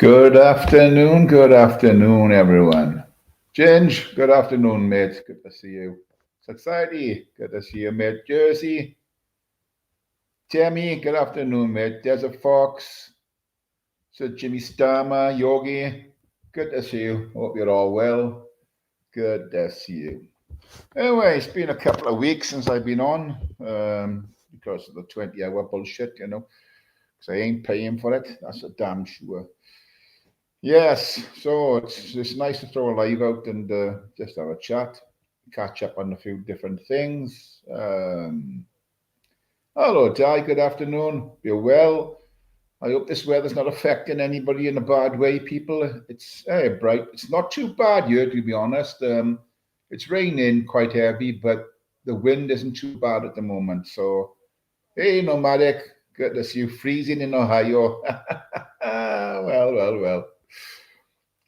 Good afternoon, everyone. Ginge, good afternoon, mate. Good to see you. Society, good to see you, mate. Jersey, Tammy, good afternoon, mate. Desert Fox, Sir Jimmy Starmer, Yogi, good to see you. Hope you're all well. Good to see you. Anyway, it's been a couple of weeks since I've been on because of the 20-hour bullshit, because I ain't paying for it. That's a damn sure. Yes, so it's nice to throw a live out and just have a chat, catch up on a few different things. Hello, Ty. Good afternoon. You're well. I hope this weather's not affecting anybody in a bad way, people. It's bright. It's not too bad here, to be honest. It's raining quite heavy, but the wind isn't too bad at the moment. So, hey, nomadic, good to see you freezing in Ohio. Well.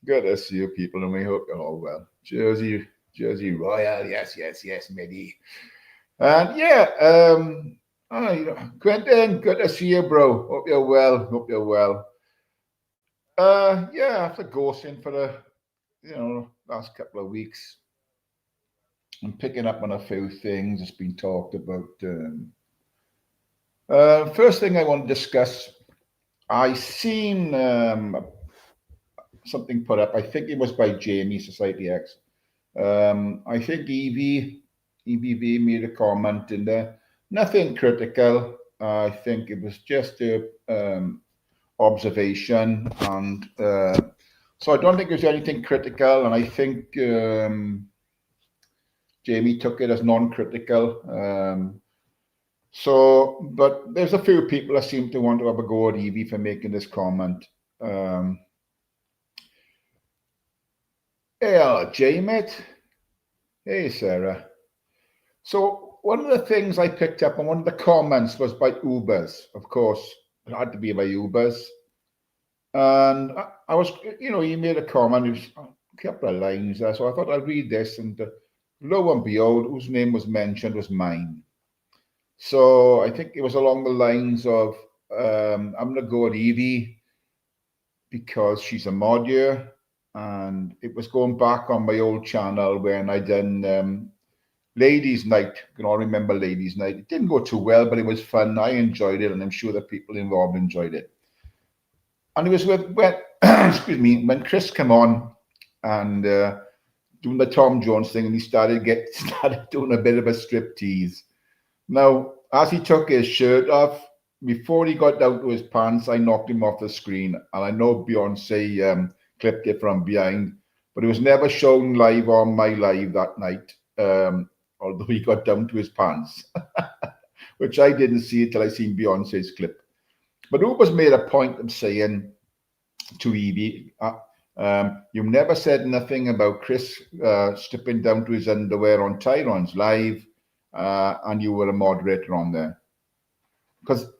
Good to see you people, and we hope you're all well. Jersey Royal, yes, Medi. And yeah, Quentin, good to see you, bro. Hope you're well. Yeah, after ghosting for the last couple of weeks, I'm picking up on a few things that's been talked about. First thing I want to discuss, I seen something put up. I think it was by Jamie Society X. I think EBV made a comment in there. Nothing critical. I think it was just a observation, and so I don't think there's anything critical. And I think Jamie took it as non-critical. But there's a few people that seem to want to have a go at Evie for making this comment. Hey, Jay, mate. Hey, Sarah. So one of the things I picked up on one of the comments was by Ubers. Of course, it had to be by Ubers. And I was, he made a comment, it was a couple of lines there. So I thought I'd read this, and lo and behold, whose name was mentioned was mine. So I think it was along the lines of, I'm going to go at Evie because she's a mod here. And it was going back on my old channel when I done Ladies Night. You can all remember Ladies Night. It didn't go too well, but it was fun. I enjoyed it, and I'm sure the people involved enjoyed it. And it was when excuse me, when Chris came on and doing the Tom Jones thing, and he started doing a bit of a strip tease. Now, as he took his shirt off, before he got down to his pants, I knocked him off the screen. And I know Beyonce clipped it from behind, but it was never shown live on my live that night, although he got down to his pants, which I didn't see until I seen Beyonce's clip. But Uber's made a point of saying to Evie, you never said nothing about Chris stripping down to his underwear on Tyron's live, and you were a moderator on there. Because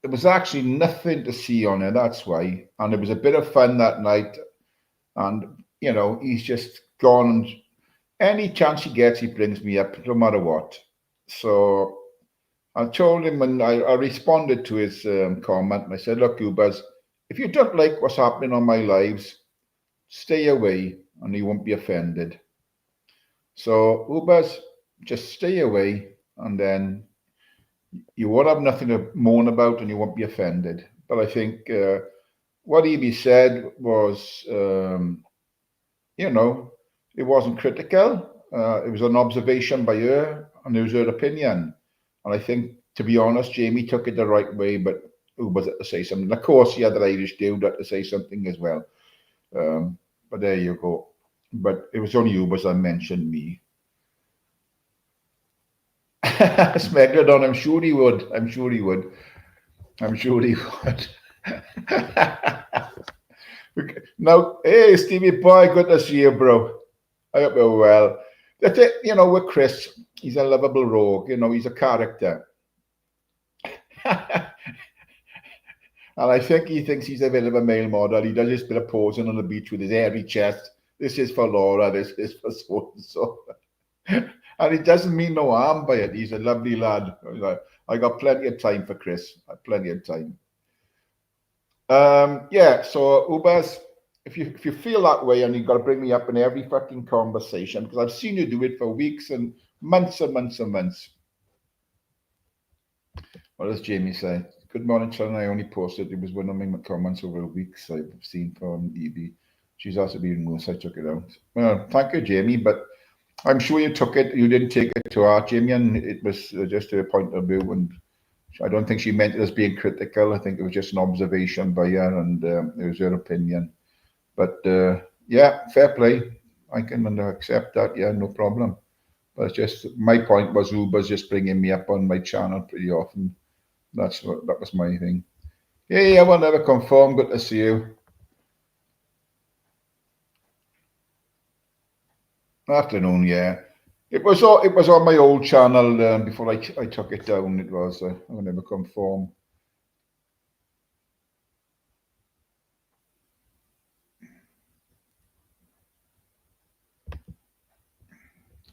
there was actually nothing to see on it, that's why. And it was a bit of fun that night. And, he's just gone. Any chance he gets, he brings me up, no matter what. So I told him, and I responded to his comment, and I said, look, Ubers, if you don't like what's happening on my lives, stay away, and he won't be offended. So, Ubers, just stay away, and then you won't have nothing to moan about, and you won't be offended. But I think what Evie said was, it wasn't critical. It was an observation by her, and it was her opinion. And I think, to be honest, Jamie took it the right way, but Ubers had to say something. Of course, the other Irish dude had to say something as well. But there you go. But it was only Ubers that mentioned me. Smegalodon, I'm sure he would. Now, hey, Stevie boy, good to see you, bro. I hope you're well. That's it, with Chris, he's a lovable rogue, he's a character. And I think he thinks he's a bit of a male model. He does this bit of posing on the beach with his hairy chest. This is for Laura, this is for so-and-so. And it doesn't mean no harm by it. He's a lovely lad. I got plenty of time for Chris. Plenty of time. Yeah, so Ubers, if you feel that way and you've got to bring me up in every fucking conversation, because I've seen you do it for weeks and months and months and months. What does Jamie say? Good morning, Sharon. I only posted, it was one of my comments over weeks I've seen from EB. She's also been worse. I took it out. Well, thank you, Jamie, but I'm sure you took it. You didn't take it to heart, Jamie, and it was just a point of view. And I don't think she meant it as being critical. I think it was just an observation by her, and it was her opinion. But yeah, fair play. I can accept that. Yeah, no problem. But it's just my point was Uber's just bringing me up on my channel pretty often. That was my thing. Yeah, I will never confirm. Good to see you. Afternoon, yeah. It was on my old channel before I took it down. It was I will never conform.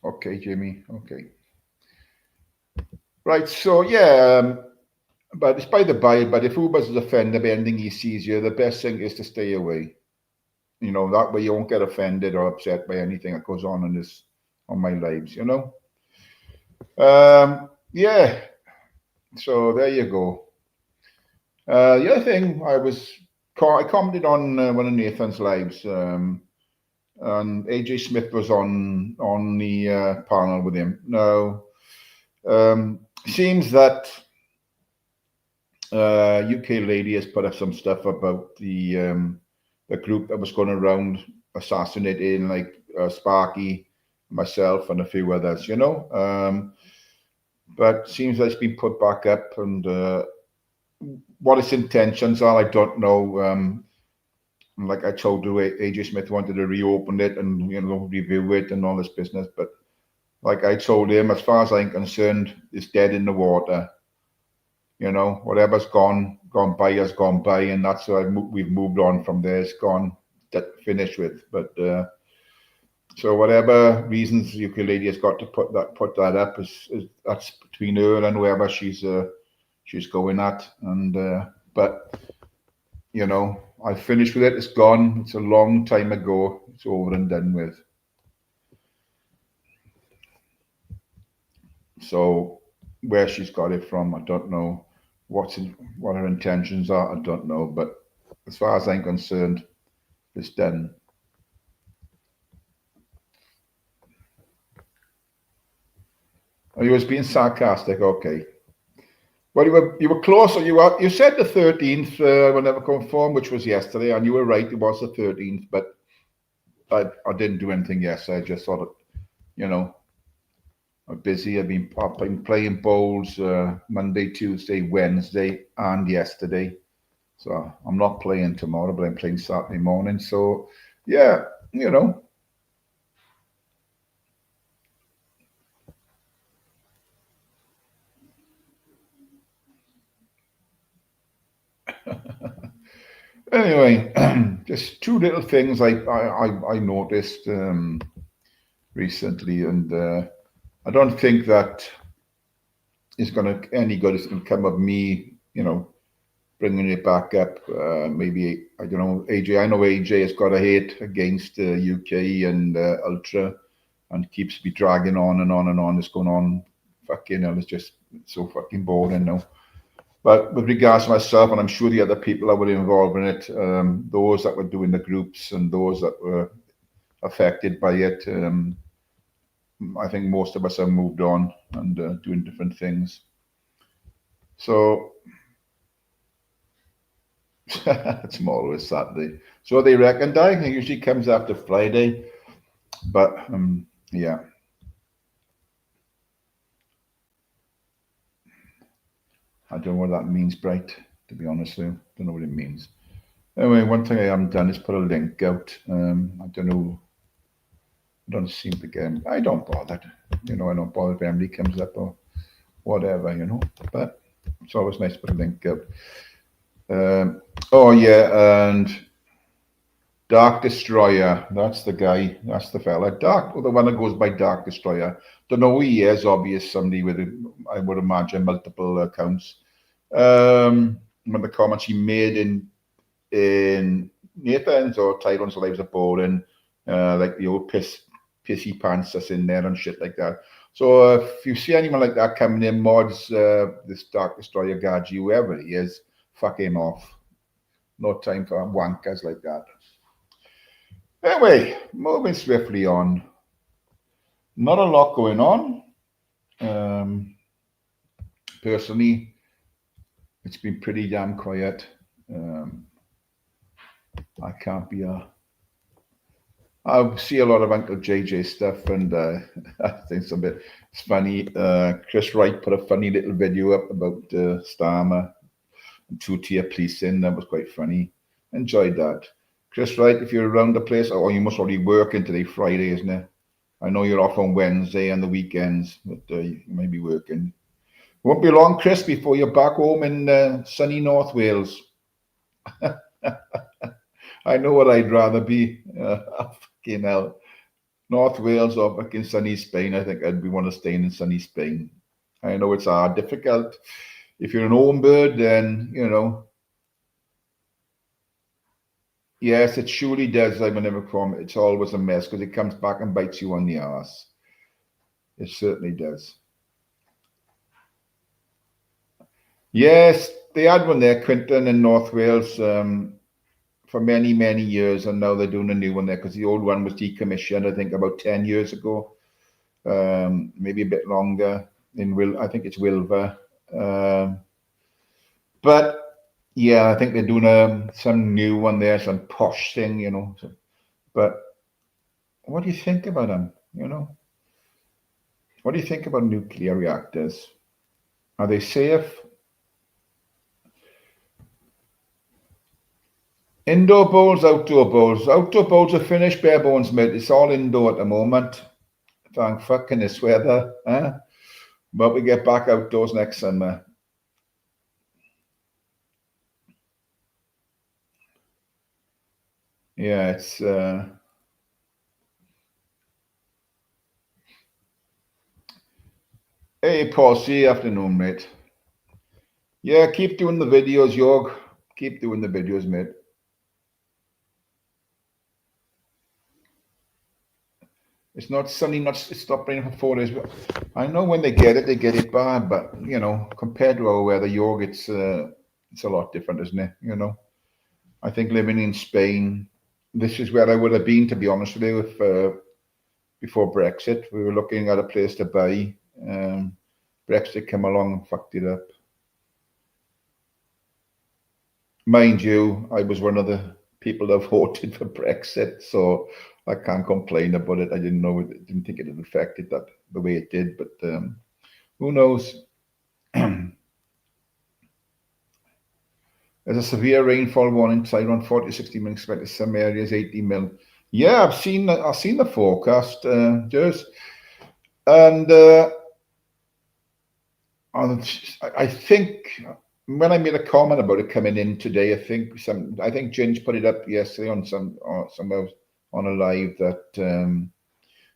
Okay, Jimmy. Okay. Right. So yeah, but it's by the by. But if Uber's offended by anything he sees here, the best thing is to stay away. You know, that way you won't get offended or upset by anything that goes on on my lives. You know. Yeah. So there you go. The other thing I commented on one of Nathan's lives, and AJ Smith was on the panel with him. Now, seems that UK lady has put up some stuff about the group that was going around assassinating like Sparky, myself, and a few others. You know, but seems like it's been put back up, and what its intentions are, I don't know. Like I told you, AJ Smith wanted to reopen it and review it and all this business, but like I told him, as far as I'm concerned, it's dead in the water. You know, whatever's gone by has gone by, and that's why we've moved on from there. It's gone, finished with. But so whatever reasons the ukulele has got to put that up is that's between her and whoever she's going at. And but you know, I finished with it. It's gone. It's a long time ago. It's over and done with. So where she's got it from, I don't know. What her intentions are, I don't know. But as far as I'm concerned, it's done. Oh, you was being sarcastic. Okay. Well, you were close. You said the 13th will never confirm, which was yesterday, and you were right. It was the 13th, but I didn't do anything yesterday. I just thought, you know, I'm busy. I've been playing bowls Monday, Tuesday, Wednesday, and yesterday. So I'm not playing tomorrow, but I'm playing Saturday morning. So yeah, you know. Anyway, just two little things I noticed recently, and I don't think that is going to any good. Is going to come of me, you know, bringing it back up. Maybe I don't know. AJ, I know AJ has got a hate against the UK and Ultra, and keeps be dragging on and on and on. It's going on. Fucking hell, it's just so fucking boring now. But with regards to myself, and I'm sure the other people that were involved in it, those that were doing the groups and those that were affected by it, I think most of us have moved on and doing different things. So tomorrow is Saturday. So they reckon dying usually comes after Friday. But yeah. I don't know what that means, Bright, to be honest with you. Don't know what it means. Anyway, one thing I haven't done is put a link out. I don't know. I don't seem to get. I don't bother. You know, I don't bother if Emily comes up or whatever, you know. But it's always nice to put a link out. Oh, yeah, and Dark Destroyer. That's the guy. That's the fella. The one that goes by Dark Destroyer. Don't know who he is. Obvious somebody with, I would imagine, multiple accounts. One of the comments he made in in Nathan's or Tyrone's Lives of Boring, like the old pissy pants that's in there and shit like that. So if you see anyone like that coming in, mods, this Dark Destroyer Gaji, whoever he is, fuck him off. No time for wankers like that. Anyway, moving swiftly on. Not a lot going on. Personally, it's been pretty damn quiet. I can't be I see a lot of Uncle JJ stuff, and I think it's funny. Chris Wright put a funny little video up about Starmer and two-tier policing. That was quite funny. Enjoyed that. Chris Wright, if you're around the place, oh, you must already working today, Friday, isn't it? I know you're off on Wednesday and the weekends, but you may be working. Won't be long, Chris, before you're back home in sunny North Wales. I know what I'd rather be. Fucking hell. North Wales or fucking sunny Spain. I think I'd be want to stay in sunny Spain. I know it's difficult. If you're an home bird, then, you know. Yes, it surely does. I'm never from. It's always a mess because it comes back and bites you on the ass. It certainly does. Yes, they had one there, Quinton in North Wales, for many, many years, and now they're doing a new one there because the old one was decommissioned, I think, about 10 years ago, maybe a bit longer. I think it's Wilver. But yeah, I think they're doing some new one there, some posh thing, you know. But what do you think about them? You know, what do you think about nuclear reactors? Are they safe? Indoor bowls, outdoor bowls. Outdoor bowls are finished, bare bones, mate. It's all indoor at the moment. Thank fucking this weather, huh? But we get back outdoors next summer. Yeah, it's hey Paul, see you afternoon, mate. Yeah, keep doing the videos, Yorg. Keep doing the videos, mate. It's not sunny, it's stopped raining for 4 days. But I know when they get it bad, but you know, compared to our weather, Yorg, it's a lot different, isn't it? You know. I think living in Spain, this is where I would have been, to be honest with you, if before Brexit. We were looking at a place to buy. Brexit came along and fucked it up. Mind you, I was one of the people that voted for Brexit, so I can't complain about it. I didn't know it, didn't think it had affected that the way it did, but who knows? There's a severe rainfall warning, Tyrone, 40 to 60 mil expected, some areas 80 mil. Yeah, I've seen the forecast, just, and I think when I made a comment about it coming in today, I think Ginge put it up yesterday on somewhere on a live that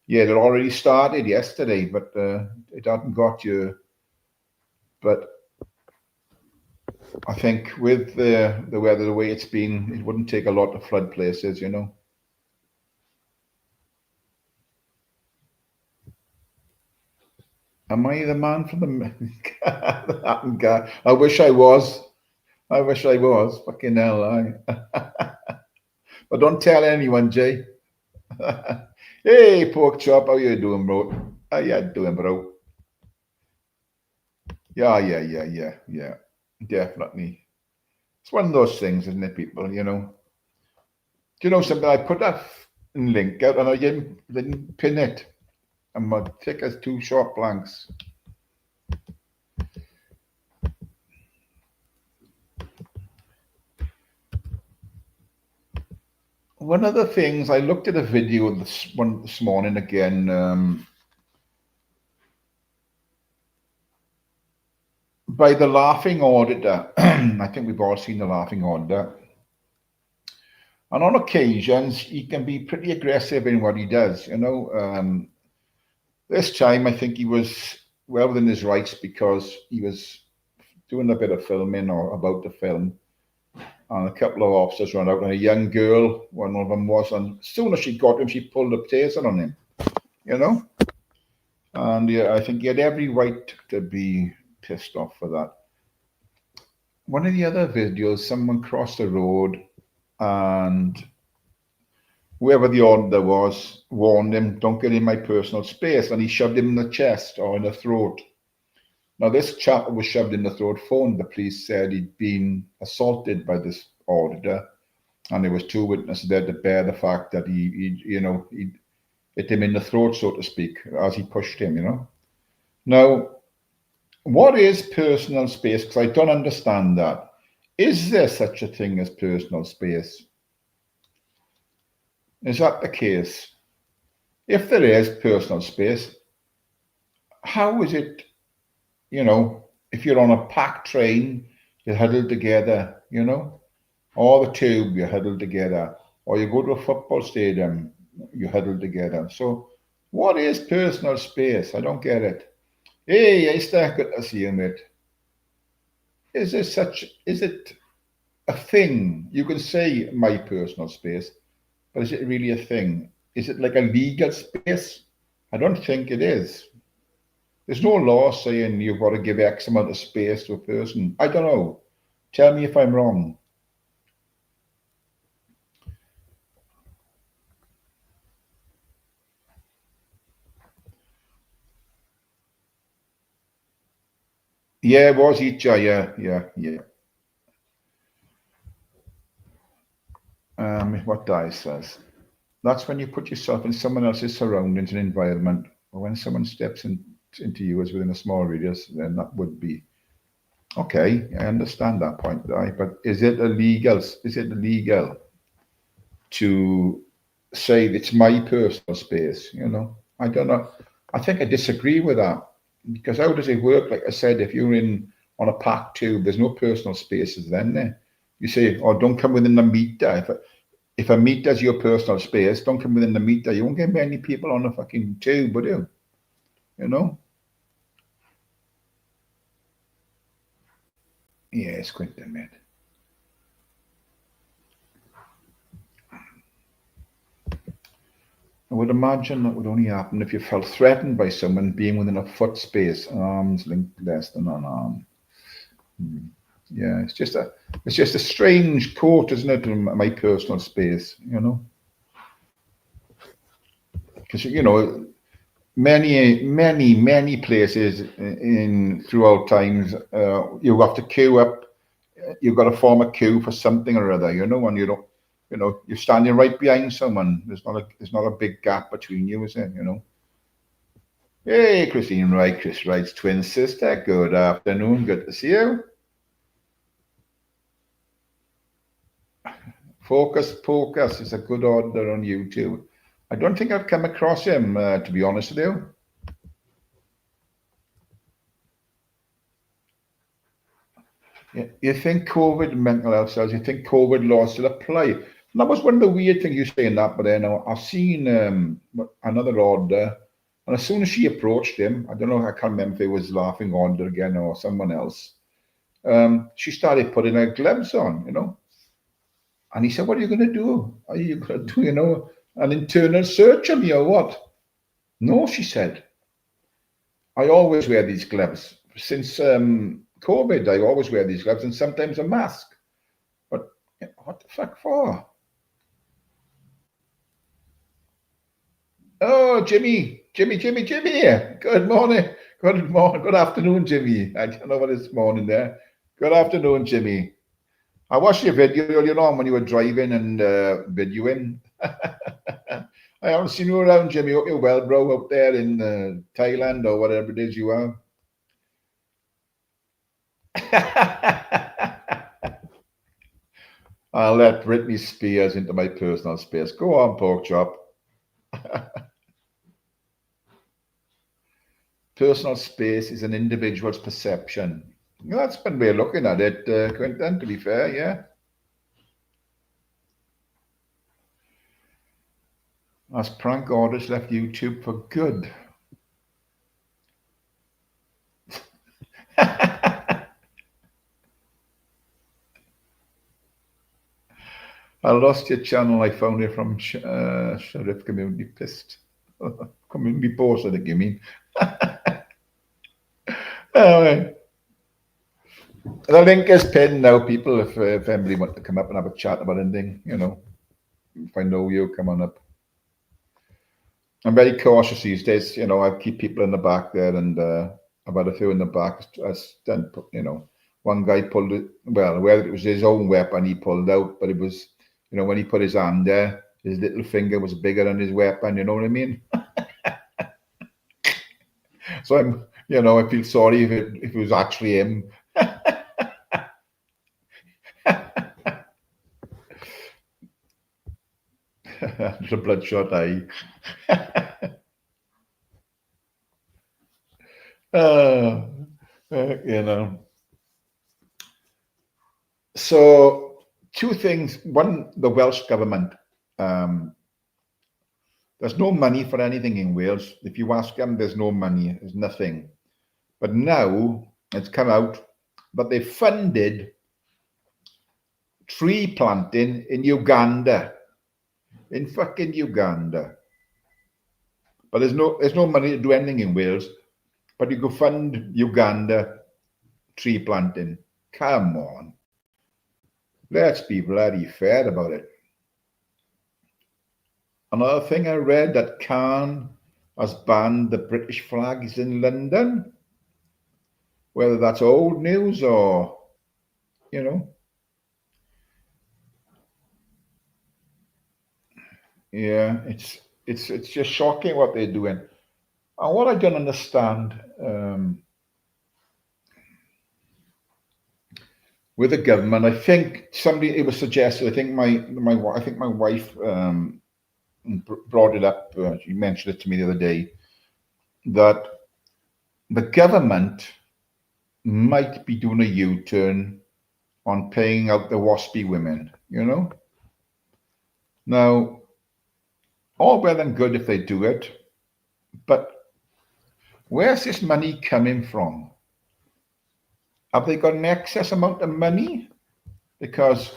yeah, it already started yesterday, but it hadn't got you. But I think with the weather the way it's been, it wouldn't take a lot to flood places, you know. Am I the man from the guy? I wish I was. I wish I was. Fucking hell, but don't tell anyone, Jay. Hey, pork chop, how you doing, bro? How you doing, bro? Yeah. Definitely. It's one of those things, isn't it, people? You know. Do you know something? I put that link out and I didn't pin it. And my thick as two short blanks. One of the things, I looked at a video this morning again, by the Laughing Auditor. I think we've all seen the Laughing Auditor. And on occasions, he can be pretty aggressive in what he does. You know, this time I think he was well within his rights because he was doing a bit of filming or about the film. and a couple of officers ran out, and a young girl, one of them was, and as soon as she got him, she pulled a taser on him, you know? And yeah, I think he had every right to be pissed off for that. One of the other videos, someone crossed the road and whoever the order was warned him, don't get in my personal space, and he shoved him in the chest or in the throat. Now, this chap who was shoved in the throat phoned the police, said he'd been assaulted by this auditor, and there was two witnesses there to bear the fact that he hit him in the throat, so to speak, as he pushed him, you know. Now, what is personal space? Because I don't understand that. Is there such a thing as personal space? Is that the case? If there is personal space, how is it, if you're on a packed train, you're huddled together, or the tube, you're huddled together, or you go to a football stadium, you're huddled together. So what is personal space? I don't get it. Hey, it's good to see you, mate. Is it a thing? You can say my personal space, but is it really a thing? Is it like a legal space? I don't think it is. There's no law saying you've got to give X amount of space to a person. I don't know. Tell me if I'm wrong. Yeah, it was Icha, yeah. What Tys says. That's when you put yourself in someone else's surroundings and environment, or when someone steps into you as within a small radius, then that would be okay. I understand that point, right? But is it illegal? Is it illegal to say it's my personal space? I don't know. I think I disagree with that, because how does it work? Like I said, if you're on a packed tube, there's no personal spaces then there. You say, oh, don't come within the meter. If a meter's your personal space, don't come within the meter. You won't get many people on a fucking tube, would you? Yeah, it's quite a minute. I would imagine that would only happen if you felt threatened by someone being within a foot space, arms length less than an arm. Yeah, it's just a strange quote, isn't it? My personal space, because many places in throughout times, you have to queue up. You've got to form a queue for something or other, and you don't, you're standing right behind someone. There's not a big gap between you, is it? Hey, Christine Wright, Chris Wright's twin sister. Good afternoon. Good to see you. Focus Pocus is a good order on YouTube. I don't think I've come across him, to be honest with you. You think COVID mental health cells, you think COVID laws still apply? And that was one of the weird things you saying that, but then I've seen another order, and as soon as she approached him, I don't know, I can't remember if it was Laughing Order again or someone else, she started putting her gloves on, and he said, what are you going to do? Are you going to do, an internal search on me or what? No, she said, I always wear these gloves. Since COVID, I always wear these gloves and sometimes a mask. But what the fuck for? Oh, Jimmy. Good morning. Good afternoon, Jimmy. I don't know what it's morning there. Good afternoon, Jimmy. I watched your video earlier on when you were driving and videoing. I haven't seen you around, Jimmy. Hope you're well, bro, out there in Thailand or whatever it is you are. I'll let Britney Spears into my personal space. Go on, pork chop. Personal space is an individual's perception. That's one way of looking at it, Quentin, to be fair, yeah. As prank orders left YouTube for good. I lost your channel. I found it from Sheriff Community Pissed. Community Post, I think you mean. Anyway, the link is pinned now, people. If anybody wants to come up and have a chat about anything, if I know you, come on up. I'm very cautious these days. I keep people in the back there, and I've had a few in the back. One guy pulled it. Well, whether it was his own weapon he pulled out, but it was, when he put his hand there, his little finger was bigger than his weapon. You know what I mean? So I feel sorry if it was actually him. The bloodshot eye. uh, you know. So two things. One, the Welsh government. There's no money for anything in Wales. If you ask them, there's no money. There's nothing. But now it's come out that they funded tree planting in Uganda. In fucking Uganda. But there's no money to do anything in Wales. But you go fund Uganda tree planting. Come on. Let's be bloody fair about it. Another thing I read, that Khan has banned the British flags in London. Whether that's old news or, yeah, it's just shocking what they're doing. And what I don't understand, with the government, I think it was suggested. I think my wife brought it up. She mentioned it to me the other day, that the government might be doing a U-turn on paying out the WASPy women. Now, all well and good if they do it, but where's this money coming from? Have they got an excess amount of money? Because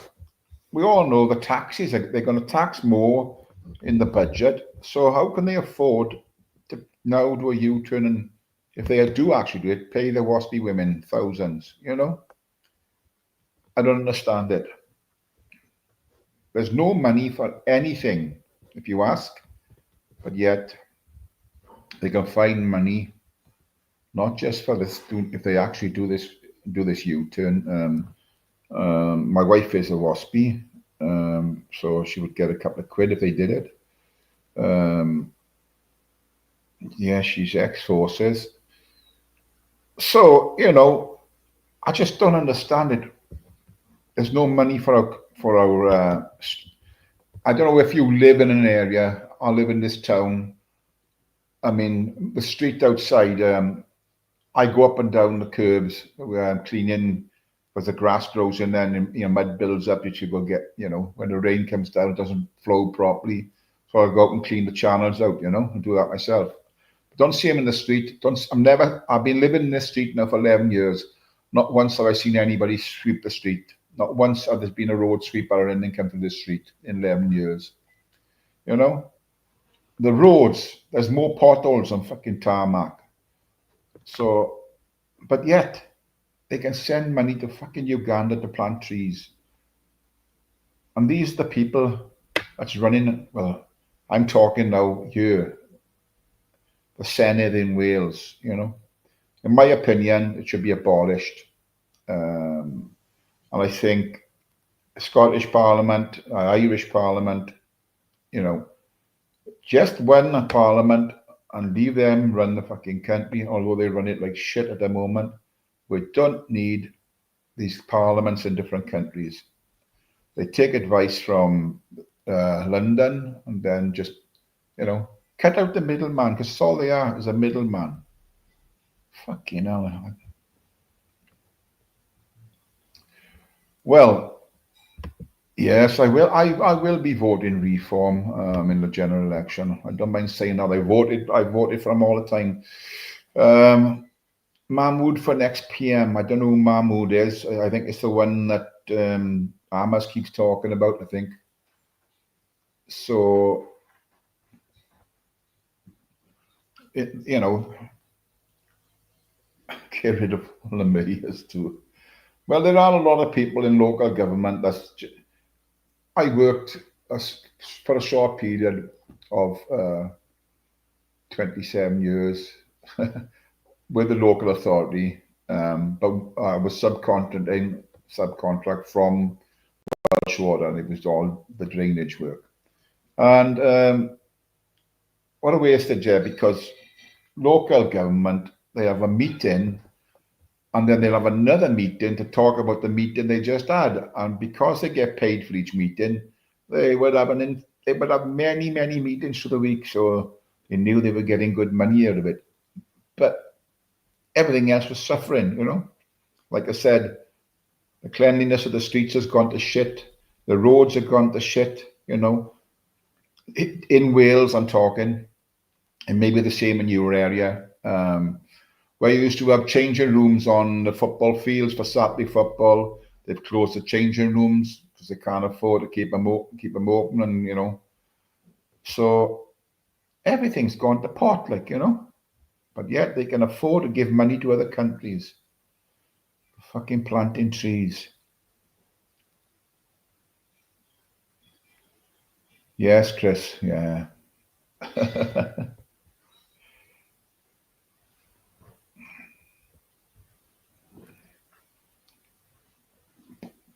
we all know the taxes, they're going to tax more in the budget. So how can they afford to now do a U-turn, and if they do actually do it, pay the WASPy women thousands, I don't understand it. There's no money for anything, if you ask, but yet they can find money, not just for this, if they actually do this U-turn. My wife is a WASPy, so she would get a couple of quid if they did it. Yeah, she's ex-forces. So, I just don't understand it. There's no money for our I don't know if you live in an area. I live in this town. I mean, the street outside, I go up and down the curbs where I'm cleaning, because the grass grows and then mud builds up. You should go get, when the rain comes down, it doesn't flow properly. So I go out and clean the channels out, and do that myself. But don't see them in the street. I've been living in this street now for 11 years. Not once have I seen anybody sweep the street. Not once have there been a road sweeper or anything come through this street in 11 years. The roads, there's more potholes on fucking tarmac. So, but yet, they can send money to fucking Uganda to plant trees. And these are the people that's running, well, I'm talking now here, the Senate in Wales, In my opinion, it should be abolished. And I think Scottish Parliament, Irish Parliament, just run a Parliament and leave them run the fucking country, although they run it like shit at the moment. We don't need these parliaments in different countries. They take advice from London, and then just, cut out the middleman, because all they are is a middleman. Fucking hell. Well, yes, I will. I will be voting reform in the general election. I don't mind saying that. I voted for him all the time. Mahmood for next PM. I don't know who Mahmood is. I think it's the one that Amos keeps talking about, I think. So, you know, get rid of all the mayors too. Well, there are a lot of people in local government. I worked for a short period of 27 years with the local authority, but I was subcontract from Welsh Water, and it was all the drainage work. And what a wasted job, because local government, they have a meeting and then they'll have another meeting to talk about the meeting they just had. And because they get paid for each meeting, they would have many, many meetings through the week. So they knew they were getting good money out of it. But everything else was suffering, Like I said, the cleanliness of the streets has gone to shit. The roads have gone to shit, In Wales, I'm talking, and maybe the same in your area. Where you used to have changing rooms on the football fields for Saturday football, they've closed the changing rooms because they can't afford to keep them open, and so everything's gone to pot, but yet they can afford to give money to other countries, fucking planting trees. Yes, Chris, yeah.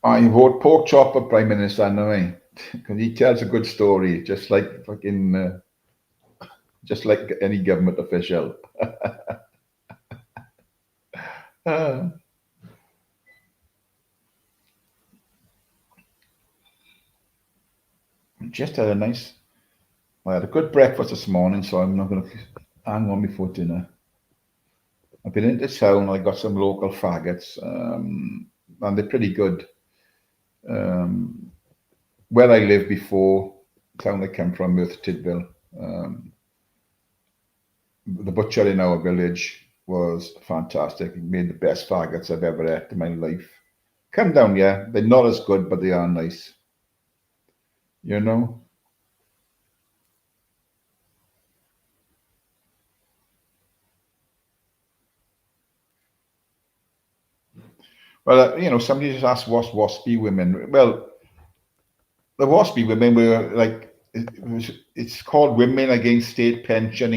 I vote pork chop for Prime Minister anyway, because he tells a good story, just like just like any government official. Just had I had a good breakfast this morning, so I'm not going to hang on before dinner. I've been into town, I got some local faggots, and they're pretty good. Where I lived before, town I come from, Merth Tidville, the butcher in our village was fantastic. He made the best faggots I've ever had in my life. Come down, yeah. They're not as good, but they are nice. Well, somebody just asked what's waspy women. Well, the waspy women were like, it's called Women Against State Pension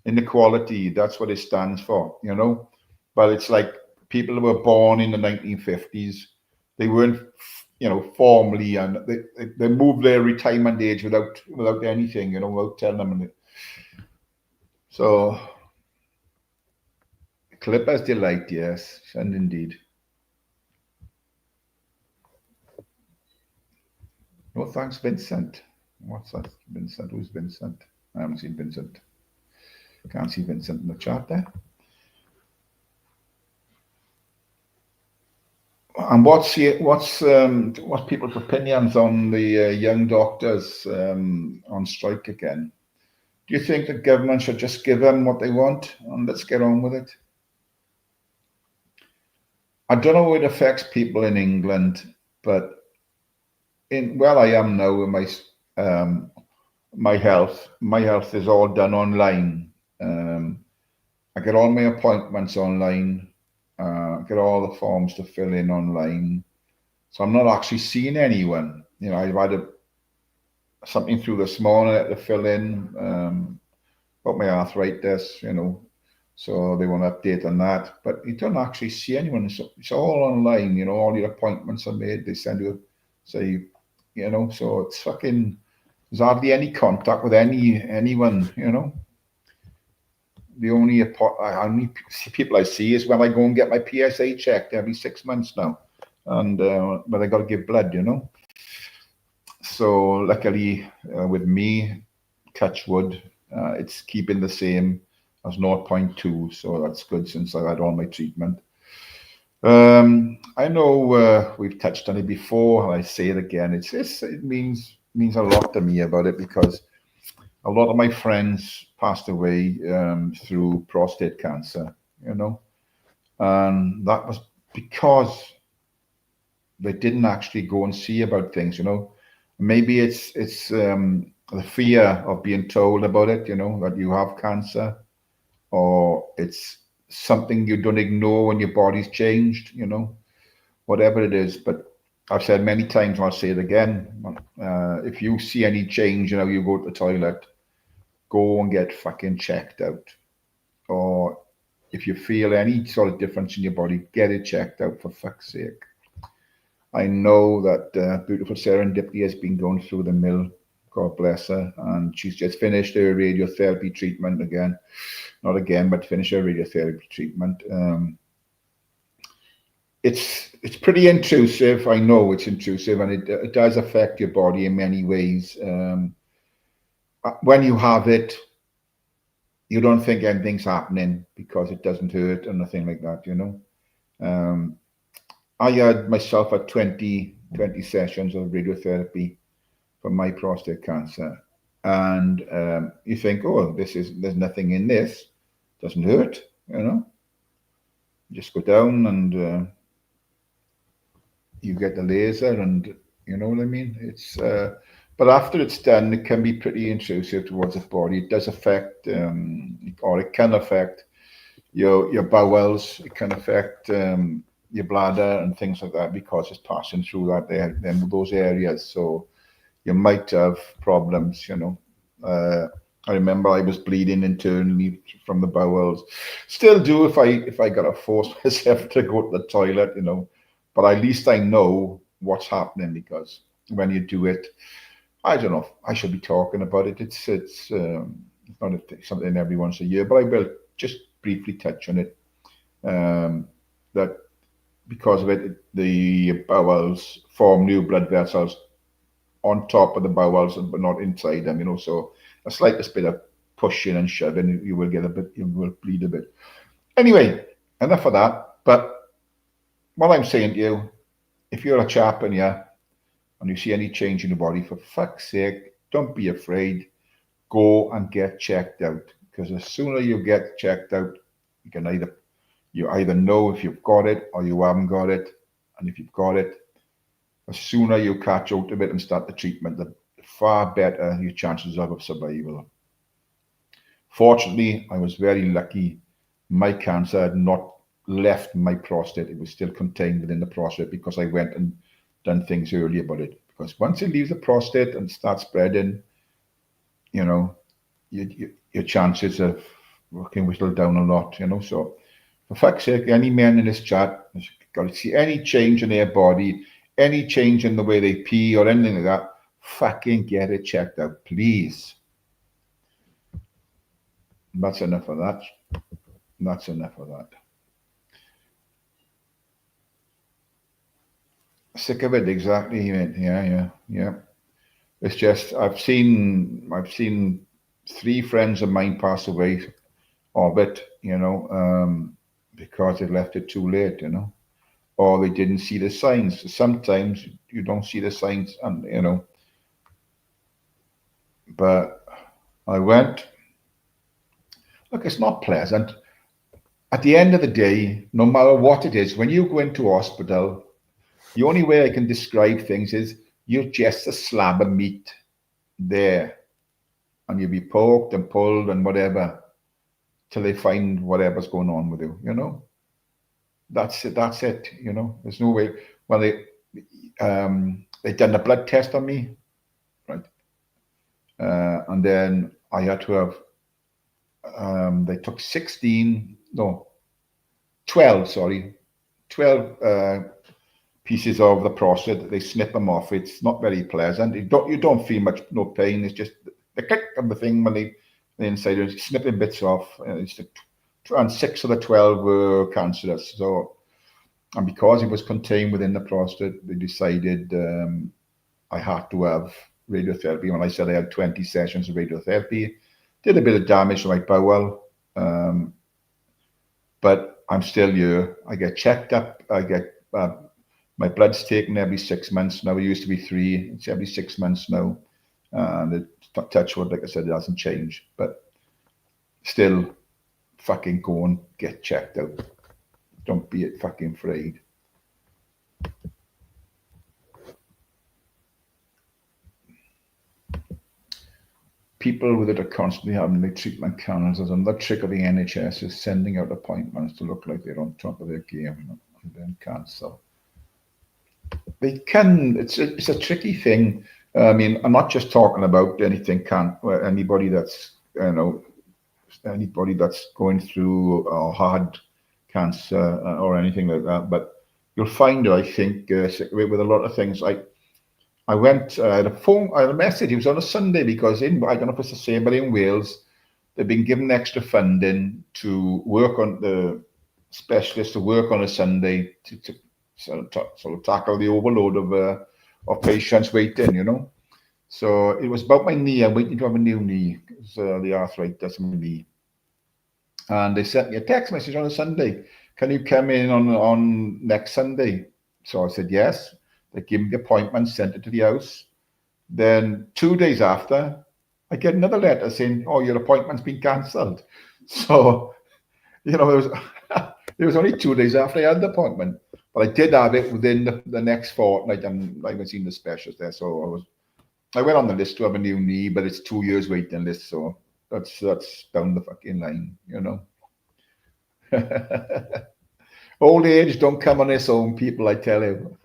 Inequality. That's what it stands for, But it's like people who were born in the 1950s, they weren't, formally, and they moved their retirement age without anything, without telling them. So, Clippers delight, yes, and indeed. No thanks, Vincent. What's that, Vincent? Who's Vincent? I haven't seen Vincent. Can't see Vincent in the chat there. And what's people's opinions on the young doctors on strike again? Do you think the government should just give them what they want and let's get on with it? I don't know how it affects people in England, but where I am now with my health is all done online. I get all my appointments online. Get all the forms to fill in online. So I'm not actually seeing anyone. I've had something through this morning I had to fill in about my arthritis, so they want to update on that. But you don't actually see anyone. It's all online, all your appointments are made. They send you, so it's fucking, there's hardly any contact with anyone, The only people I see is when I go and get my PSA checked every 6 months now, and but I got to give blood, So luckily with me, touch wood, it's keeping the same as 0.2, so that's good since I had all my treatment. I know we've touched on it before, and I say it again. It means a lot to me about it, because a lot of my friends passed away through prostate cancer, and that was because they didn't actually go and see about things, Maybe it's the fear of being told about it, that you have cancer, or it's something you don't ignore when your body's changed, whatever it is. But I've said many times, and I'll say it again, if you see any change in how you go to the toilet, go and get fucking checked out. Or if you feel any sort of difference in your body, get it checked out, for fuck's sake. I know that beautiful Serendipity has been going through the mill, God bless her, and she's just finished her radiotherapy treatment again. Not again, but finished her radiotherapy treatment. It's pretty intrusive. I know it's intrusive, and it does affect your body in many ways. When you have it, you don't think anything's happening because it doesn't hurt or nothing like that, I had myself at 20 sessions of radiotherapy for my prostate cancer. And you think, oh, there's nothing in this. Doesn't hurt, Just go down and you get the laser, and you know what I mean? But after it's done, it can be pretty intrusive towards the body. It does affect, or it can affect your bowels. It can affect your bladder and things like that, because it's passing through those areas. So you might have problems, I remember I was bleeding internally from the bowels. Still do if I gotta force myself to go to the toilet, But at least I know what's happening, because when you do it, I don't know if I should be talking about it. It's not something every once a year, but I will just briefly touch on it. That because of it, the bowels form new blood vessels on top of the bowels, but not inside them. So a slightest bit of pushing and shoving, you will bleed a bit. Anyway, enough of that. But what I'm saying to you, if you're a chap and you see any change in your body, for fuck's sake, don't be afraid. Go and get checked out, because the sooner you get checked out, you either know if you've got it or you haven't got it. And if you've got it, the sooner you catch out of it and start the treatment, the far better your chances of survival. Fortunately, I was very lucky. My cancer had not left my prostate. It was still contained within the prostate, because I went and done things early about it. Because once it leaves the prostate and starts spreading, your chances of can whittle down a lot, So for fuck's sake, any men in this chat has got to see any change in their body, any change in the way they pee or anything like that, fucking get it checked out, please. That's enough of that. That's enough of that. Sick of it, exactly. Yeah. It's just I've seen 3 friends of mine pass away of it, because they left it too late, or they didn't see the signs. Sometimes you don't see the signs, and but I went. Look, it's not pleasant. At the end of the day, no matter what it is, when you go into hospital, the only way I can describe things is you're just a slab of meat there, and you'll be poked and pulled and whatever till they find whatever's going on with you. That's it. There's no way. Well, they done a blood test on me, right? And then I had to have. They took 12 pieces of the prostate. They snip them off. It's not very pleasant. You don't feel no pain. It's just the click of the thing when the inside is snipping bits off. And 6 of the 12 were cancerous. So, and because it was contained within the prostate, they decided I had to have radiotherapy. When I said I had 20 sessions of radiotherapy, did a bit of damage to my bowel, but I'm still here. I get checked up. I get my blood's taken every 6 months now. It used to be 3. It's every 6 months now. And touch wood, like I said, it hasn't changed. But still, fucking go and get checked out. Don't be fucking afraid. people with it are constantly having like treatment cancers, and the trick of the NHS is sending out appointments to look like they're on top of their game and then cancel. They can. It's a tricky thing. I mean, I'm not just talking about anything anybody that's anybody that's going through or had cancer or anything like that, but you'll find it. I think with a lot of things. I went. I had a message. It was on a Sunday because I don't know if it's the same, but in Wales, they've been given extra funding to work on the specialists to work on a Sunday to sort of tackle the overload of patients waiting. So it was about my knee. I'm waiting to have a new knee because the arthritis in my knee. And they sent me a text message on a Sunday. Can you come in on next Sunday? So I said yes. They gave me the appointment, sent it to the house. Then 2 days after, I get another letter saying, "Oh, your appointment's been cancelled." So, it was it was only 2 days after I had the appointment, but I did have it within the next fortnight, and I haven't seen the specialist there. So I went on the list to have a new knee, but it's 2 years waiting list. So that's down the fucking line. Old age don't come on its own, people, I tell you.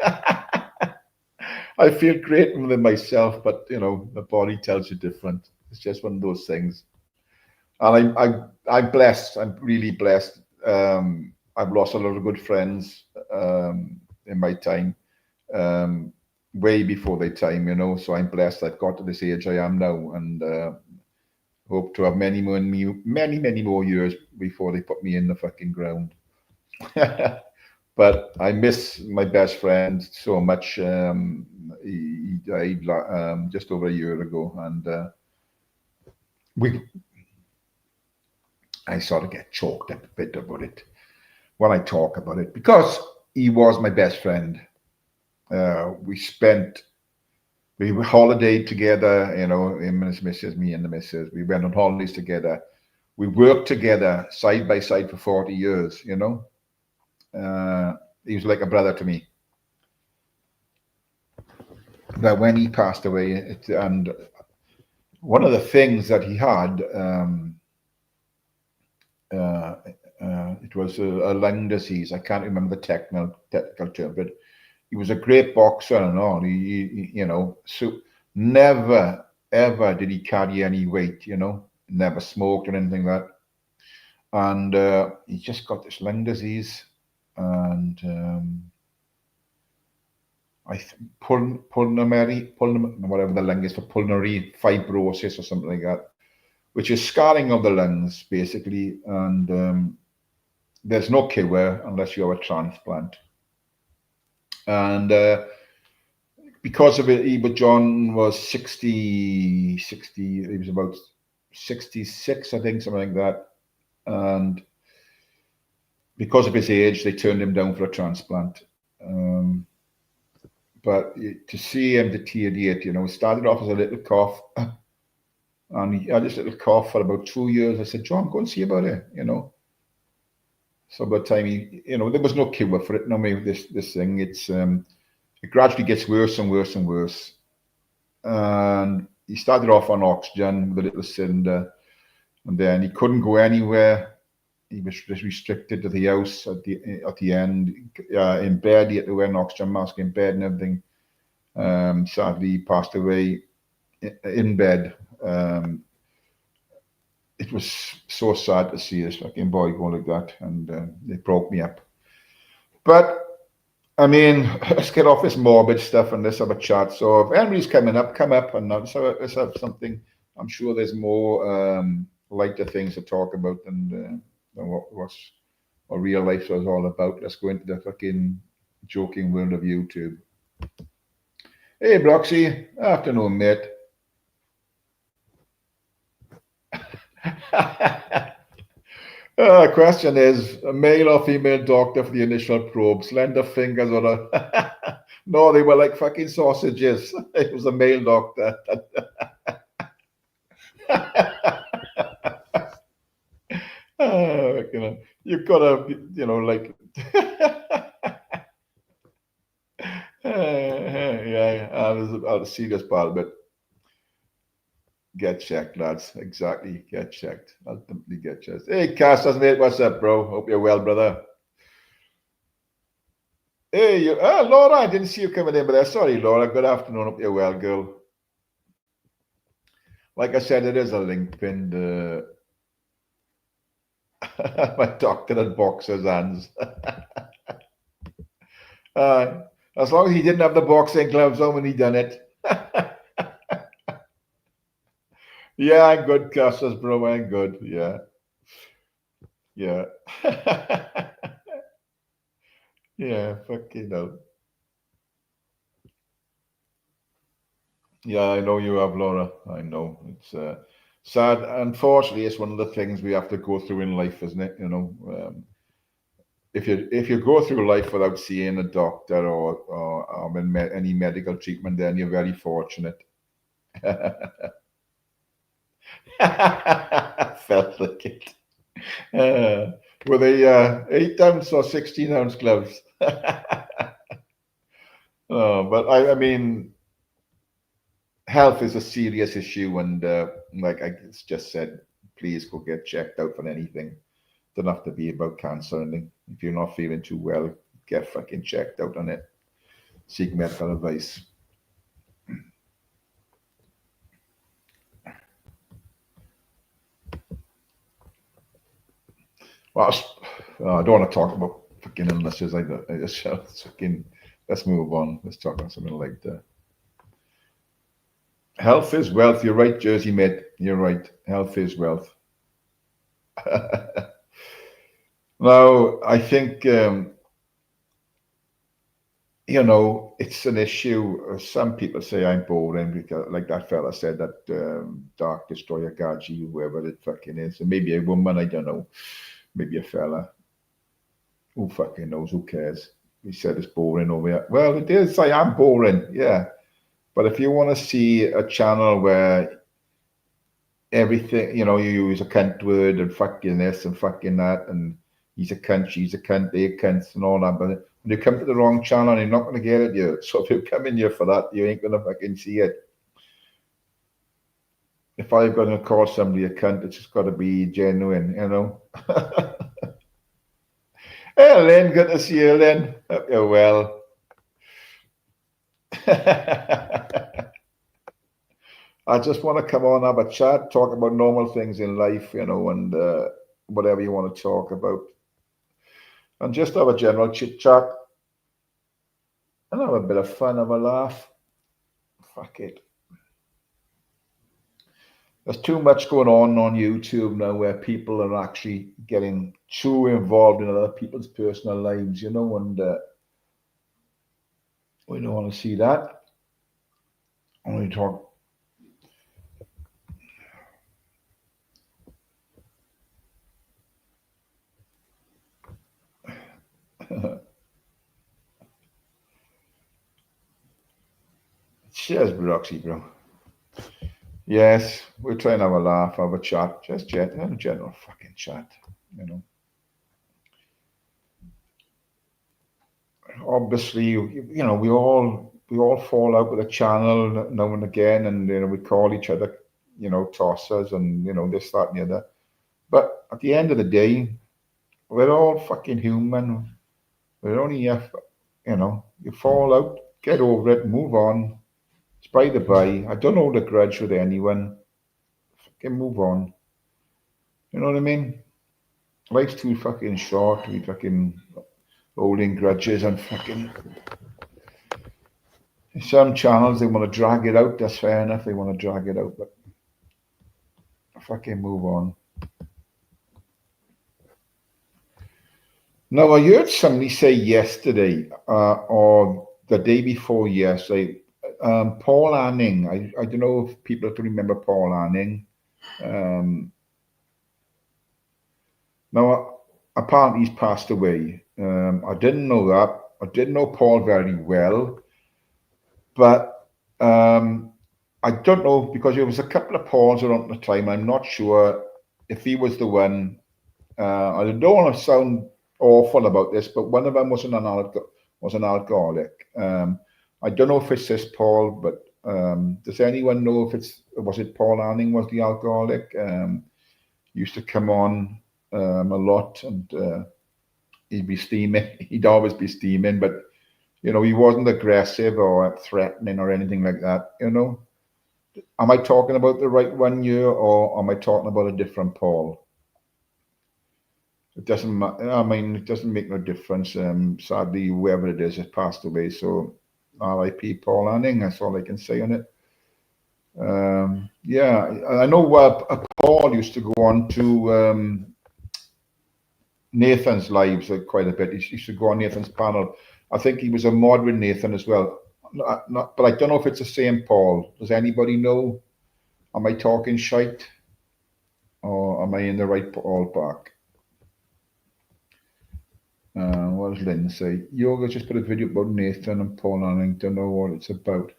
I feel great within myself, but the body tells you different. It's just one of those things. And I'm blessed. I'm really blessed. I've lost a lot of good friends in my time, way before their time. So I'm blessed. I've got to this age I am now, and hope to have many more years before they put me in the fucking ground. But I miss my best friend so much. He died just over a year ago, and I sort of get choked up a bit about it when I talk about it because he was my best friend. We holidayed together, him and his missus, me and the missus. We went on holidays together. We worked together side by side for 40 years. He was like a brother to me. But when he passed away, and one of the things that he had, it was a lung disease. I can't remember the technical term, but he was a great boxer and all. So never ever did he carry any weight. Never smoked or anything like that. And he just got this lung disease, and pulmonary, whatever the lung is for, pulmonary fibrosis or something like that, which is scarring of the lungs basically, and there's no cure unless you have a transplant. And because of it, but John was 60, he was about 66, I think, something like that. And because of his age, they turned him down for a transplant. But to see him deteriorate, it started off as a little cough. And he had this little cough for about 2 years. I said, "John, go and see about it," So by the time there was no cure for it. No, maybe this thing, it gradually gets worse and worse and worse. And he started off on oxygen with a little cylinder, and then he couldn't go anywhere. He was just restricted to the house at the end. In bed, he had to wear an oxygen mask in bed and everything. Sadly, he passed away in bed. It was so sad to see this fucking boy go like that, and it broke me up. But I mean, let's get off this morbid stuff and let's have a chat. So if anybody's coming up, come up, and let's have something. I'm sure there's more lighter things to talk about than what real life was all about. Let's go into the fucking joking world of YouTube. Hey, Broxy. Afternoon, mate. Question is, a male or female doctor for the initial probe? Slender fingers or a... No, they were like fucking sausages. It was a male doctor. You've got to, like... yeah, I'll see this part of it. Get checked, lads. Exactly. Get checked. Ultimately get checked. Hey, Castas, mate. What's up, bro? Hope you're well, brother. Hey, Laura, I didn't see you coming in, but sorry, Laura. Good afternoon. Hope you're well, girl. Like I said, it is a link pinned. My doctor had boxer's hands. As long as he didn't have the boxing gloves on when he done it. Yeah, I'm good, Castas, bro. I'm good. Yeah. Yeah. Yeah, fucking hell. Yeah, I know you have, Laura. I know. It's sad. Unfortunately, it's one of the things we have to go through in life, isn't it? You know, if you go through life without seeing a doctor or any medical treatment, then you're very fortunate. Felt like it. Were they 8 ounce or 16 ounce gloves? But I mean, health is a serious issue, and like I just said, please go get checked out for anything. Doesn't have to be about cancer, and if you're not feeling too well, get fucking checked out on it. Seek medical advice. Well, I don't want to talk about fucking illnesses. I just fucking let's move on. Let's talk about something like that. Health is wealth. You're right, Jersey mate. You're right. Health is wealth. Now, I think you know, it's an issue. Some people say I'm boring because, like that fella said, that Dark Destroyer Gaji, whoever it fucking is, and maybe a woman, I don't know, maybe a fella. Who fucking knows? Who cares? He said it's boring over here. Well, it is. I am boring, yeah. But if you want to see a channel where everything, you know, you use a cunt word and fucking this and fucking that, and he's a cunt, she's a cunt, they're cunts, and all that, but when you come to the wrong channel, you're not going to get it, you. So if you come in here for that, you ain't going to fucking see it. If I'm going to call somebody a cunt, it's just got to be genuine, you know. Hey, Lynn, good to see you, Lynn. Hope you're well. I just want to come on, have a chat, talk about normal things in life, you know, and whatever you want to talk about. And just have a general chit chat and have a bit of fun, have a laugh. Fuck it. There's too much going on YouTube now where people are actually getting too involved in other people's personal lives, you know, and we don't want to see that. Only talk. Cheers, Roxy, bro. Yes, we're trying to have a laugh, have a chat, just chat, have a general fucking chat, you know. Obviously, you know, we all fall out with a channel now and again, and you know, we call each other, you know, tossers, and you know, this, that, and the other. But at the end of the day, we're all fucking human. We're only here, you know, you fall out, get over it, move on. It's by the by. I don't hold a grudge with anyone. Fucking move on. You know what I mean? Life's too fucking short to be fucking holding grudges and fucking. Some channels, they want to drag it out. That's fair enough. They want to drag it out, but fucking move on. Now, I heard somebody say yesterday or the day before yesterday, Paul Anning. I don't know if people can remember Paul Anning. Now, apparently he's passed away. I didn't know that. I didn't know Paul very well, but I don't know, because there was a couple of Pauls around the time. I'm not sure if he was the one. I don't want to sound awful about this, but one of them was an alcoholic. I don't know if it's this Paul, but Does anyone know if was it Paul Anning was the alcoholic? Used to come on a lot, and he'd be steaming. He'd always be steaming, but he wasn't aggressive or threatening or anything like that. Am I talking about the right one here, or am I talking about a different Paul? It doesn't matter. I mean, it doesn't make no difference. Sadly, whoever it is has passed away. So, R.I.P. Paul Anning. That's all I can say on it. Yeah, I know Paul used to go on to Nathan's lives quite a bit. He used to go on Nathan's panel. I think he was a mod with Nathan as well. But I don't know if it's the same Paul. Does anybody know? Am I talking shite? Or am I in the right ballpark? What does Lynn say? Yoga just put a video about Nathan and Paul Anning. Don't know what it's about.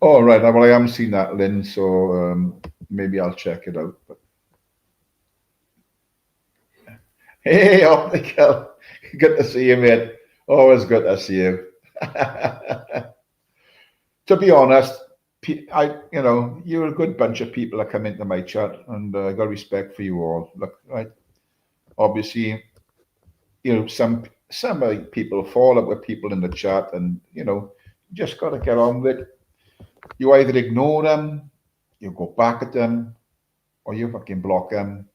Oh, right. Well, I haven't seen that, Lynn, so maybe I'll check it out. But... Hey, Optical. Good to see you, mate. Always good to see you. To be honest, you're a good bunch of people that come into my chat, and I got respect for you all. Look, right. Obviously, some people fall up with people in the chat, and you just got to get on with it. You either ignore them, you go back at them, or you fucking block them.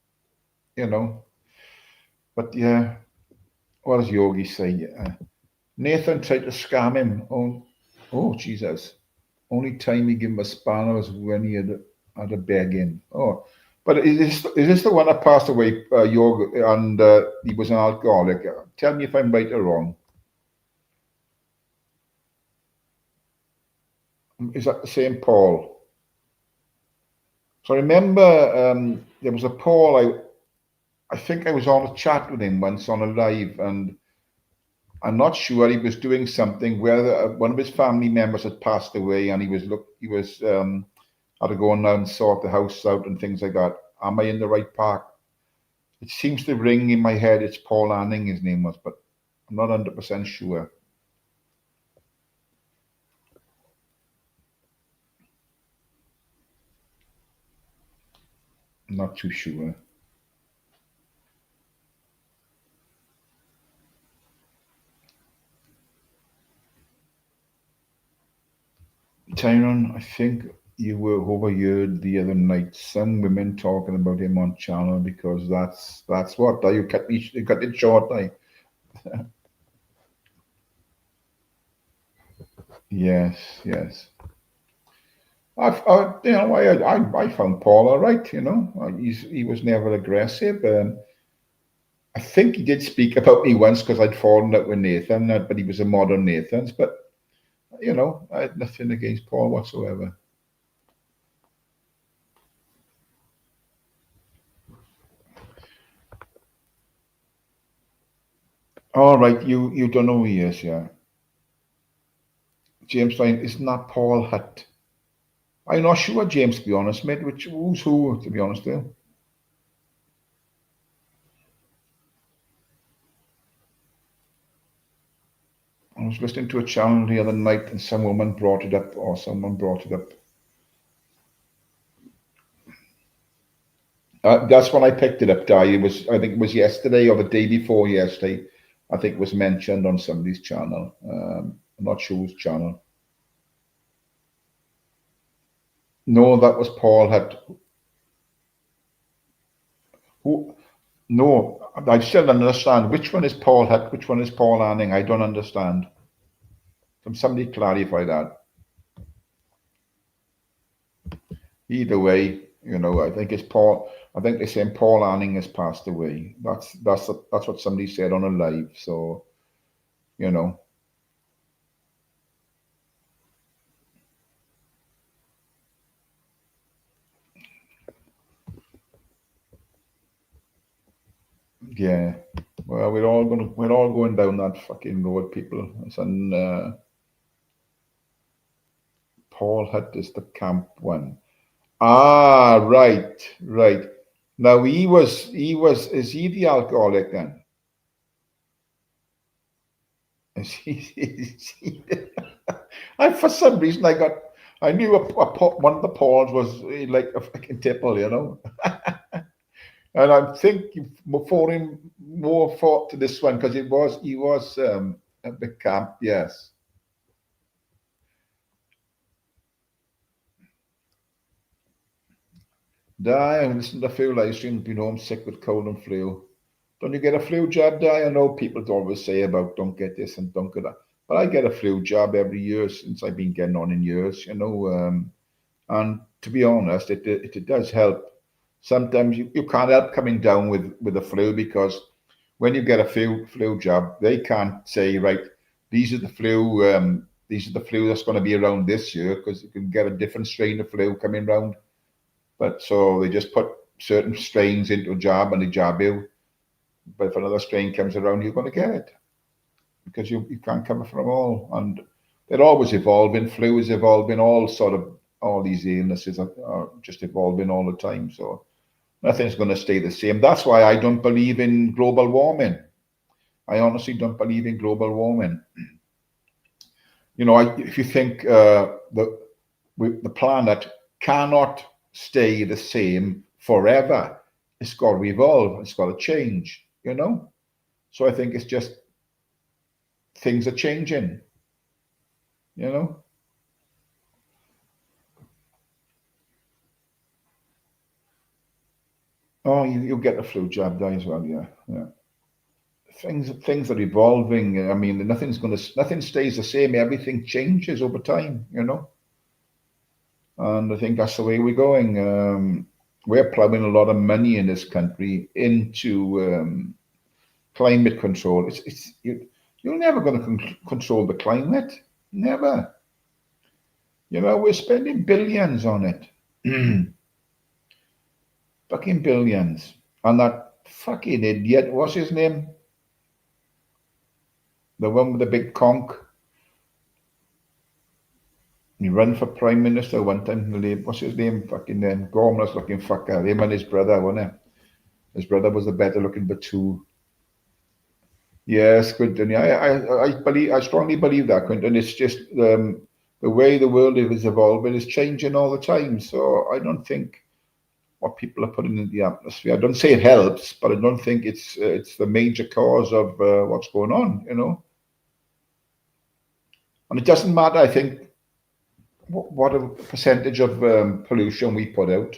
But yeah, what does Yogi say? Nathan tried to scam him. Oh, Jesus. Only time he gave him a spanner was when he had a beg in. Oh, but is this the one that passed away, Yogi, and he was an alcoholic? Tell me if I'm right or wrong. Is that the same Paul? So I remember there was a Paul, I think I was on a chat with him once on a live, and I'm not sure he was doing something where one of his family members had passed away, and he was had to go now and sort the house out and things like that. Am I in the right park? It seems to ring in my head. It's Paul Anning, his name was, but I'm not 100% sure. I'm not too sure. Tyrone, I think you were overheard the other night. Some women talking about him on channel because that's what you cut it short. Yes. I found Paul all right. He was never aggressive. I think he did speak about me once because I'd fallen out with Nathan, but he was a modern Nathan's. But I had nothing against Paul whatsoever. All right, you don't know who he is, yeah. James Ryan, isn't that Paul Hutt? I'm not sure, James, to be honest, mate. Who's who, to be honest, though? I was listening to a channel the other night, and some woman brought it up, or someone brought it up. That's when I picked it up, Di. I think it was yesterday or the day before yesterday. I think it was mentioned on somebody's channel. I'm not sure whose channel. No, that was Paul Hutt. Who? No, I still don't understand. Which one is Paul Hutt? Which one is Paul Anning? I don't understand. Can somebody clarify that? Either way, I think it's Paul. I think they're saying Paul Anning has passed away. That's what somebody said on a live. So, Yeah. Well, we're all going down that fucking road, people. And Paul Hutt is the camp one. Ah, right. Now is he the alcoholic then? Is he, for some reason I got I knew one of the Pauls was like a fucking tipple, you know. And I think for him more fought to this one because he was a bit camp, yes. Die and listen to a few live streams, been home sick with cold and flu. Don't you get a flu jab, Die? I know people always say about don't get this and don't get that. But I get a flu jab every year since I've been getting on in years, you know. And to be honest, it does help. Sometimes you can't help coming down with the flu because when you get a flu jab, they can't say, right, these are the flu that's going to be around this year because you can get a different strain of flu coming round. But so they just put certain strains into a jab and they jab you. But if another strain comes around, you're going to get it because you can't cover for them all. And they're always evolving. Flu is evolving. All these illnesses are just evolving all the time. So nothing's going to stay the same. That's why I don't believe in global warming. I honestly don't believe in global warming. You know, if you think the planet cannot stay the same forever, it's got to evolve. It's got to change. You know, so I think it's just things are changing. You know. Oh, you get the flu jab there as well. Yeah, yeah. Things are evolving. I mean, nothing stays the same. Everything changes over time. You know. And I think that's the way we're going. We're plowing a lot of money in this country into climate control. You're never going to control the climate. Never. You know, we're spending billions on it. Fucking billions. And that fucking idiot, what's his name? The one with the big conch. He ran for prime minister one time. What's his name? Fucking Gormless looking fucker. Him and his brother, wasn't it? His brother was the better looking but two. Yes, Quentin. I strongly believe that, Quentin. It's just the way the world is evolving is changing all the time. So I don't think what people are putting in the atmosphere. I don't say it helps, but I don't think it's the major cause of what's going on. You know, and it doesn't matter. I think what a percentage of pollution we put out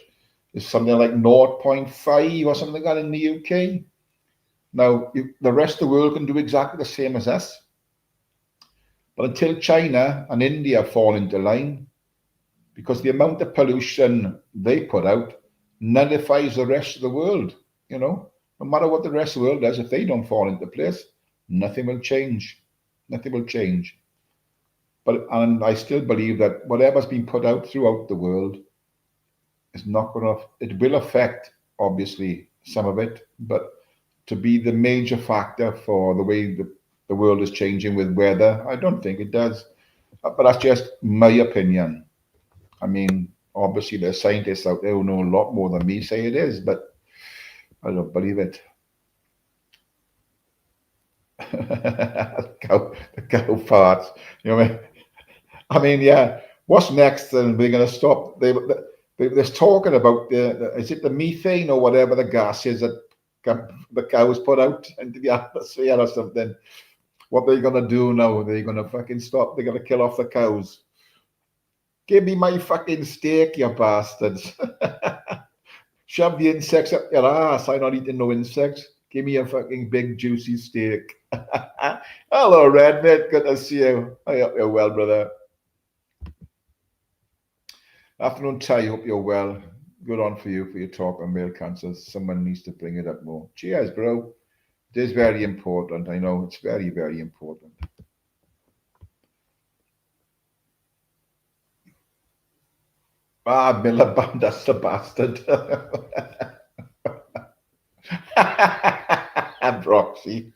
is something like 0.5 or something like that in the UK. Now, the rest of the world can do exactly the same as us. But until China and India fall into line, because the amount of pollution they put out nullifies the rest of the world, you know. No matter what the rest of the world does, if they don't fall into place, nothing will change. Nothing will change. And I still believe that whatever's been put out throughout the world is not going to, it will affect, obviously, some of it, but to be the major factor for the way the world is changing with weather, I don't think it does. But that's just my opinion. I mean, obviously, there's scientists out there who know a lot more than me say it is, but I don't believe it. The cow parts, you know what I mean? I mean, yeah. What's next? And we're going to stop. They're talking about is it the methane or whatever the gas is that the cows put out into the atmosphere or something? What they're going to do now? They're going to fucking stop. They're going to kill off the cows. Give me my fucking steak, you bastards. Shove the insects up your ass. I'm not eating no insects. Give me a fucking big juicy steak. Hello, Redmit. Good to see you. I hope you're well, brother. Afternoon, Ty. Hope you're well. Good on for you for your talk on male cancer. Someone needs to bring it up more. Cheers, bro. It is very important. I know it's very, very important. Ah, Miliband, that's the bastard. Broxy.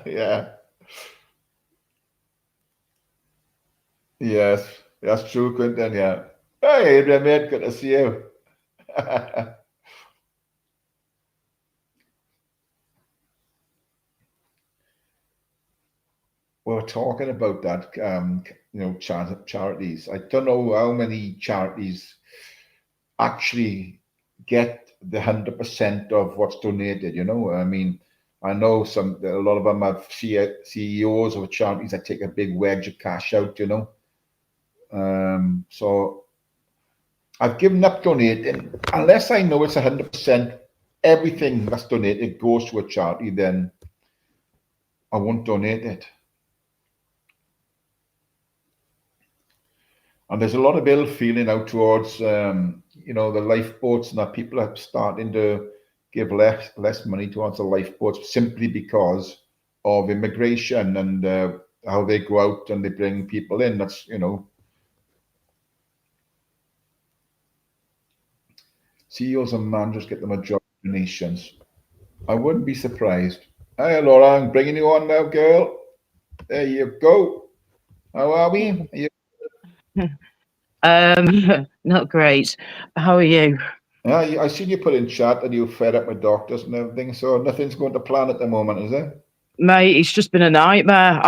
Yeah. Yes, that's true, Quentin. Yeah. Hey, Adrian, mate. Good to see you. we're talking about that, charities. I don't know how many charities actually get the 100% of what's donated. I mean, I know a lot of them have CEOs of charities that take a big wedge of cash out. So I've given up donating unless I know it's 100%. Everything that's donated goes to a charity, then I won't donate it. And there's a lot of ill feeling out towards, the lifeboats, and that people are starting to give less money towards the lifeboats simply because of immigration and how they go out and they bring people in. That's, CEOs and managers get the majority of donations. I wouldn't be surprised. Hey, Laura, I'm bringing you on now, girl. There you go. How are we? Not great. How are you? I seen you put in chat that you're fed up with doctors and everything, so nothing's going to plan at the moment, is it? Mate, it's just been a nightmare.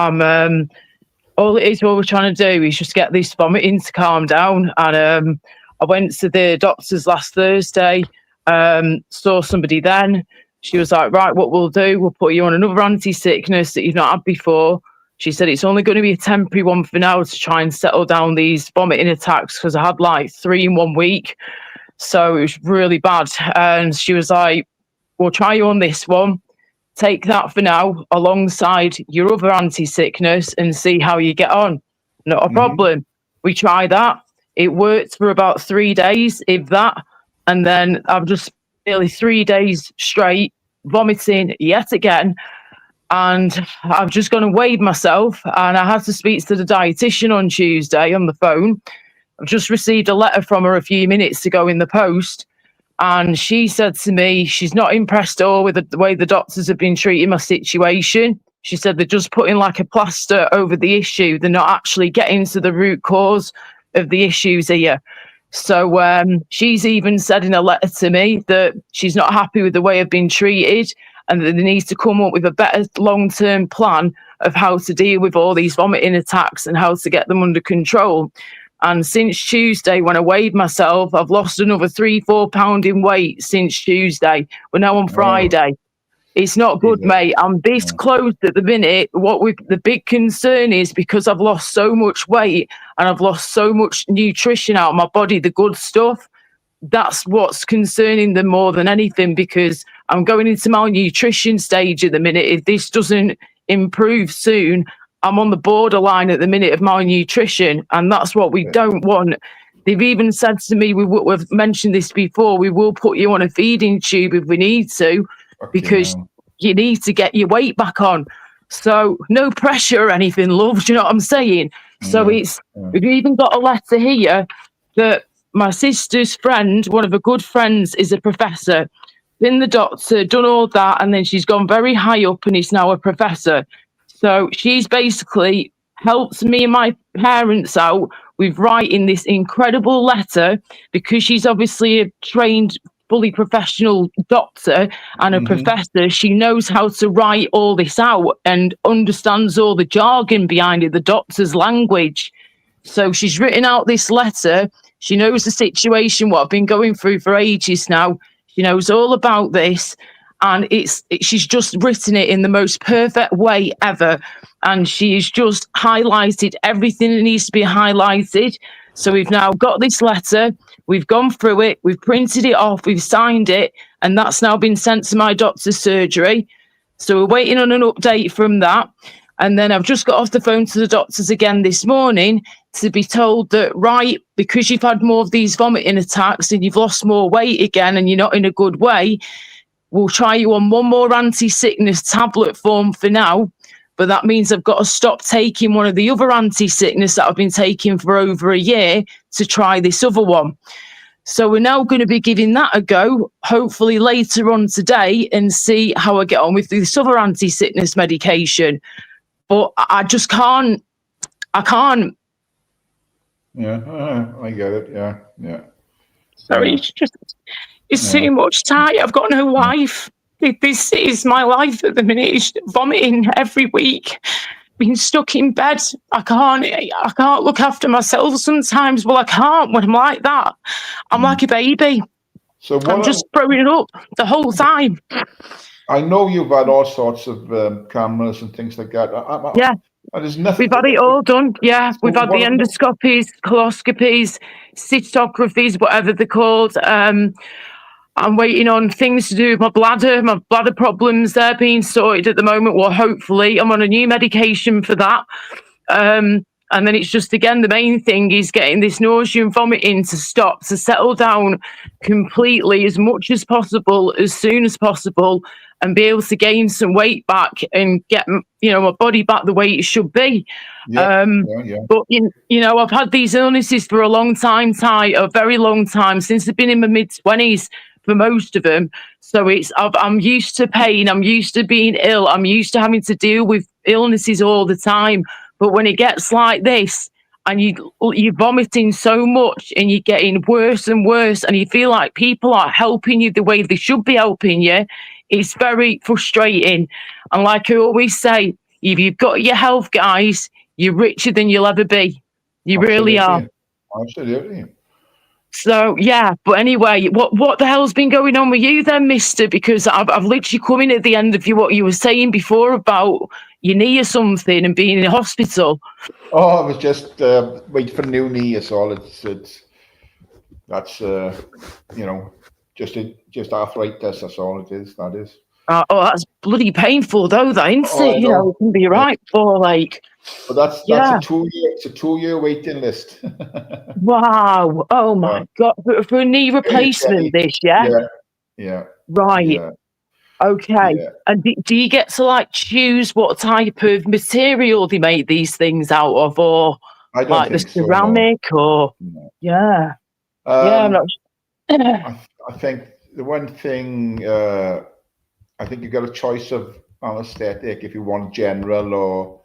All we're trying to do is just get this vomiting to calm down. And I went to the doctor's last Thursday, saw somebody then. She was like, right, what we'll do, we'll put you on another anti-sickness that you've not had before. She said it's only going to be a temporary one for now to try and settle down these vomiting attacks, because I had like 3 in 1 week. So it was really bad. And she was like, we'll try you on this one. Take that for now alongside your other anti-sickness and see how you get on. Not a problem. We tried that. It worked for about 3 days, if that. And then I've just nearly 3 days straight vomiting yet again. And I've just gone and weighed myself, and I had to speak to the dietitian on Tuesday on the phone. I've just received a letter from her a few minutes ago in the post. And she said to me, she's not impressed at all with the way the doctors have been treating my situation. She said they're just putting like a plaster over the issue. They're not actually getting to the root cause of the issues here. So she's even said in a letter to me that she's not happy with the way I've been treated, and that they need to come up with a better long-term plan of how to deal with all these vomiting attacks and how to get them under control. And since Tuesday, when I weighed myself, I've lost another 3-4 pounds in weight since Tuesday. We're now on Friday. It's not good, mate. I'm this close at the minute. The big concern is, because I've lost so much weight and I've lost so much nutrition out of my body, the good stuff, that's what's concerning them more than anything, because I'm going into malnutrition stage at the minute. If this doesn't improve soon, I'm on the borderline at the minute of malnutrition, and that's what we don't want. They've even said to me, we've mentioned this before, we will put you on a feeding tube if we need to, because you need to get your weight back on. So no pressure or anything, love. Do you know what I'm saying? So we've even got a letter here that my sister's friend, one of her good friends, is a professor. Been the doctor, done all that, and then she's gone very high up and is now a professor. So she's basically helped me and my parents out with writing this incredible letter, because she's obviously a trained, fully professional doctor and a professor. She knows how to write all this out and understands all the jargon behind it, the doctor's language. So she's written out this letter. She knows the situation, what I've been going through for ages now. She knows all about this. And she's just written it in the most perfect way ever. And she's just highlighted everything that needs to be highlighted. So we've now got this letter. We've gone through it. We've printed it off. We've signed it. And that's now been sent to my doctor's surgery. So we're waiting on an update from that. And then I've just got off the phone to the doctors again this morning to be told that, right, because you've had more of these vomiting attacks and you've lost more weight again and you're not in a good way, we'll try you on one more anti-sickness tablet form for now, but that means I've got to stop taking one of the other anti-sickness that I've been taking for over a year to try this other one. So we're now going to be giving that a go, hopefully later on today, and see how I get on with this other anti-sickness medication. But I just can't. I can't. Yeah, I get it. Yeah. Sorry, it's too much time. I've got no life. This is my life at the minute. It's vomiting every week. being stuck in bed. I can't look after myself sometimes. Well, I can't when I'm like that. I'm like a baby. So I'm just throwing it up the whole time. I know you've had all sorts of cameras and things like that. Yeah. There's nothing. We've had it all done. Yeah, So we've had the endoscopies, coloscopies, cystographies, whatever they're called. I'm waiting on things to do with my bladder problems. They're being sorted at the moment. Well, hopefully, I'm on a new medication for that. And then it's just, again, the main thing is getting this nausea and vomiting to stop, to settle down completely as much as possible, as soon as possible, and be able to gain some weight back and get, my body back the way it should be. Yeah. But, I've had these illnesses for a long time, Ty, a very long time, since I've been in my mid-20s for most of them. So I'm used to pain. I'm used to being ill. I'm used to having to deal with illnesses all the time. But when it gets like this, and you're vomiting so much, and you're getting worse and worse, and you feel like people are helping you the way they should be helping you, it's very frustrating. And like I always say, if you've got your health, guys, you're richer than you'll ever be. You really are. Absolutely. So yeah, but anyway, what the hell's been going on with you then, Mister? Because I've literally come in at the end of what you were saying before about your knee or something and being in the hospital. Oh, I was just waiting for a new knee. It's all. That's just arthritis. That's all it is. That is. That's bloody painful though, that isn't it? It can be right for like. But that's a 2 year. It's a 2 year waiting list. Wow! Oh my God! For a knee replacement, Yeah. Right. Yeah. Okay. Yeah. And do you get to like choose what type of material they make these things out of, or I don't like think the ceramic, so, no. or yeah, I'm not. I think the one thing I think you got a choice of anesthetic if you want general or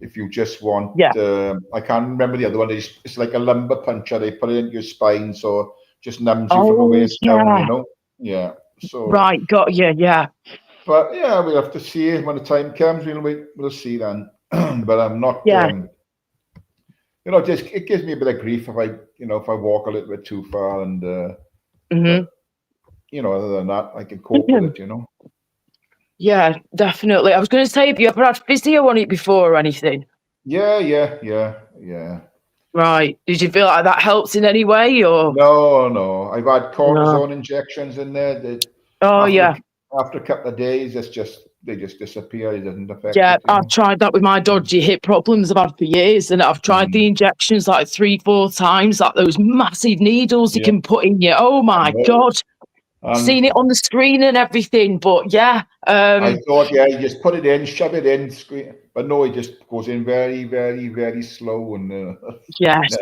if you just want. I can't remember the other one. It's like a lumbar puncture. They put it into your spine, so just numbs you from the waist down. Yeah. So right, got you. Yeah. But yeah, we'll have to see when the time comes. We'll see then. But I'm not. Yeah. Just it gives me a bit of grief if I walk a little bit too far, and but, other than that, I can cope with it. Yeah, definitely. I was going to say, have you ever had physio on it before or anything? Yeah. Right. Did you feel like that helps in any way, or? No. I've had cortisone injections in there. After a couple of days, they just disappear. It doesn't affect. Yeah, I've tried that with my dodgy hip problems I've had for years, and I've tried the injections like 3-4 times, like those massive needles you can put in you. Oh my God. Seen it on the screen and everything, but yeah. I thought, you just put it in, shove it in, screen, but no, it just goes in very, very, very slow. And yes,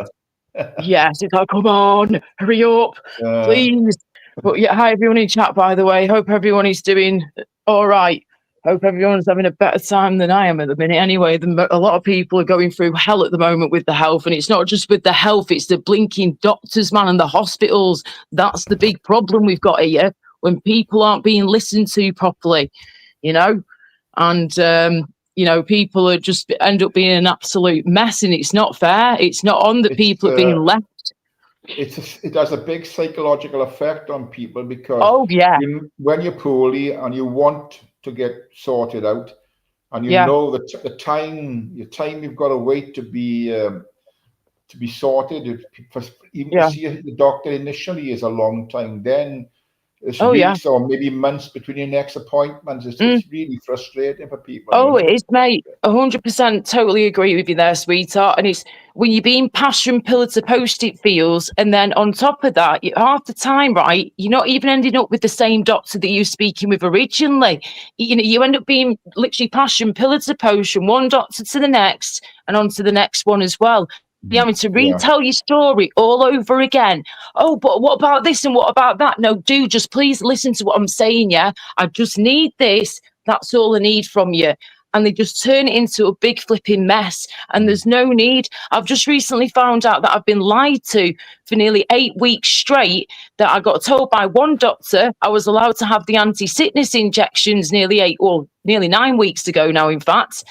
it's like, come on, hurry up, please. But yeah, hi everyone in chat, by the way. Hope everyone is doing all right. Hope everyone's having a better time than I am at the minute. Anyway, a lot of people are going through hell at the moment with the health, and it's not just with the health, it's the blinking doctors, man, and the hospitals. That's the big problem we've got here, when people aren't being listened to properly, and people are just end up being an absolute mess, and it's not fair. It's not on that people are being left. It has a big psychological effect on people because when you're poorly and you want to get sorted out, and know that the time you've got to wait to be sorted, even to see the doctor initially is a long time. Then it's weeks or maybe months between your next appointments. It's really frustrating for people. Oh, it is, mate. 100% totally agree with you there, sweetheart. And it's when you're being passed from pillar to post, it feels. And then on top of that, half the time, right, you're not even ending up with the same doctor that you were speaking with originally. You end up being literally passed from pillar to post, from one doctor to the next and on to the next one as well. You're having to retell your story all over again. Oh, but what about this and what about that? No, dude, just please listen to what I'm saying, yeah? I just need this. That's all I need from you. And they just turn it into a big flipping mess. And there's no need. I've just recently found out that I've been lied to for nearly 8 weeks straight, that I got told by one doctor I was allowed to have the anti-sickness injections nearly 9 weeks ago now, in fact.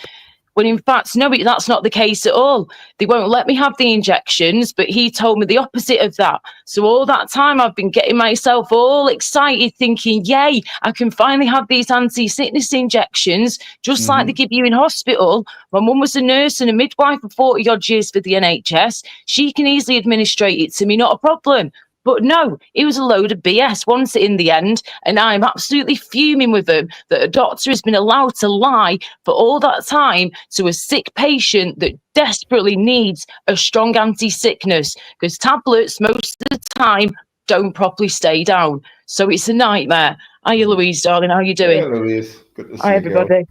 when in fact, no, that's not the case at all. They won't let me have the injections, but he told me the opposite of that. So all that time I've been getting myself all excited thinking, yay, I can finally have these anti-sickness injections, just like they give you in hospital. My mum was a nurse and a midwife for 40 odd years for the NHS. She can easily administrate it to me, not a problem. But no, it was a load of BS once in the end, and I'm absolutely fuming with them that a doctor has been allowed to lie for all that time to a sick patient that desperately needs a strong anti-sickness, because tablets most of the time don't properly stay down. So it's a nightmare. Hiya, Louise, darling. How you doing? Yeah, Louise, good to see Hi, you, girl. everybody.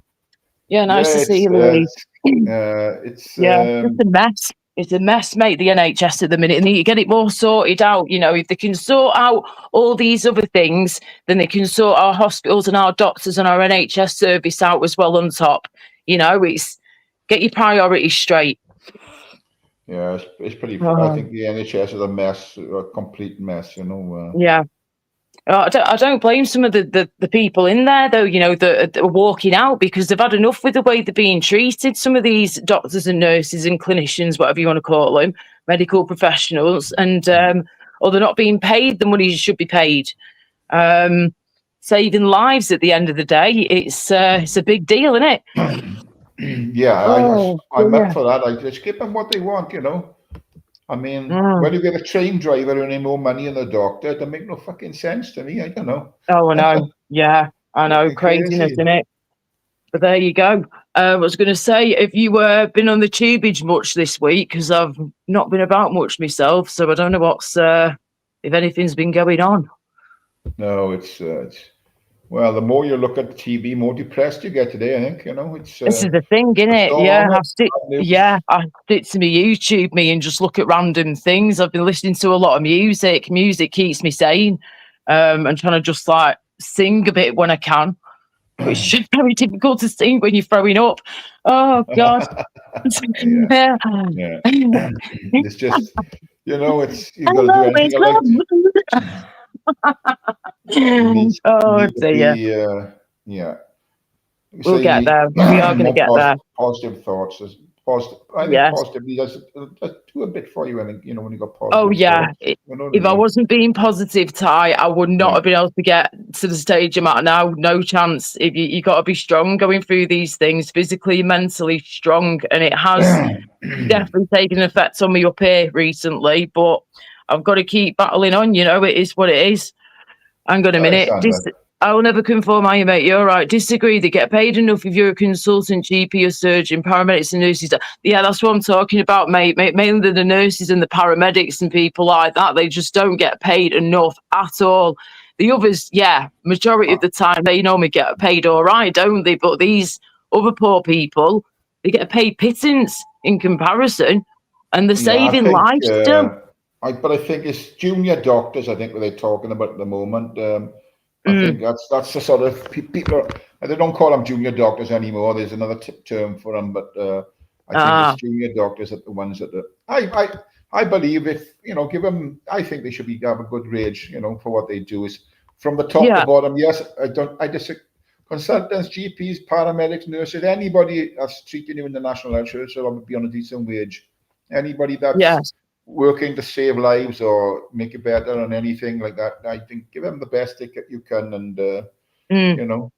Yeah, nice Yeah, to see you, Louise. it's Yeah, it's a mess. It's a mess, mate, the NHS at the minute. They need to get it more sorted out. You know, if they can sort out all these other things, then they can sort our hospitals and our doctors and our NHS service out as well on top. You know, it's get your priorities straight. yeah, it's pretty. I Oh, think the NHS is a mess, a complete mess. yeah. I don't blame some of the people in there, though, you know, that are walking out because they've had enough with the way they're being treated. Some of these doctors and nurses and clinicians, whatever you want to call them, medical professionals, and or they're not being paid the money should be paid. Saving lives at the end of the day, it's a big deal, isn't it? Yeah, Oh, I'm up yeah. for that. I just give them what they want. I mean, Mm. when you get a train driver earning more money than a doctor, it don't make no fucking sense to me. I don't know. Oh, I know. Yeah, I know. Fucking Craziness, crazy. isn't it? But there you go. I was going to say, have you been on the tubage much this week? Because I've not been about much myself, so I don't know what's if anything's been going on. No, well, the more you look at TV, more depressed you get today. I think This is the thing, isn't it's it? all Yeah, bad news. I stick to my YouTube me and just look at random things. I've been listening to a lot of music. Music keeps me sane, and trying to just like sing a bit when I can. But it's just very difficult to sing when you're throwing up. Oh God. Yeah, Yeah. yeah. It's just it's you got to do Hello, anything it's you like. You Oh need to dear. be yeah. You We'll say you get need there. We are going to more get there. positive thoughts. Positive. I think Yes. positivity does do a bit for you. I think when you got Oh positive yeah. thoughts. You know what I If I mean? wasn't being positive, Ty, I would not Yeah. have been able to get to the stage I'm at now. No chance. If you got to be strong going through these things, physically, mentally strong, and it has definitely taken an effect on me up here recently. But I've got to keep battling on. You know, it is what it is. Hang on a Hi, minute. Sandra. I will never conform, are you, mate? You're right. Disagree. They get paid enough if you're a consultant, GP, or surgeon, paramedics, and nurses. Yeah, that's what I'm talking about, mate. Mainly the nurses and the paramedics and people like that. They just don't get paid enough at all. The others, yeah, majority of the time, they normally get paid all right, don't they? But these other poor people, they get paid pittance in comparison, and they're Yeah, I saving think, lives still. but I think it's junior doctors. I think what they're talking about at the moment. I think Mm. that's the sort of people are. They don't call them junior doctors anymore. There's another term for them, but I think it's Ah, junior doctors that the ones that I believe if give them. I think they should have a good wage. For what they do is from the top to yeah, bottom. Yes, I don't. I disagree. Consultants, GPs, paramedics, nurses, anybody that's treating you in the national health service should be on a decent wage. Anybody that's yes. working to save lives or make it better on anything like that, I think give them the best you can. And, Mm. you know,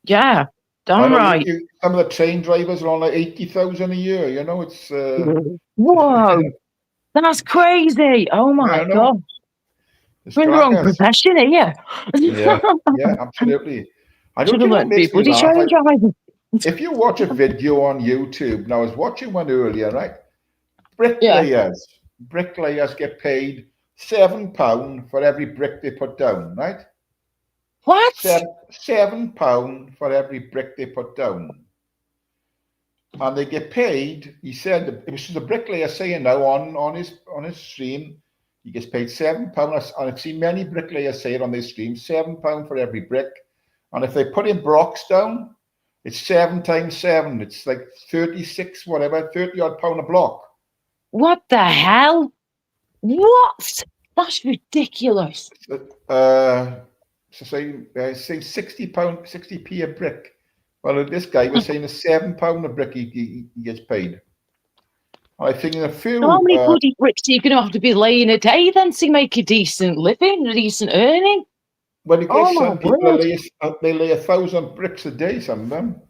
Yeah, I damn know right. some of the train drivers are on like 80,000 a year, it's, Whoa, that's crazy. Oh yeah, my I know, God. it's We're in the wrong crackers. profession here. Yeah, yeah, absolutely. I Should don't have you know what learned to be makes me bloody laugh? train driving. If you watch a video on YouTube, now I was watching one earlier, right? Yeah. Bricklayers get paid £7 for every brick they put down, right? What? £7 for every brick they put down. And they get paid, he said, it was the bricklayer saying now on his stream, he gets paid £7. And I've seen many bricklayers say it on their stream, £7 for every brick. And if they put in blocks down, it's 7 times 7. It's like 36, whatever, 30 odd pound a block. What the hell? What? That's ridiculous. So say £60, 60p a brick. Well, this guy was saying a £7 a brick he gets paid. I think in a few. How many bloody bricks are you going to have to be laying a day then to make a decent living, a decent earning? Well, you guess some people they lay 1,000 bricks a day. Some of them.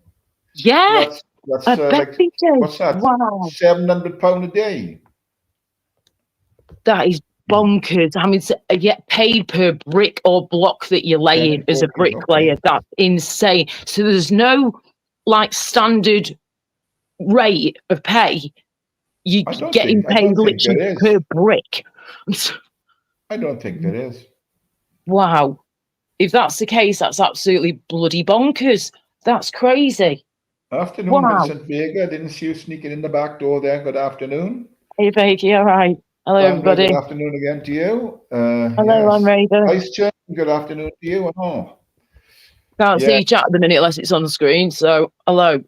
Yeah, that's I bet like they do. what's that? Wow, £700 a day. that is bonkers. I mean, you get paid per brick or block that you're laying as a bricklayer. Okay. That's insane. So there's no like standard rate of pay. You're getting paid literally per brick. I don't think there is. Wow. If that's the case, that's absolutely bloody bonkers. That's crazy. Afternoon, Vincent Vega. Didn't see you sneaking in the back door there. Good afternoon. Hey, Becky. All right. Hello, everybody. Good afternoon again to you. Hello, I'm Raider. Tys Chat. Good afternoon to you. Oh. Can't see you chat at the minute unless it's on the screen. So, hello.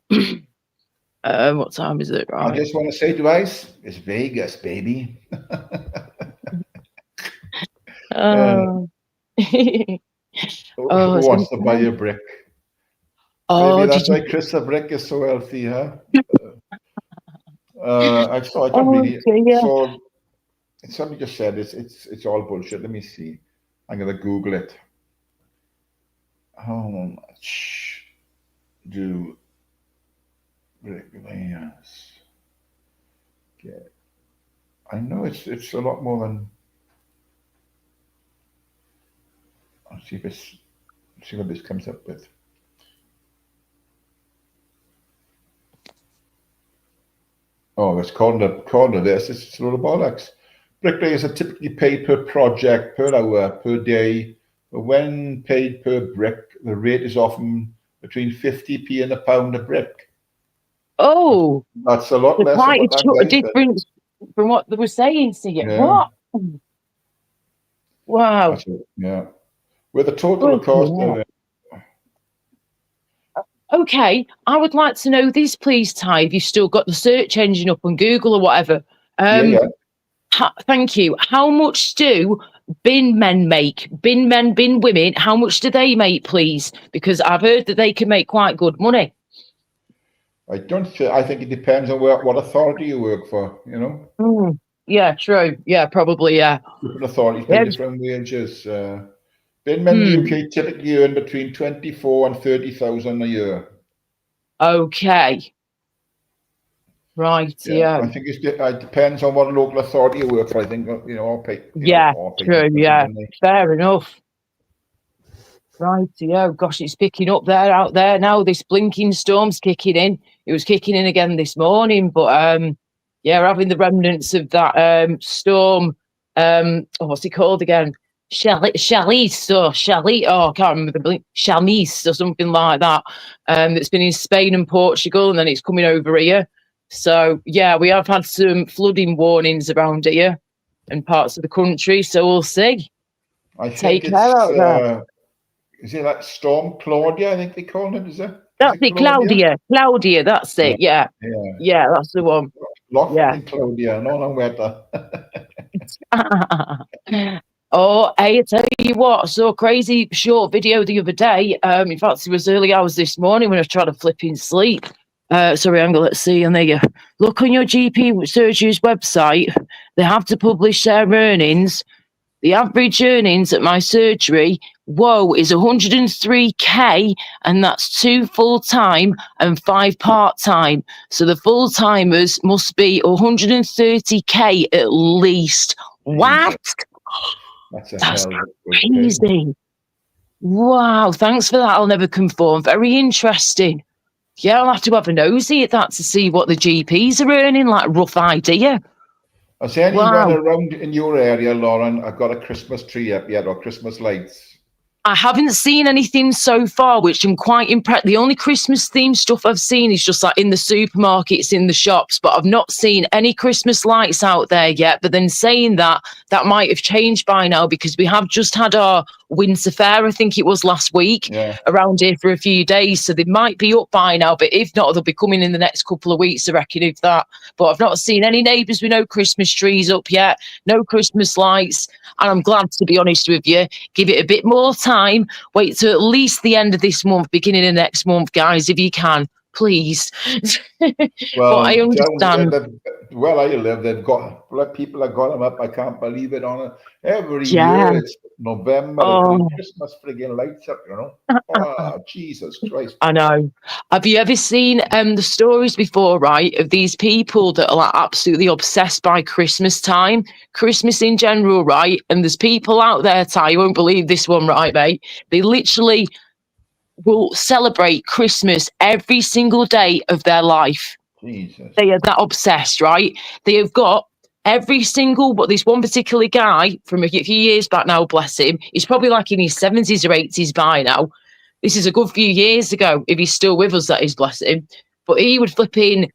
What time is it? Right. I just want to say to Ice, it's Vegas, baby. Who wants to buy a brick? Maybe that's why Chris the Brick is so healthy, huh? I don't really. So somebody just said it's all bullshit. Let me see. I'm gonna Google it. How much do bricklayers get? I know it's a lot more than. I'll see what this comes up with. Oh, it's called this. It's a lot of bollocks. Bricklayers are typically paid per project, per hour, per day. But when paid per brick, the rate is often between 50p and £1 a brick. Oh, that's a lot less. Quite a difference from what they were saying to you. Yeah. What? Wow. Yeah. With the total cost of it. Okay, I would like to know this, please, Ty, if you've still got the search engine up on Google or whatever. Thank you. How much do bin men make? Bin men, bin women, how much do they make, please? Because I've heard that they can make quite good money. I think it depends on what authority you work for, you know? Yeah, true. Yeah, probably, yeah. Different authorities pay different wages. Bin men in the UK typically earn between 24 and 30,000 a year. Okay. Right, yeah. I think it depends on what local authority you work for. I think, you know, true, yeah. Fair enough. Right, yeah. Gosh, it's picking up out there now. This blinking storm's kicking in. It was kicking in again this morning, but yeah, we're having the remnants of that storm. What's it called again? Chalice or Chalit. Oh, I can't remember the Chamis or something like that. That's been in Spain and Portugal, and then it's coming over here. So yeah, we have had some flooding warnings around here and parts of the country. So we'll see. Take care out there. Is it like Storm Claudia? I think they call it. Is it? That's it, Claudia. Claudia. That's it. Yeah. Yeah, that's the one. Claudia. No weather. Oh, hey, I tell you what, so crazy short video the other day. In fact, it was early hours this morning when I was trying to flipping sleep. Sorry, Angle, let's see. And there you look on your GP surgery's website. They have to publish their earnings. The average earnings at my surgery, is 103k, and that's 2 full-time and 5 part-time. So the full-timers must be 130k at least. What? That's crazy. Wow, thanks for that. I'll never conform. Very interesting. Yeah, I'll have to have a nosy at that to see what the GPs are earning, like rough idea. Has anyone around in your area, Lauren, got a Christmas tree up yet or Christmas lights? I haven't seen anything so far, which I'm quite impressed. The only Christmas themed stuff I've seen is just like in the supermarkets, in the shops, but I've not seen any Christmas lights out there yet. But then saying that might have changed by now, because we have just had our Winter Fair, I think it was last week, around here for a few days. So they might be up by now, but if not, they'll be coming in the next couple of weeks, I reckon, if that. But I've not seen any neighbours with no Christmas trees up yet, no Christmas lights. And I'm glad, to be honest with you, give it a bit more time time, wait till at least the end of this month, beginning of next month, guys, if you can, please. But I Well, understand. where I live, they've got people have got them up. I can't believe it. On it every Yeah. year, it's November. They put Oh. Christmas friggin' lights up. Oh, Jesus Christ! I know. Have you ever seen the stories before, right, of these people that are like absolutely obsessed by Christmas time, Christmas in general, right? And there's people out there, Ty, you won't believe this one, right, mate? They literally will celebrate Christmas every single day of their life. Jesus. They are that obsessed, right? They have got every single, but this one particular guy from a few years back now, bless him, he's probably like in his 70s or 80s by now. This is a good few years ago, if he's still with us, that is, bless him. But he would flip in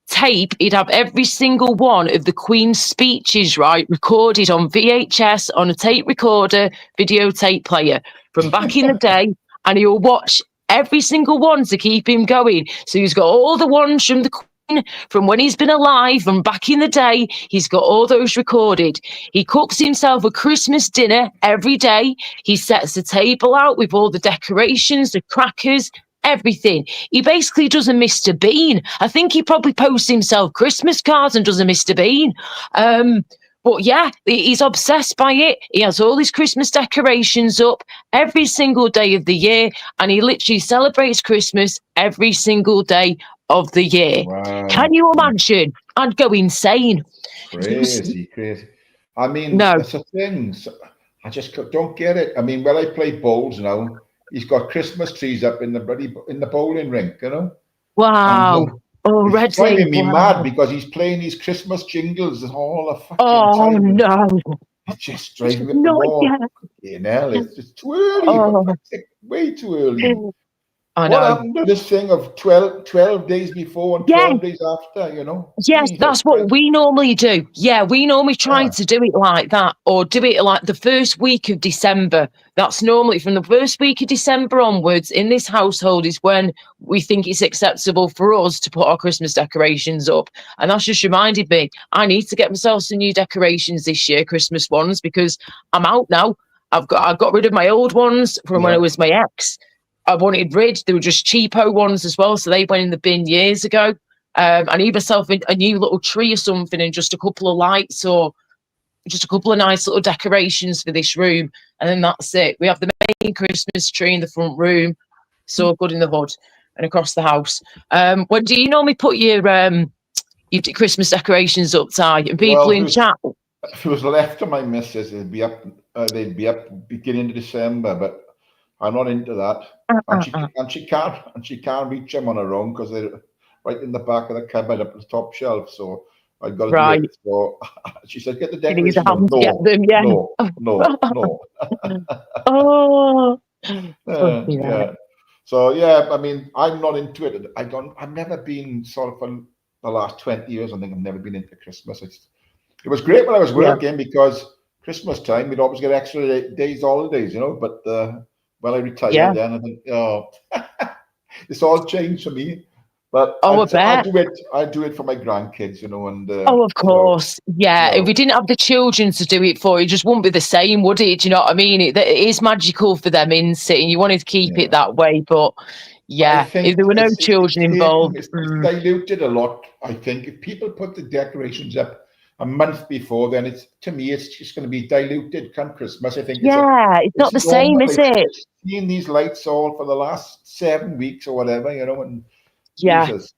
tape, he'd have every single one of the Queen's speeches, right, recorded on VHS, on a tape recorder, videotape player from back in the day, and he'll watch every single one to keep him going. So he's got all the ones from the Queen, from when he's been alive, from back in the day, he's got all those recorded. He cooks himself a Christmas dinner every day. He sets the table out with all the decorations, the crackers, everything. He basically does a Mr. Bean. I think he probably posts himself Christmas cards and does a Mr. Bean. But yeah, he's obsessed by it. He has all his Christmas decorations up every single day of the year, and he literally celebrates Christmas every single day of the year. Wow. Can you imagine? I'd go insane. Crazy. I mean, No. that's a thing. I just don't get it. I mean, when I play bowls now, he's got Christmas trees up in the bowling rink, Wow. And, Already. it's driving me wow. mad because he's playing these Christmas jingles all the fucking Oh, time. no. It's just driving me up the Not wall. yet. You know, it's just too early. Oh. Way too early. I What know. happened to this thing of 12 days before and 12 days after, Yes, Jesus that's what Christ. we normally do. Yeah, we normally try to do it like that, or do it like the first week of December. That's normally from the first week of December onwards in this household is when we think it's acceptable for us to put our Christmas decorations up. And that's just reminded me, I need to get myself some new decorations this year, Christmas ones, because I'm out now. I've got rid of my old ones from when I was my ex. I wanted rid. They were just cheapo ones as well, so they went in the bin years ago. I need myself a new little tree or something, and just a couple of lights or just a couple of nice little decorations for this room, and then that's it. We have the main Christmas tree in the front room, so good in the hood and across the house. When do you normally put your Christmas decorations up, Ty? And people in chat. If it was left to my missus, they'd be up beginning of December, but I'm not into that. And she can't reach them on her own because they're right in the back of the cupboard up the top shelf. So I've got to do it. So she said, "Get the decorations." No. Oh. Yeah. So yeah, I mean, I'm not into it. I've never been sort of for the last 20 years. I think I've never been into Christmas. It was great when I was working because Christmas time we'd always get extra days holidays, But when I retired, then I think, it's all changed for me. But I do it for my grandkids, and of course, if we didn't have the children to do it for, it just wouldn't be the same, would it? Do you know what I mean? It is magical for them, isn't it? And you wanted to keep it that way, but if there were no children involved, it's diluted a lot. I think if people put the decorations up a month before, then it's just going to be diluted come Christmas. I think it's not the same, is it? Seeing these lights all for the last 7 weeks or whatever, and Jesus.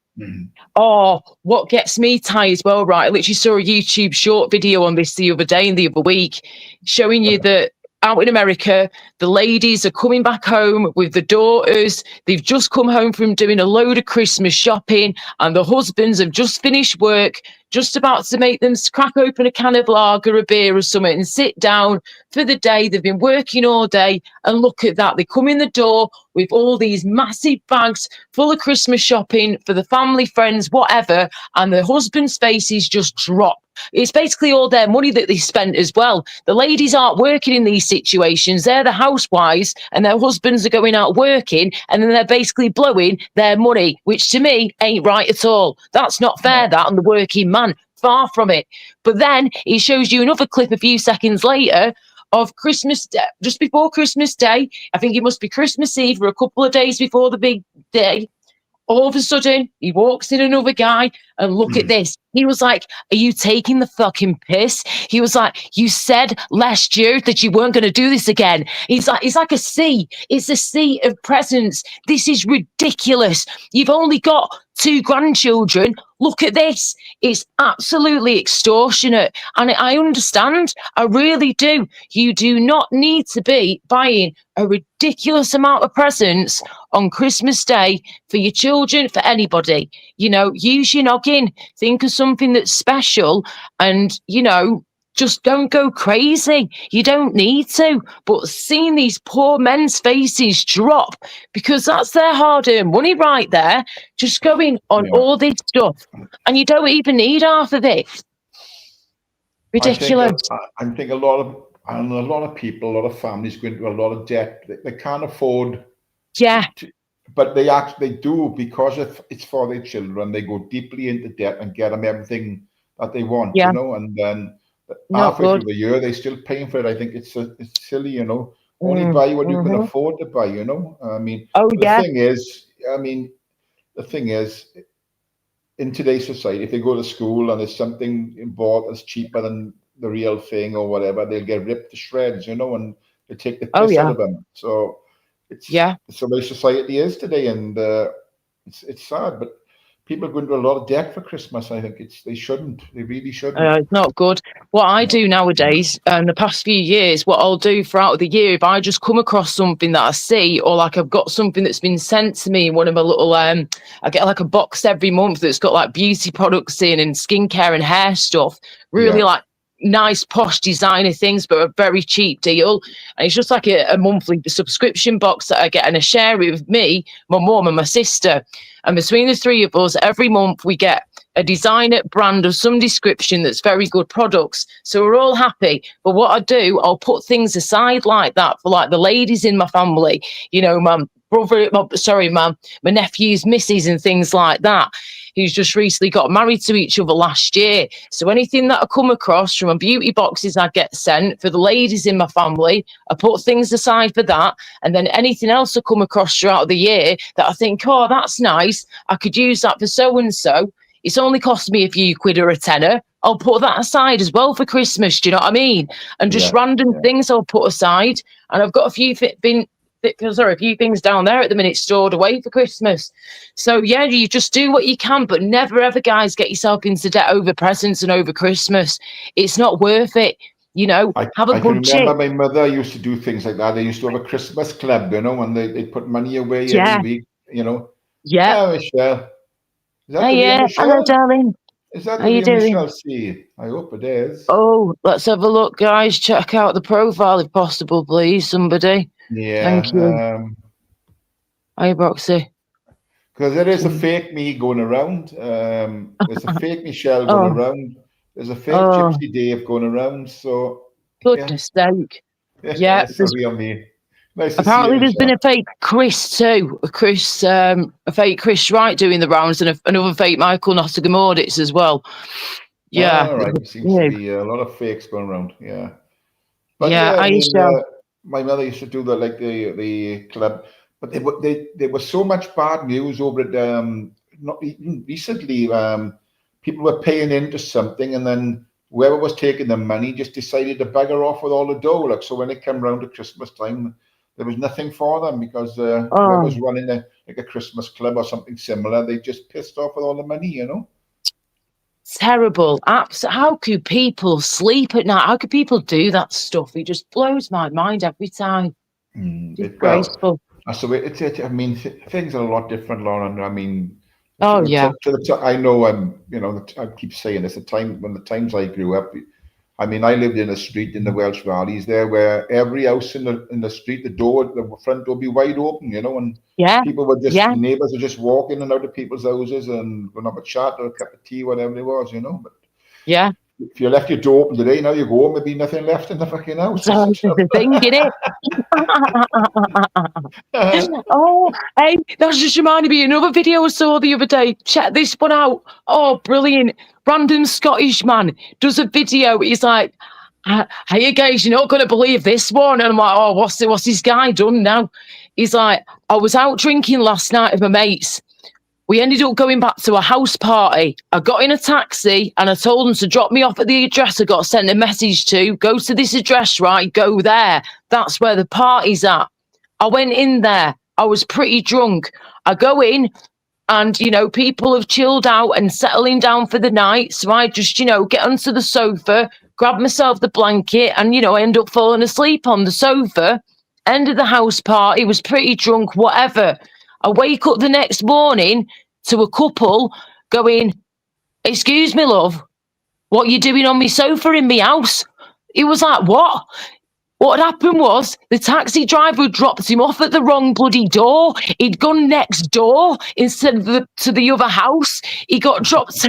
Oh, what gets me, Ty, as well, right? I literally saw a YouTube short video on this the other day and the other week, showing you that out in America, the ladies are coming back home with the daughters. They've just come home from doing a load of Christmas shopping, and the husbands have just finished work, just about to make them crack open a can of lager, a beer or something, and sit down for the day. They've been working all day, and look at that. They come in the door with all these massive bags full of Christmas shopping for the family, friends, whatever, and the husband's faces just drop. It's basically all their money that they spent as well. The ladies aren't working in these situations. They're the housewives and their husbands are going out working, and then they're basically blowing their money, which to me ain't right at all. That's not fair, that on the working man. Far from it. But then he shows you another clip a few seconds later of Christmas Day, just before Christmas Day. I think it must be Christmas Eve or a couple of days before the big day. All of a sudden, he walks in another guy, and look at this. He was like, "Are you taking the fucking piss?" He was like, "You said last year that you weren't going to do this again." It's like a sea. It's a sea of presents. This is ridiculous. You've only got 2 grandchildren. Look at this. It's absolutely extortionate. And I understand. I really do. You do not need to be buying a ridiculous amount of presents on Christmas Day for your children, for anybody. Use your noggin, think of something that's special, and, just don't go crazy. You don't need to. But seeing these poor men's faces drop, because that's their hard-earned money right there, just going on all this stuff, and you don't even need half of it. Ridiculous. I think a lot of people, a lot of families go into a lot of debt. They can't afford. Yeah. But they actually do, because it's for their children. They go deeply into debt and get them everything that they want, and then halfway through the year they're still paying for it. I think it's silly, Only buy what you can afford to buy, I mean, the thing is, in today's society, if they go to school and there's something bought that's cheaper than the real thing or whatever, they'll get ripped to shreds, and they take the piss out of them. So it's the way society is today, and it's sad, but people go into a lot of debt for Christmas. I think they shouldn't. They really shouldn't. It's not good. What I do nowadays, the past few years, what I'll do throughout the year, if I just come across something that I see, or like I've got something that's been sent to me, one of my little, I get like a box every month that's got like beauty products in and skincare and hair stuff, really like nice posh designer things, but a very cheap deal. And it's just like a monthly subscription box that I get, and I share it with me, my mum and my sister. And between the three of us, every month we get a designer brand of some description that's very good products. So we're all happy. But what I do, I'll put things aside like that for like the ladies in my family, my nephew's missus and things like that, who's just recently got married to each other last year. So anything that I come across from my beauty boxes I get sent for the ladies in my family, I put things aside for that. And then anything else I come across throughout the year that I think, oh, that's nice, I could use that for so-and-so. It's only cost me a few quid or a tenner. I'll put that aside as well for Christmas. Do you know what I mean? And just random things I'll put aside. And I've got a few things down there at the minute stored away for Christmas. So you just do what you can, but never ever, guys, get yourself into debt over presents and over Christmas. It's not worth it. Have a budget. I remember my mother used to do things like that. They used to have a Christmas club, and they put money away every week, Yeah. Oh, Michelle. Is that hello, darling. Is that the Michelle C? I hope it is. Oh, let's have a look, guys. Check out the profile if possible, please, somebody. Yeah. Thank you. Hi, Broxy. Because there is a fake me going around. There's a fake Michelle going around. There's a fake Gypsy Dave going around. So goodness sake. Yeah. It's a real me. Nice to apparently see you, there's been a fake Chris too. A fake Chris Wright doing the rounds, and another fake Michael Nottingham audits as well. Yeah. All right. There seems to be a lot of fakes going around. Yeah. But my mother used to do the club, but there was so much bad news over it. Not even recently, people were paying into something, and then whoever was taking the money just decided to bugger off with all the dough. Like, so when it came around to Christmas time, there was nothing for them, because whoever was running a Christmas club or something similar, they just pissed off with all the money, Terrible. How could people sleep at night? How could people do that stuff? It just blows my mind every time. Disgraceful. So I mean, things are a lot different, Lauren. I mean, I know I keep saying this. When the times I grew up, I mean, I lived in a street in the Welsh Valleys there, where every house in the street, the front door would be wide open, and people were neighbors would just walk in and out of people's houses and go and have a chat or a cup of tea, whatever it was, But if you left your door open today, now you go home, there'd be nothing left in the fucking house. That's the thing, isn't it? Oh, hey, that's just reminded me of another video I saw the other day. Check this one out. Oh, brilliant. Random Scottish man does a video. He's like, hey guys, you're not going to believe this one. And I'm like, oh, what's this guy done now? He's like, I was out drinking last night with my mates. We ended up going back to a house party. I got in a taxi and I told them to drop me off at the address I got sent a message to. Go to this address, right? Go there. That's where the party's at. I went in there. I was pretty drunk. I go in and, people have chilled out and settling down for the night. So I just, get onto the sofa, grab myself the blanket and, I end up falling asleep on the sofa. End of the house party, was pretty drunk, whatever. I wake up the next morning to a couple going, excuse me, love, what you doing on my sofa in my house? He was like, what? What had happened was the taxi driver dropped him off at the wrong bloody door. He'd gone next door instead of to the other house. He got dropped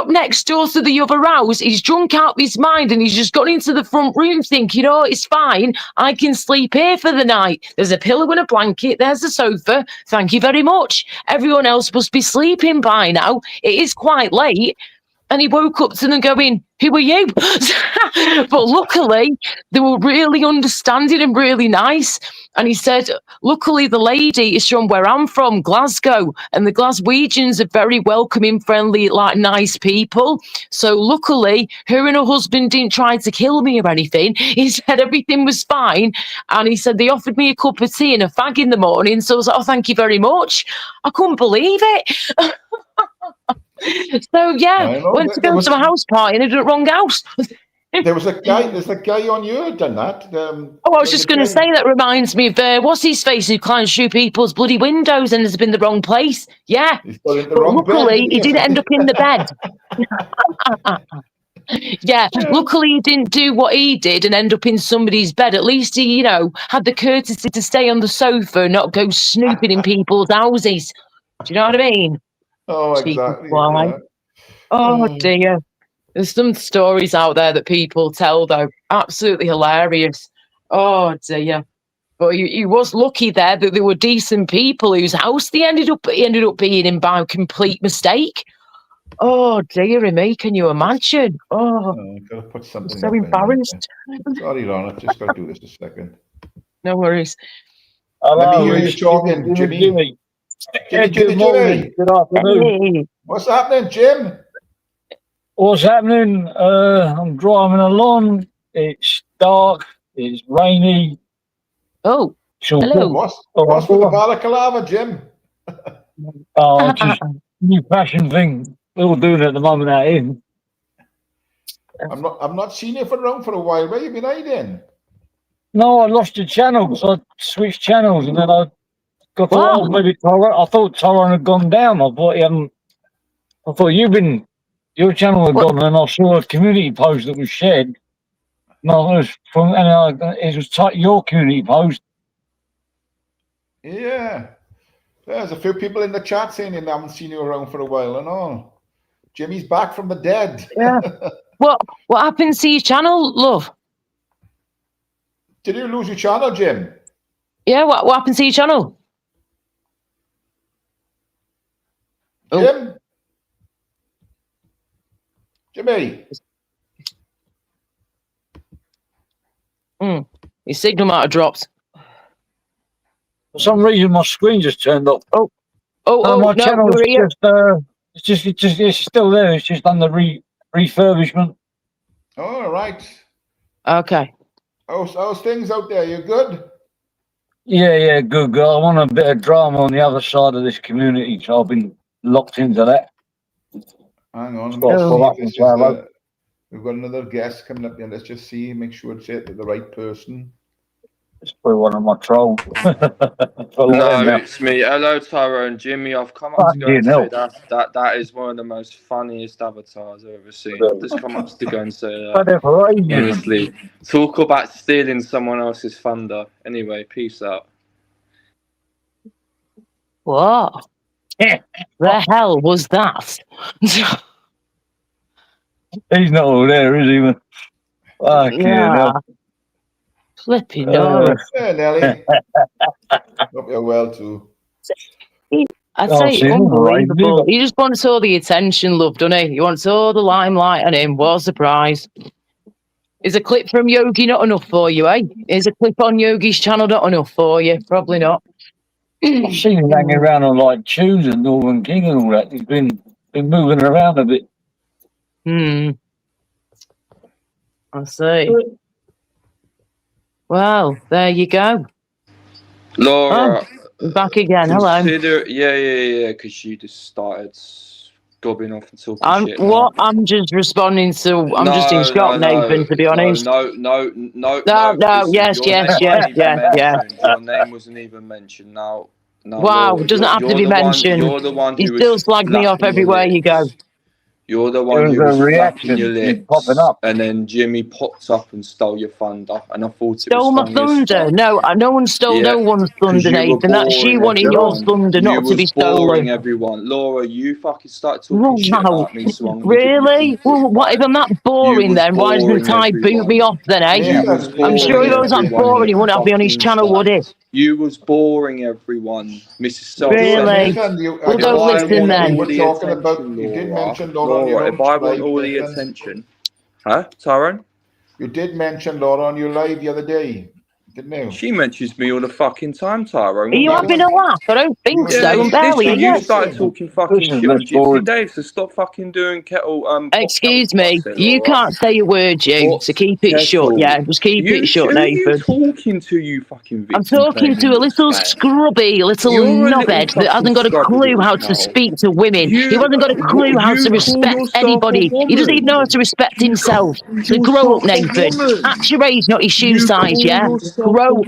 next door to the other house. He's drunk out of his mind and he's just gone into the front room thinking, oh, it's fine. I can sleep here for the night. There's a pillow and a blanket. There's the sofa. Thank you very much. Everyone else must be sleeping by now. It is quite late. And he woke up to them going, who are you? But luckily, they were really understanding and really nice. And he said, luckily, the lady is from where I'm from, Glasgow. And the Glaswegians are very welcoming, friendly, nice people. So luckily, her and her husband didn't try to kill me or anything. He said everything was fine. And he said they offered me a cup of tea and a fag in the morning. So I was like, oh, thank you very much. I couldn't believe it. So yeah, went to go to a house party and ended up wrong house. There's a guy on your done that. I was just going to say that reminds me of what's his face who climbs through people's bloody windows and has been the wrong place. Yeah, but luckily he didn't end up in the bed. Yeah, luckily he didn't do what he did and end up in somebody's bed. At least he, had the courtesy to stay on the sofa, not go snooping in people's houses. Do you know what I mean? Oh, exactly. Yeah. Oh, dear. There's some stories out there that people tell, though. Absolutely hilarious. Oh, dear. But he was lucky there that there were decent people whose house he ended up being in by complete mistake. Oh, dear me. Can you imagine? Oh, gotta put something so embarrassed. Sorry, Ron. I've just got to do this a second. No worries. Let me hear you talking, Jimmy. Good morning. Good afternoon. Hey. What's happening, Jim? What's happening? I'm driving along. It's dark. It's rainy. Oh, hello. What's with the balaclava, Jim? Oh, just new fashion thing. We're all doing it at the moment out here. I'm not seeing you around for a while. Where you been hiding? No, I lost the channel because I switched channels and then I got to maybe Tyrone. I thought Tyrone had gone down. I thought your channel had gone, and I saw a community post that was shared. No, it was your community post. Yeah, there's a few people in the chat saying they haven't seen you around for a while and all. Jimmy's back from the dead. Yeah. What happened to your channel, love? Did you lose your channel, Jim? Yeah, what happened to your channel? Jim? Jimmy? Your signal might have dropped. For some reason, my screen just turned up. My channel is it's still there. It's just under refurbishment. All right. Okay. How's things out there? You good? Yeah, good. I want a bit of drama on the other side of this community, so I've been locked into that. Hang on. We've got another guest coming up here. Let's just see. Make sure it's the right person. It's probably one of my trolls. No, it's me. Hello, Tyrone, Jimmy. I've come up to go and say that is one of the most funniest avatars I've ever seen. I've just come up to go and say that. Honestly, talk about stealing someone else's thunder. Anyway, peace out. What? The hell was that? He's not all there, is he? Yeah. Flipping no. Yeah, Nelly. Hope you're well too. I'd say unbelievable. He just wants all the attention, love, doesn't he? He wants all the limelight on him. What a surprise. Is a clip from Yogi not enough for you, eh? Is a clip on Yogi's channel not enough for you? Probably not. I've seen him hanging around on like tunes and Northern King and all that. He's been moving around a bit. I see. Well, there you go. Laura, back again. Hello. Yeah, because you just started gobbing off and talking shit. I'm just responding to. I'm just in shock, Nathan. To be honest. No. Yes. Your name wasn't even mentioned. Now, wow, Laura, it doesn't have to be mentioned. You're the one who you still slag me off everywhere you go. You're the one who was flapping your lips, popping up. and then Jimmy popped up and stole your thunder, and I thought stole it was my thunder. No one stole no one's thunder, Nathan. That's you wanting your thunder not to be stolen. Everyone, Laura, you fucking started talking shit about me, so I'm gonna really? Well, what if I'm that boring then? Why doesn't Ty boot me off then, eh? I'm sure if I was that boring, he wouldn't have me on his channel, would he? You was boring everyone, Mrs. Really? Well, don't listen then. We're talking about. You did mention Laura on your if I want all the attention, huh, Tyrone? You did mention Laura on your live the other day, didn't you? She mentions me all the fucking time, Tyrone. Are you having a laugh? I don't think so. I'm barely listen, here. you started talking fucking shit on Gypsy Dave, so stop fucking doing kettle. Excuse me, you can't say a word, you. So keep it short, yeah. Just keep it short, Nathan. Who are you talking to, you fucking victim? I'm talking to a little scrubby, little knobhead that hasn't got a clue how to speak to women. He hasn't got a clue how to respect anybody. He doesn't even know how to respect himself. So grow up, Nathan. Act your age, not your shoe size, yeah? Grow up.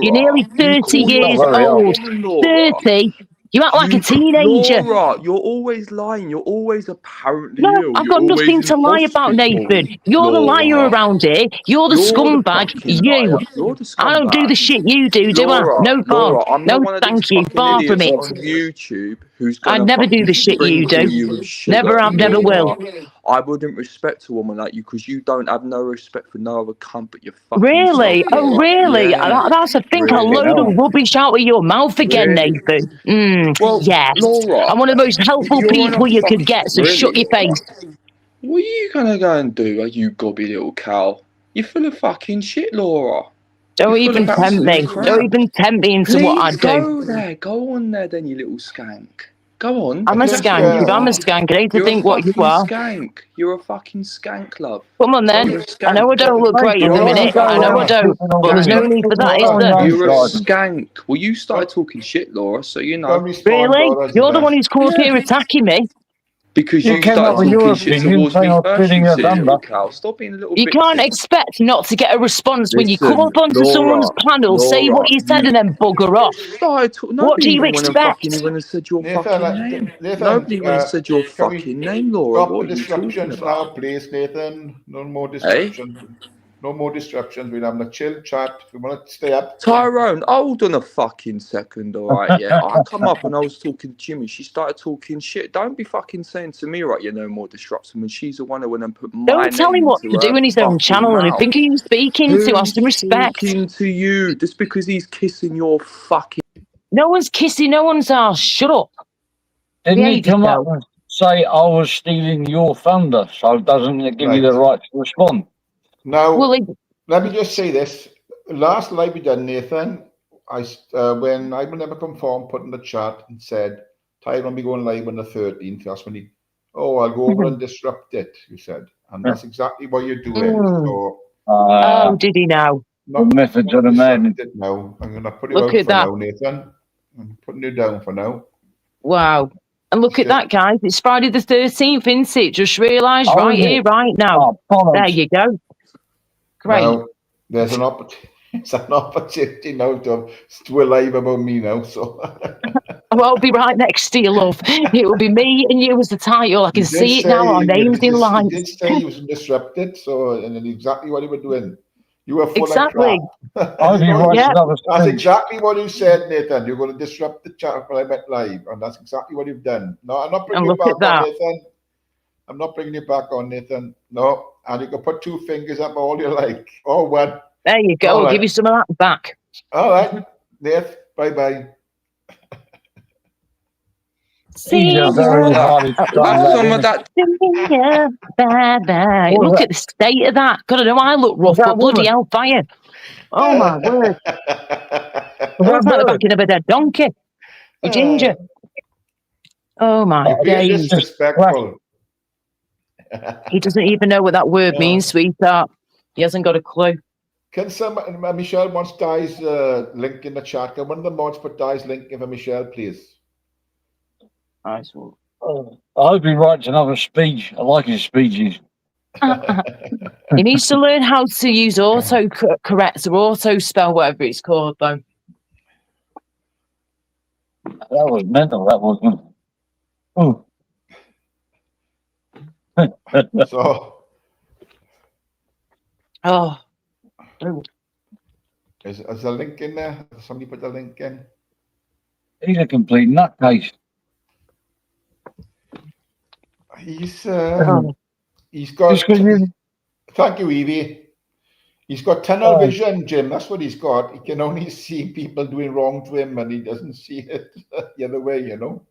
You're nearly 30 years old. 30? You act like a teenager. Laura, you're always lying. You're always apparently no, ill. I've got nothing to lie about, Nathan. You're the liar around here. You're the scumbag. You're the scumbag. I don't do the shit you do I? No, Laura, I'm no, not one of thank these you. Far from it. on YouTube who's I never do the shit you do. Never have, never will. I wouldn't respect a woman like you because you don't have no respect for no other cunt but your fucking Really? self, oh, really? Yeah. That's, I think, a load of rubbish out of your mouth again, Nathan. Well, yes. Laura, I'm one of the most helpful people you could get, so shut your face. What are you going to go and do, you gobby little cow? You're full of fucking shit, Laura. Don't even tempt me. Don't even tempt me into what I do. Go there. Go on there then, you little skank. Go on. I'm a skank. If I'm a skank, I need to think what you are. Skank. You're a fucking skank, love. Come on then. I know I don't look great in the minute. I know I don't. But there's no need for that, is there? You're a skank. Well, you started talking shit, Laura, so you know. Really? You're the one who's called here attacking me. Because you started talking shit towards me first, you little cow. Stop being a little You can't expect not to get a response when you come up onto someone's panel, say what you said, and then bugger off. What do you expect? Nobody said your fucking name. Nobody even said your fucking name, Laura. Stop the disruptions now, please, Nathan. No more disruptions. No more disruptions. We'll have a chill chat. We want to stay up. Tyrone, hold on a fucking second, all right? Yeah, I come up and I was talking to Jimmy. She started talking shit. Don't be fucking saying to me, right? No more disruption when she's the one who went and put my Don't tell him what to do in his own channel. And I think he's speaking to us in respect. Speaking to you just because he's kissing your fucking. No one's kissing no one's ass. Shut up. Didn't he come up and say I was stealing your thunder? So doesn't it give you the right to respond? Now, let me just say this. Last live we done, Nathan, when I will never conform, put in the chat and said, Ty, when we going live on the 13th, that's when I'll go over and disrupt it, you said. And that's exactly what you're doing. So, did he now? The methods of the man. No, I'm going to put you out for now, Nathan. I'm putting you down for now. Wow. And look at that, guys. It's Friday the 13th, isn't it? Just realised right here, right now. There you go. Great. Now, there's an opportunity now to do a live about me now. So I'll be right next to you, love. It will be me and you as the title. I can see it now. Our names in line. You did say you was disrupted, so and then exactly what you were doing. You were full of crap. That's exactly what you said, Nathan. You're going to disrupt the chat when I went live, and that's exactly what you've done. No, I'm not bringing you back on, Nathan. I'm not bringing you back on, Nathan. No, and you can put 2 fingers up all you like, or 1. There you go. I'll give you some of that back. All right, Nathan. Bye-bye. See a ya. very hard What's some of that? See ya. Bye-bye. What was Look that? at the state of that. God, I know I look rough, that but bloody woman? hell, fire. Oh, my word. Was It that looks like the bird? backing of a dead donkey. With ginger. Oh, my You're being days. disrespectful. He doesn't even know what that word means, sweetheart. He hasn't got a clue. Can Michelle wants Tys link in the chat. Can one of the mods put Tys link in for Michelle, please? Nice one. I hope he writes another speech. I like his speeches. He needs to learn how to use auto correct or auto spell, whatever it's called, though. That was mental, that wasn't it? Oh. So, Oh. is a link in there? Somebody put the link in. He's a complete nutcase. He's Just got. 'cause you- Thank you, Evie. He's got tunnel vision, Jim. That's what he's got. He can only see people doing wrong to him, and he doesn't see it the other way. You know.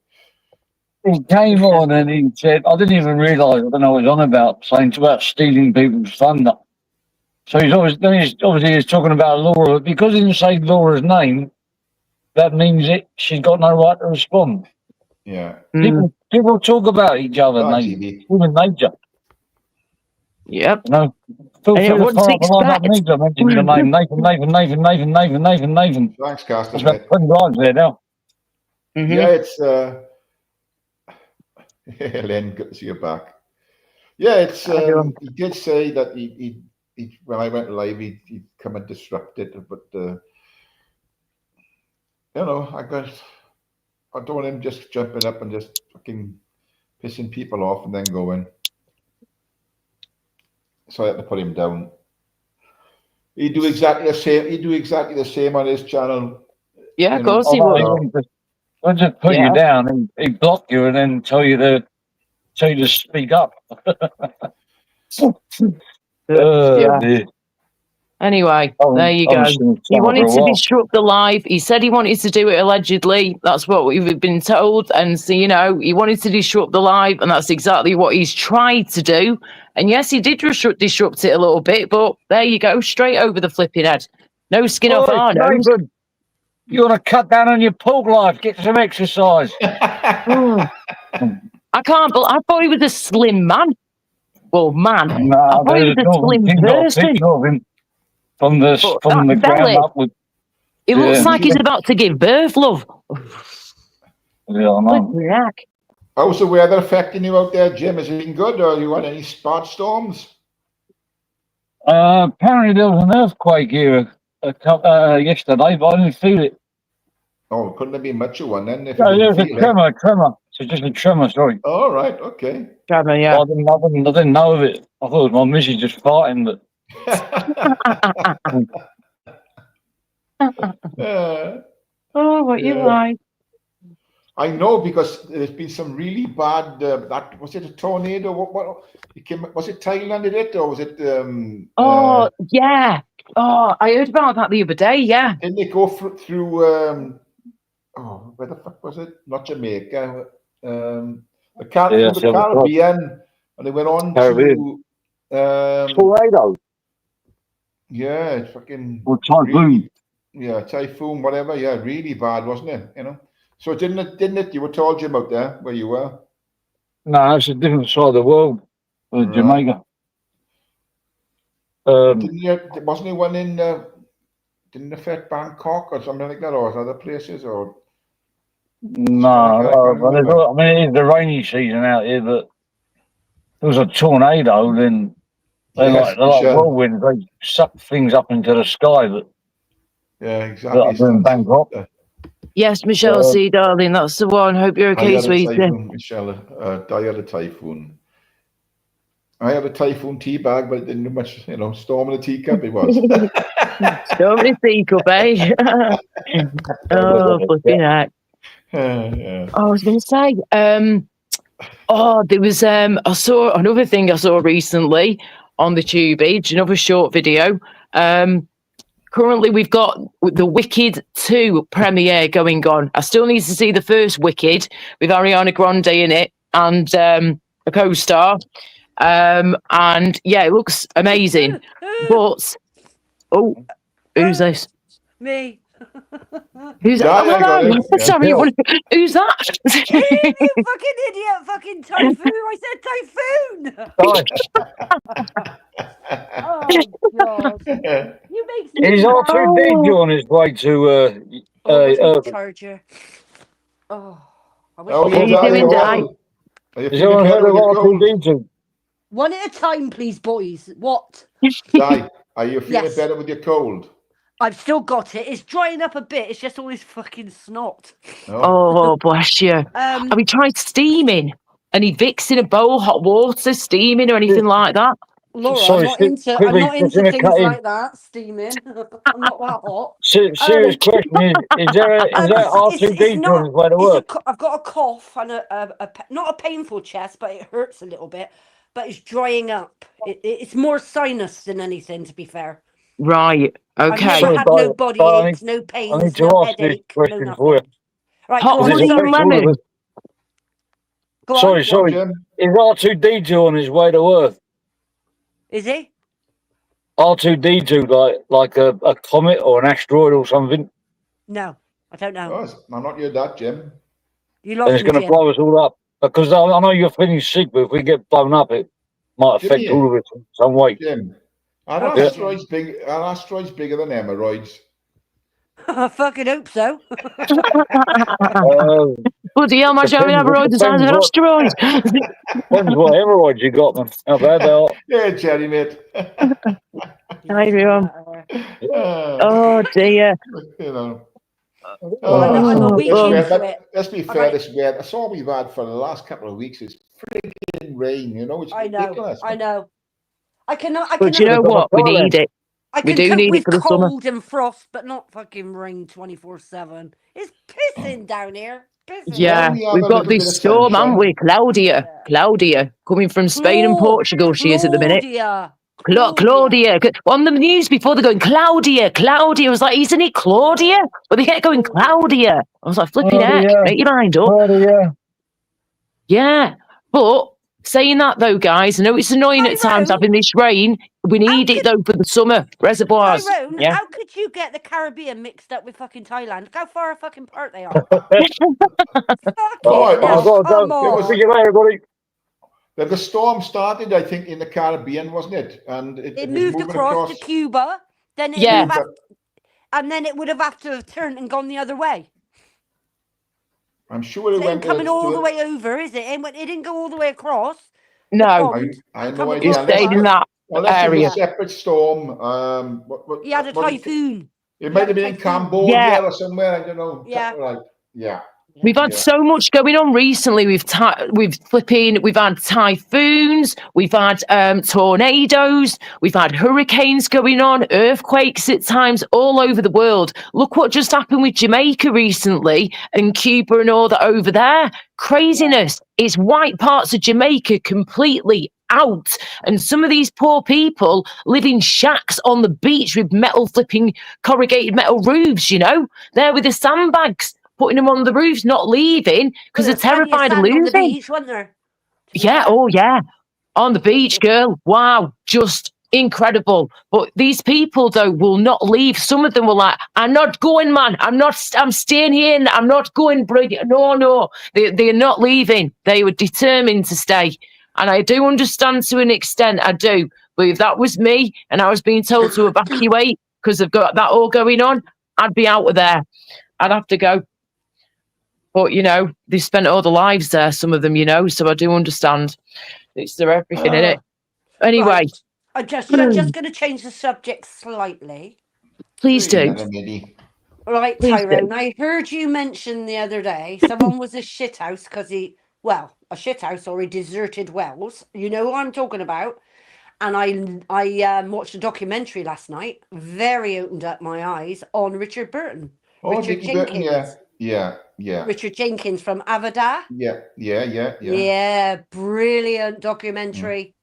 He came on and he said, I didn't even realise, I don't know what he's on about, saying about stealing people's thunder. So he's obviously he's talking about Laura. Because he didn't say Laura's name, that means she's got no right to respond. Yeah. People talk about each other, Thanks, names, Evie. human nature. Yep. You know, feel free to what fire to up a line up expect? me to mention the name Nathan. Thanks, Castor. There's about 20 lines there now. Yeah, it's Len, good to see you back. Yeah, it's he did say that he when I went live he'd come and disrupt it, but you know, I don't want him just jumping up and just fucking pissing people off and then going. So I had to put him down. He'd do exactly the same. He'd do exactly the same on his channel. Yeah, of course he would. I'll just put you down and he'd block you and then tell you to speak up. Yeah. Anyway, there you go. He wanted to disrupt the live. He said he wanted to do it allegedly. That's what we've been told. And so, you know, he wanted to disrupt the live, and that's exactly what he's tried to do. And yes, he did disrupt it a little bit, but there you go, straight over the flipping head. No skin off our nose. You want to cut down on your pork life? Get some exercise. I can't believe, I thought he was a slim man. Well, man. No, I thought he was a slim person. Of him from the ground upwards. It looks like he's about to give birth, love. Yeah, I know. How's the weather affecting you out there, Jim? Has it been good, or you had any spot storms? Apparently there was an earthquake here yesterday, but I didn't feel it. Oh, couldn't have been much of one then. If no, there was a tremor. So just a tremor, sorry. All right, okay. Tremor, yeah. I didn't know of it. I thought it was my missus just farting, but. What you like? I know, because there's been some really bad. That was it a tornado? What was it Thailand did it, or was it? Yeah. Oh, I heard about that the other day. Yeah. Didn't they go through? Where the fuck was it? Not Jamaica. The Caribbean, and they went on to tornado. Yeah, it's fucking. Or typhoon. Really, typhoon, whatever. Yeah, really bad, wasn't it? You know. So didn't it? You were told, Jim, out there where you were. No, it's a different side of the world. Jamaica. Wasn't there one in? Didn't affect Bangkok or something like that, or other places, or? No, I mean it's the rainy season out here, but if it was a tornado, then they're like whirlwinds. They suck things up into the sky. But yeah, exactly. In Bangkok. Yes, Michelle C, darling, that's the one. Hope you're okay, sweetie. Michelle, I had a typhoon. I had a typhoon tea bag, but it didn't do much, you know, storm in the teacup it was. Storm in the teacup, eh? Oh, flipping heck. Yeah. I was going to say, there was, I saw another thing I saw recently on the tube age, another short video. currently we've got the Wicked 2 premiere going on. I still need to see the first Wicked with Ariana Grande in it and a co-star. And yeah, it looks amazing. But who's this? Me. Who's Yeah, that? I got it. Yeah. Sorry, who's that? You fucking idiot, fucking typhoon! I said typhoon. Oh god, you make me. He's R2D2 on his way to what's my Urban. charger? Oh, I wish How I are How had you Di? doing, How Di? are you? Are you Has feeling anyone heard better of with your cold? R2D2? one at a time, please, boys. What? Di, are you feeling Yes. better with your cold? I've still got it. It's drying up a bit. It's just all this fucking snot. No. Oh, bless you. Have we tried steaming? Any Vicks in a bowl, hot water, steaming or anything like that? Laura, Sorry, I'm quickly, not just into gonna things cut in. like that. Steaming. I'm not that hot. Serious question is there R2D2 on his way to work? I've got a cough and not a painful chest, but it hurts a little bit. But it's drying up. It's more sinus than anything, to be fair. Right. I've Okay. never had no body aches, no I need pains, to no ask this headache, no question for you. nothing. Right, Hot go on. honey and lemon. Go on. Sorry. Jim. Is R2D2 on his way to Earth? Is he? R2D2 like a comet or an asteroid or something? No, I don't know. Oh, I'm not heard that, Jim. You And lost it's me, going to Jim. blow us all up. Because I know you're feeling sick, but if we get blown up, it might affect Jimmy, all of us in some way. Jim, are Okay. asteroids bigger than hemorrhoids? I fucking hope so. Bloody hell, imagine having hemorrhoids the size of an asteroid. Depends what hemorrhoids you got, man. How bad they are. Yeah, Jerry, mate. Hi, everyone. Oh, dear. You know. I'm a week into it. Let's be fair, this weather. That's all we've had for the last couple of weeks is freaking rain. You know, it's ridiculous. I know. I But you know what? We need it. I We can do cope need it with for the summer. cold and frost, but not fucking rain 24/7. It's pissing down here. Pissing. Yeah, we have we've a got little bit this of storm, haven't sunshine. we? Claudia, coming from Spain and Portugal. She is at the minute. Claudia. On the news before, they're going, Claudia. I was like, isn't it Claudia? But they kept going, Claudia. I was like, flipping heck, make your mind up. Yeah. But saying that though, guys, I know it's annoying at times having this rain. We need it though for the summer. Reservoirs. Tyrone, Yeah. how could you get the Caribbean mixed up with fucking Thailand? Look how far fucking apart they are. Come on. The storm started, I think, in the Caribbean, wasn't it? And It moved across to Cuba. Then it would have had to have turned and gone the other way. I'm sure it ain't went coming all the way over, is it? It didn't go all the way across. No, I have no it idea. stayed in that area. It was a separate storm. He had a typhoon. It might have been in Cambodia or somewhere. I don't know. Yeah. Right. Yeah. We've had so much going on recently. We've had typhoons, we've had tornadoes, we've had hurricanes going on, earthquakes at times all over the world. Look what just happened with Jamaica recently and Cuba and all that over there. Craziness. It's white parts of Jamaica completely out, and some of these poor people live in shacks on the beach with corrugated metal roofs, you know, there with the sandbags, putting them on the roofs, not leaving because they're terrified of losing. On the beach, wasn't there? Yeah, on the beach, girl. Wow, just incredible. But these people though will not leave. Some of them were like, I'm not going, man. I'm staying here and I'm not going. No. They're not leaving. They were determined to stay. And I do understand to an extent, I do. But if that was me and I was being told to evacuate because I've got that all going on, I'd be out of there. I'd have to go. But, you know, they've spent all their lives there, some of them, you know, so I do understand. They're everything in it. Anyway. Right. I'm just going to change the subject slightly. Please do. Right, Tyrone, I heard you mention the other day someone was a shithouse because a shithouse or he deserted wells. You know what I'm talking about. And I watched a documentary last night, very opened up my eyes on Richard Burton. Richard Jenkins. Burton, yeah. Richard Jenkins from Avada. Yeah. Brilliant documentary.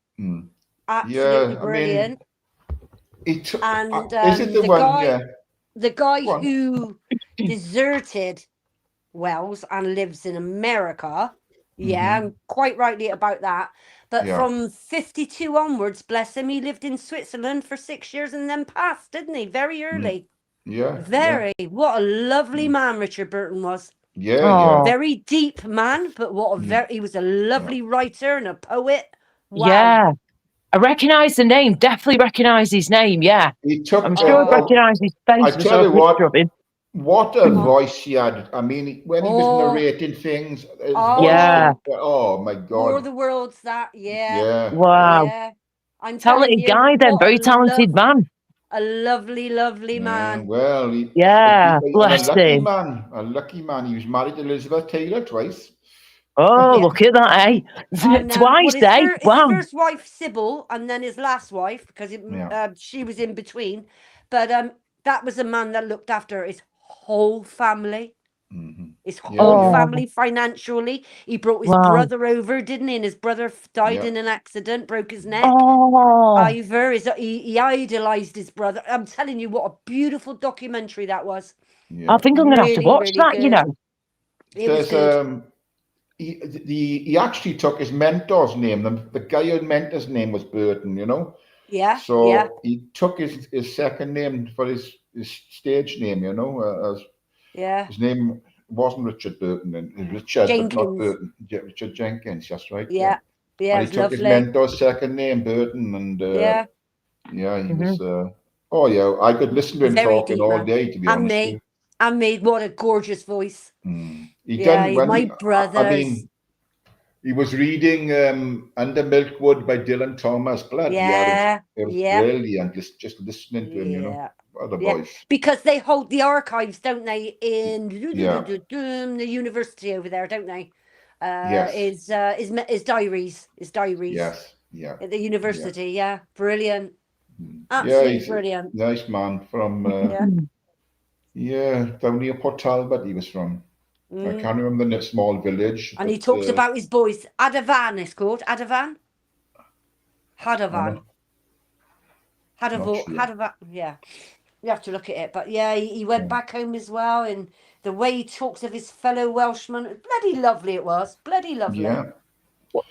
Absolutely brilliant. He took. And Is it the one? Yeah. the guy Go on. who deserted Wales and lives in America. Yeah, Mhm. I'm quite rightly about that. But Yeah. from 52 onwards, bless him, he lived in Switzerland for 6 years and then passed, didn't he? Very early. Yeah. Very. What a lovely man Richard Burton was. Yeah. Oh. Very deep man, but what a Yeah. he was a lovely writer and a poet. Wow. Yeah. I recognise the name. Definitely recognise his name. Yeah. He took. I'm sure I recognise his face. I tell you what a Oh. voice he had. I mean, when he was narrating things, his voice. Yeah. Oh my War of God. the Worlds, that. Yeah. Yeah. Wow. Yeah. I'm telling Talented you, guy then. what Very a talented man. A lovely, lovely man. Well, Yeah. and a Bless lucky him. man. A lucky man. He was married to Elizabeth Taylor twice. Oh, Yeah. look at that, eh? And, Twice, his eh? his Wow. first wife, Sybil, and then his last wife, because she was in between. But that was a man that looked after his whole family. Mhm. His Yeah, whole yeah. family financially. He brought his Wow. brother over, didn't he? And his brother died Yeah. in an accident, broke his neck. Oh. Ivor, he idolised his brother. I'm telling you, what a beautiful documentary that was. Yeah. I think I'm going to have to Really, watch really that, good. you know. It was There's good. he actually took his mentor's name. The guy who mentor's name was Burton, you know. Yeah. So yeah. he took his second name for his stage name, you know. Yeah. His name wasn't Richard Burton, and Richard, Jenkins. but not Burton. Richard Jenkins, that's right. Yeah. Yeah. And It's he took his lovely. mentor's second name, Burton, and Yeah. yeah, he was. Oh yeah, I could listen to him Very talking deep, all man. day, to be And honest. me. with you. And me. What a gorgeous voice. He Yeah, done when my he, brothers. I mean, he was reading Under Milkwood by Dylan Thomas. Bloody hell, it was brilliant. Just listening to him, you know. What a voice. Because they hold the archives, don't they, in Yeah. the university over there, don't they? Yes. His diaries. Yes. Yeah. At the university, yeah. Brilliant. Yeah, Absolutely he's brilliant. a nice man from down near Port Talbot he was from. I can't remember the small village. And but, he talks about his boys. Adavan is called. Adavan? Hadavan. Hadavan. Yeah. You have to look at it. But yeah, he went back home as well. And the way he talks of his fellow Welshmen, bloody lovely it was. Bloody lovely. Yeah.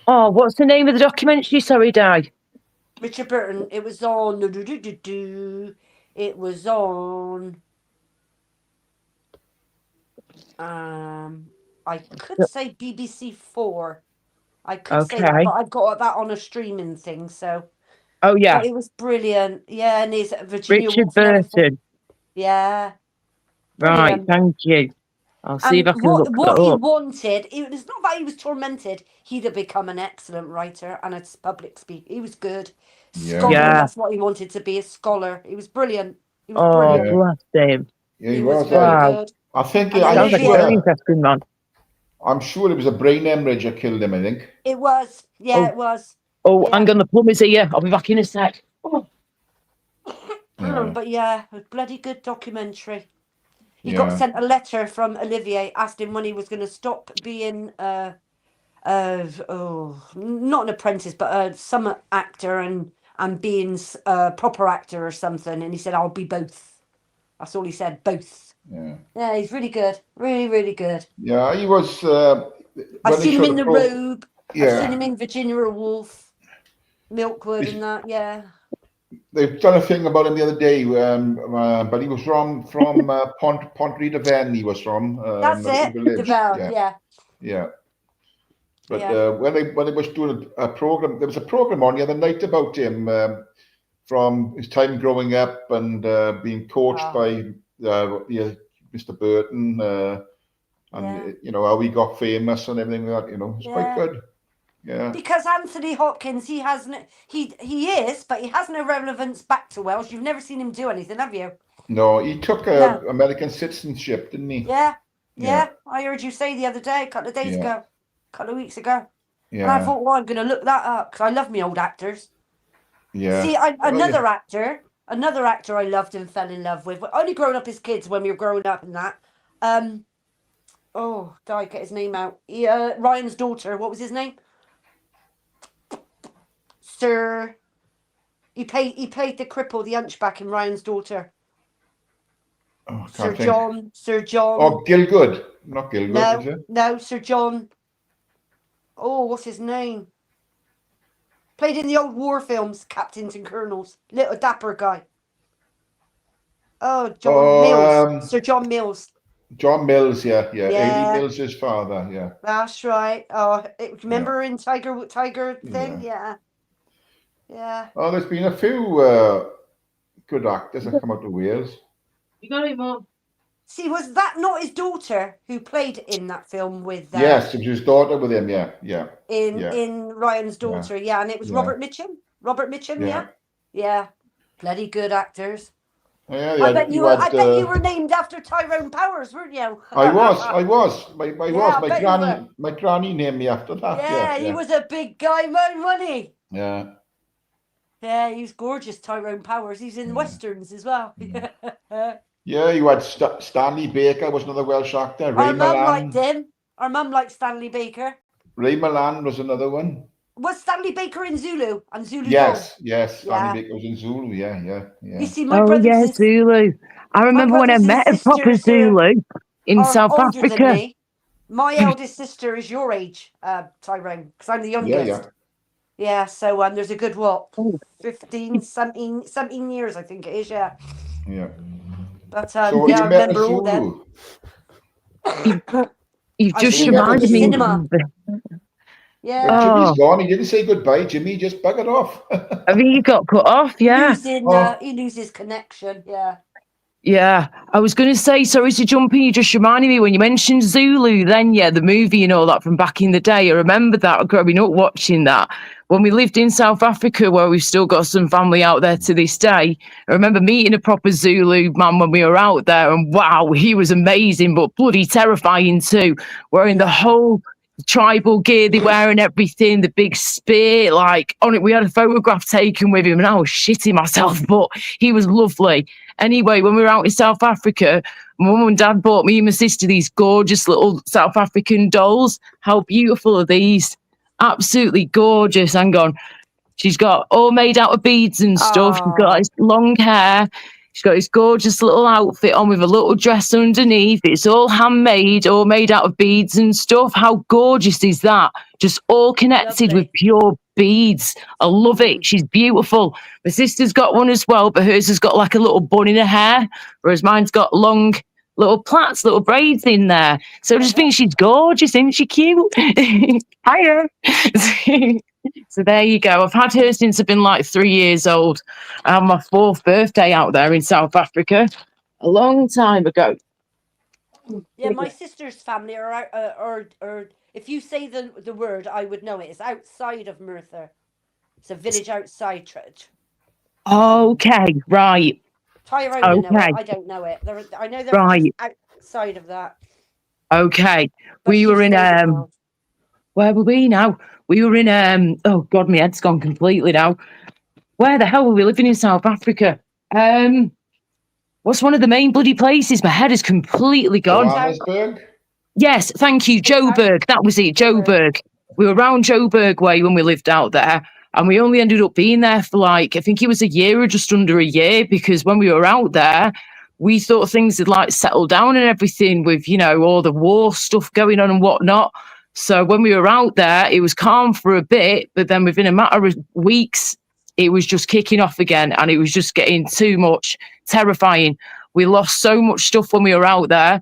Oh, what's the name of the documentary? Sorry, Di. Richard Burton. It was on. It was on. I could say BBC 4. I could say that, but I've got that on a streaming thing. So. Oh yeah. But it was brilliant. Yeah, and his Virginia Richard Woolf and everything. Burton. Yeah. Right, Brilliant. thank you. I'll see if I can look that what he up. wanted, it's not that he was tormented. He'd have become an excellent writer and a public speaker. He was good. Scholar, that's what he wanted to be, a scholar. He was brilliant. He was brilliant. Bless him. Yeah, he was very good. I think sounds like a very interesting man. I'm sure it was a brain hemorrhage that killed him, I think. It was. Yeah, it was. Oh, hang on, the plumber's here. I'll be back in a sec. But yeah, a bloody good documentary. He got sent a letter from Olivier, asked him when he was going to stop being not an apprentice, but a summer actor and being a proper actor or something. And he said, "I'll be both." That's all he said, both. Yeah, he's really good, really, really good. Yeah, he was. I've seen him in The Robe. Yeah. I've seen him in Virginia Woolf, Milkwood, and that. Yeah. They've done a thing about him the other day, but he was from Pont-Rhydyfen. He was from. That's it. Yeah. But when they was doing a program, there was a program on the other night about him from his time growing up and being coached by Mr. Burton, and you know how he got famous and everything like that. You know, it's quite good. Yeah. Because Anthony Hopkins, he is, but he has no relevance back to Wales. You've never seen him do anything, have you? No, he took American citizenship, didn't he? Yeah. I heard you say the other day, a couple of days ago, a couple of weeks ago. Yeah. And I thought, well, I'm going to look that up because I love me old actors. Yeah. See, another actor I loved and fell in love with. Only growing up as kids when we were growing up and that. Get his name out. Ryan's daughter. What was his name? Sir. He played the cripple, the hunchback in Ryan's Daughter. Oh, I Sir can't think. John. Sir John. Oh, Gilgood. Not Gilgood, is it? No, Sir John. Oh, what's his name? Played in the old war films, Captains and Colonels. Little dapper guy. Oh, Mills. Sir John Mills. John Mills, yeah. Yeah. A.D. Mills' father, yeah. That's right. Oh, remember in Tiger thing? Yeah. Oh, there's been a few good actors that come out of Wales. You got it, Mum. See, was that not his daughter who played in that film with? Yes, it was his daughter with him. Yeah. In Ryan's Daughter, yeah, and it was Robert Mitchum. Robert Mitchum, yeah. Bloody good actors. Yeah, I bet you were named after Tyrone Powers, weren't you? I was. My granny named me after that. Yeah, he was a big guy, man, wasn't he? Yeah. Yeah, he was gorgeous, Tyrone Powers. He's in westerns as well. Yeah, you had Stanley Baker was another Welsh actor. Our mum liked him. Our mum liked Stanley Baker. Ray Milland was another one. Was Stanley Baker in Zulu? And Zulu? Yes. Stanley Baker was in Zulu. Yeah. You see, my brothers. Zulu. I remember when I met a proper Zulu in South Africa. My eldest sister is your age, Tyrone, because I'm the youngest. Yeah. So there's a good 15, 17 years, I think it is. Yeah. But I remember all them. You've just reminded me. Yeah. Jimmy's gone. He didn't say goodbye. Jimmy just buggered off. I think he got cut off. Yeah. He loses connection. Yeah. Yeah, I was going to say, sorry to jump in, you just reminded me when you mentioned Zulu then, the movie and all that from back in the day. I remember that growing up watching that. When we lived in South Africa, where we've still got some family out there to this day, I remember meeting a proper Zulu man when we were out there, and wow, he was amazing, but bloody terrifying too, wearing the whole tribal gear they wear and everything, the big spear, like on it. We had a photograph taken with him and I was shitting myself, but he was lovely. Anyway, when we were out in South Africa, my mum and dad bought me and my sister these gorgeous little South African dolls. How beautiful are these? Absolutely gorgeous. Hang on. She's got all made out of beads and stuff. She's got this long hair. She's got this gorgeous little outfit on with a little dress underneath. It's all handmade, all made out of beads and stuff. How gorgeous is that? Just all connected with pure beads. I love it. She's beautiful. My sister's got one as well, but hers has got like a little bun in her hair, whereas mine's got long little plaits, little braids in there. So I just think she's gorgeous. Isn't she cute? Hiya. So there you go. I've had her since I've been like 3 years old. I had my 4th birthday out there in South Africa a long time ago. Yeah, my sister's family are if you say the word, I would know it. It's outside of Merthyr. It's a village outside. Okay, right. Tyrone would know it. I don't know it. I know they're outside of that. Okay. We were in where were we now? We were in oh god, my head's gone completely now. Where the hell were we living in South Africa? What's one of the main bloody places? My head is completely gone. Johannesburg? Yes, thank you. Joburg. That was it, Joburg. We were around Joburg way when we lived out there. And we only ended up being there for like, I think it was a year or just under a year, because when we were out there, we thought things had like settled down and everything with, all the war stuff going on and whatnot. So when we were out there, it was calm for a bit, but then within a matter of weeks, it was just kicking off again and it was just getting too much, terrifying. We lost so much stuff when we were out there.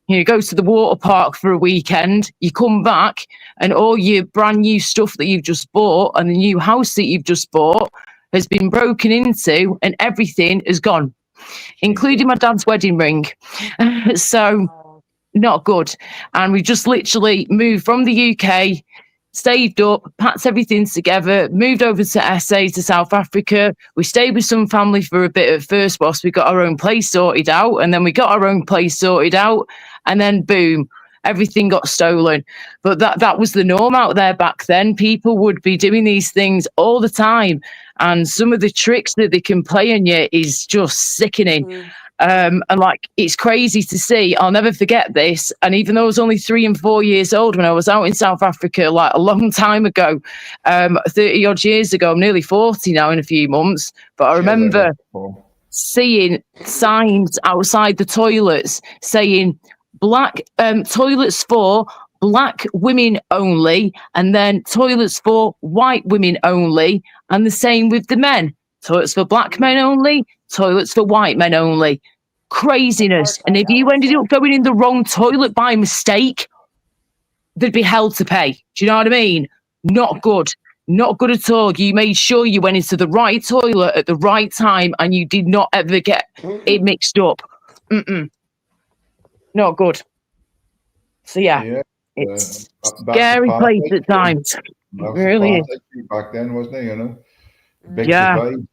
You go to the water park for a weekend, you come back and all your brand new stuff that you've just bought and the new house that you've just bought has been broken into and everything is gone, including my dad's wedding ring. So not good. And we just literally moved from the UK, saved up, packed everything together, moved over to SA, to South Africa. We stayed with some family for a bit at first whilst we got our own place sorted out. And then we got our own place sorted out. And then boom, everything got stolen. But that was the norm out there back then. People would be doing these things all the time. And some of the tricks that they can play on you is just sickening. And like, it's crazy to see. I'll never forget this. And even though I was only 3 and 4 years old when I was out in South Africa, like a long time ago, 30 odd years ago, I'm nearly 40 now in a few months. But I remember seeing signs outside the toilets saying black toilets for black women only, and then toilets for white women only, and the same with the men. Toilets for black men only, toilets for white men only. Craziness. And if you ended up going in the wrong toilet by mistake, there'd be hell to pay. Do you know what I mean? Not good. Not good at all. You made sure you went into the right toilet at the right time and you did not ever get it mixed up. Not good. So yeah. It's scary place at times. Really is. Back then, wasn't it? You know, big divide.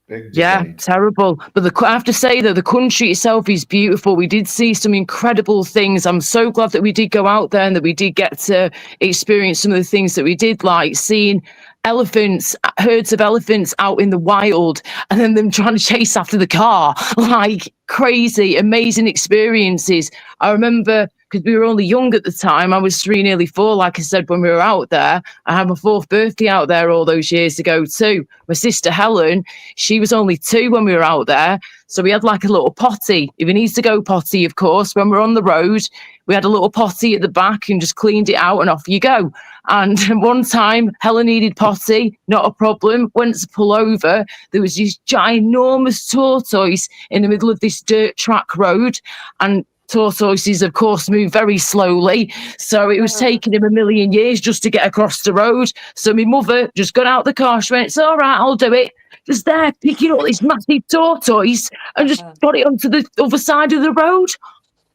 Big divide. Terrible. But I have to say that the country itself is beautiful. We did see some incredible things. I'm so glad that we did go out there and that we did get to experience some of the things that we did, like seeing elephants, herds of elephants out in the wild, and then them trying to chase after the car. Like crazy, amazing experiences. I remember, because we were only young at the time. I was 3, nearly 4, like I said, when we were out there. I had my 4th birthday out there all those years ago too. My sister Helen, she was only 2 when we were out there. So we had like a little potty. If it needs to go potty, of course, when we're on the road, we had a little potty at the back and just cleaned it out and off you go. And one time, Helen needed potty, not a problem, went to pull over. There was this ginormous tortoise in the middle of this dirt track road, and tortoises, of course, move very slowly, so it was taking him a million years just to get across the road. So my mother just got out the car. She went, "It's all right, I'll do it." Just there, picking up this massive tortoise and just got it onto the other side of the road.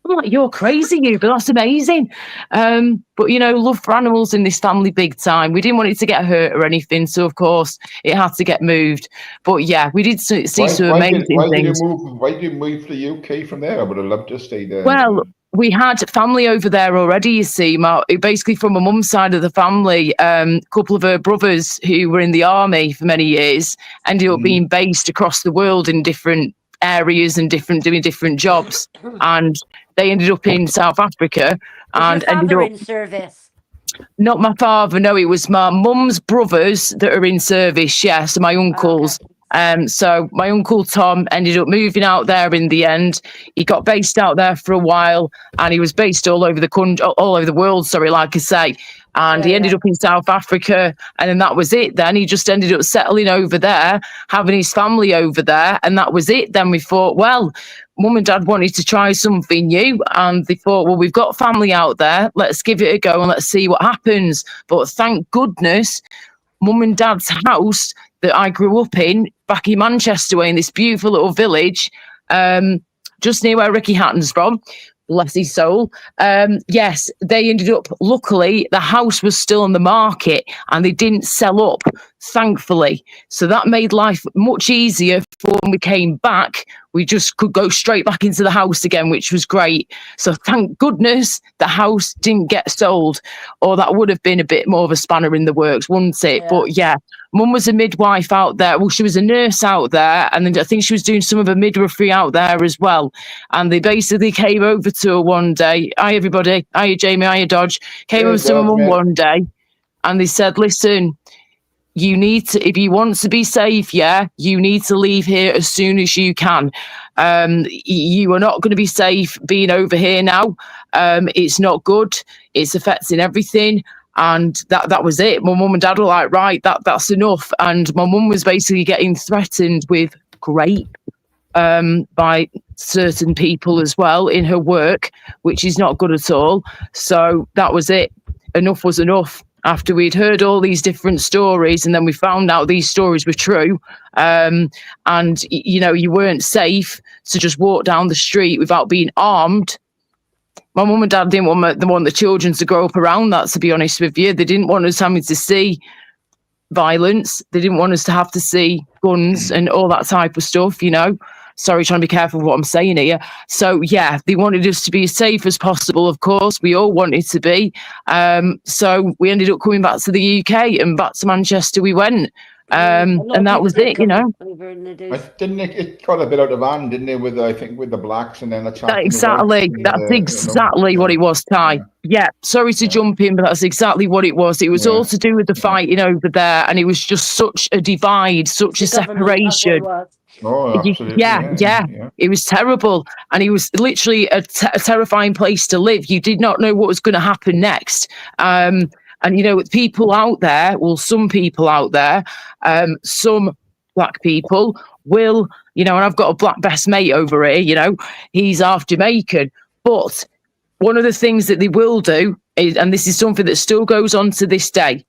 I'm like, "You're crazy, you," but that's amazing. But you know, love for animals in this family big time. We didn't want it to get hurt or anything, so of course it had to get moved. But yeah, we did see some amazing things. Why did you move to the UK from there? I would have loved to stay there. Well, we had family over there already, you see. Basically from my mum's side of the family, a couple of her brothers who were in the army for many years ended up being based across the world in different areas and doing different jobs, and they ended up in South Africa. And ended up in service. Not my father, no, it was my mum's brothers that are in service. Yeah, so my uncles. So my uncle Tom ended up moving out there in the end. He got based out there for a while, and he was based all over the country, all over the world, sorry, like I say. And he ended up in South Africa, and then that was it. Then he just ended up settling over there, having his family over there, and that was it. Then we thought, well, Mum and Dad wanted to try something new, and they thought, well, we've got family out there, let's give it a go and let's see what happens. But thank goodness, Mum and Dad's house that I grew up in, back in Manchester way, in this beautiful little village, just near where Ricky Hatton's from, bless his soul. Yes, they ended up, luckily, the house was still on the market and they didn't sell up, thankfully. So that made life much easier for when we came back. We just could go straight back into the house again, which was great. So thank goodness the house didn't get sold, or that would have been a bit more of a spanner in the works, wouldn't it? Yeah. But yeah, Mum was a midwife out there. Well, she was a nurse out there, and then I think she was doing some of her midwifery out there as well. And they basically came over to her one day. Hi, everybody. Hiya, Jamie. Hiya, Dodge. Came over to Mum one day, and they said, listen, you need to, if you want to be safe, you need to leave here as soon as you can. You are not going to be safe being over here now. It's not good. It's affecting everything. And that was it. My mum and dad were like, right, that's enough. And my mum was basically getting threatened with rape by certain people as well in her work, which is not good at all. So that was it. Enough was enough. After we'd heard all these different stories, and then we found out these stories were true, and you know, you weren't safe to just walk down the street without being armed. My mum and dad didn't want the children to grow up around that, to be honest with you. They didn't want us having to see violence. They didn't want us to have to see guns and all that type of stuff, you know. Sorry, trying to be careful with what I'm saying here. So, yeah, they wanted us to be as safe as possible, of course. We all wanted to be. So we ended up coming back to the UK, and back to Manchester we went. A lot And of that people was did it, you come know. over in the days. Didn't it got a bit out of hand, didn't it? With I think with the blacks and then attacking the whites. Exactly. And, That's exactly what it was, Ty. Yeah. Sorry to jump in, but that's exactly what it was. It was all to do with the fighting over there, and it was just such a divide, such a Government, that's what it separation. was. Oh, absolutely. Yeah. It was terrible, and it was literally a terrifying place to live. You did not know what was going to happen next. And you know, with people out there, well, some people out there, some black people will, you know, and I've got a black best mate over here, you know, he's half Jamaican, but one of the things that they will do is, and this is something that still goes on to this day,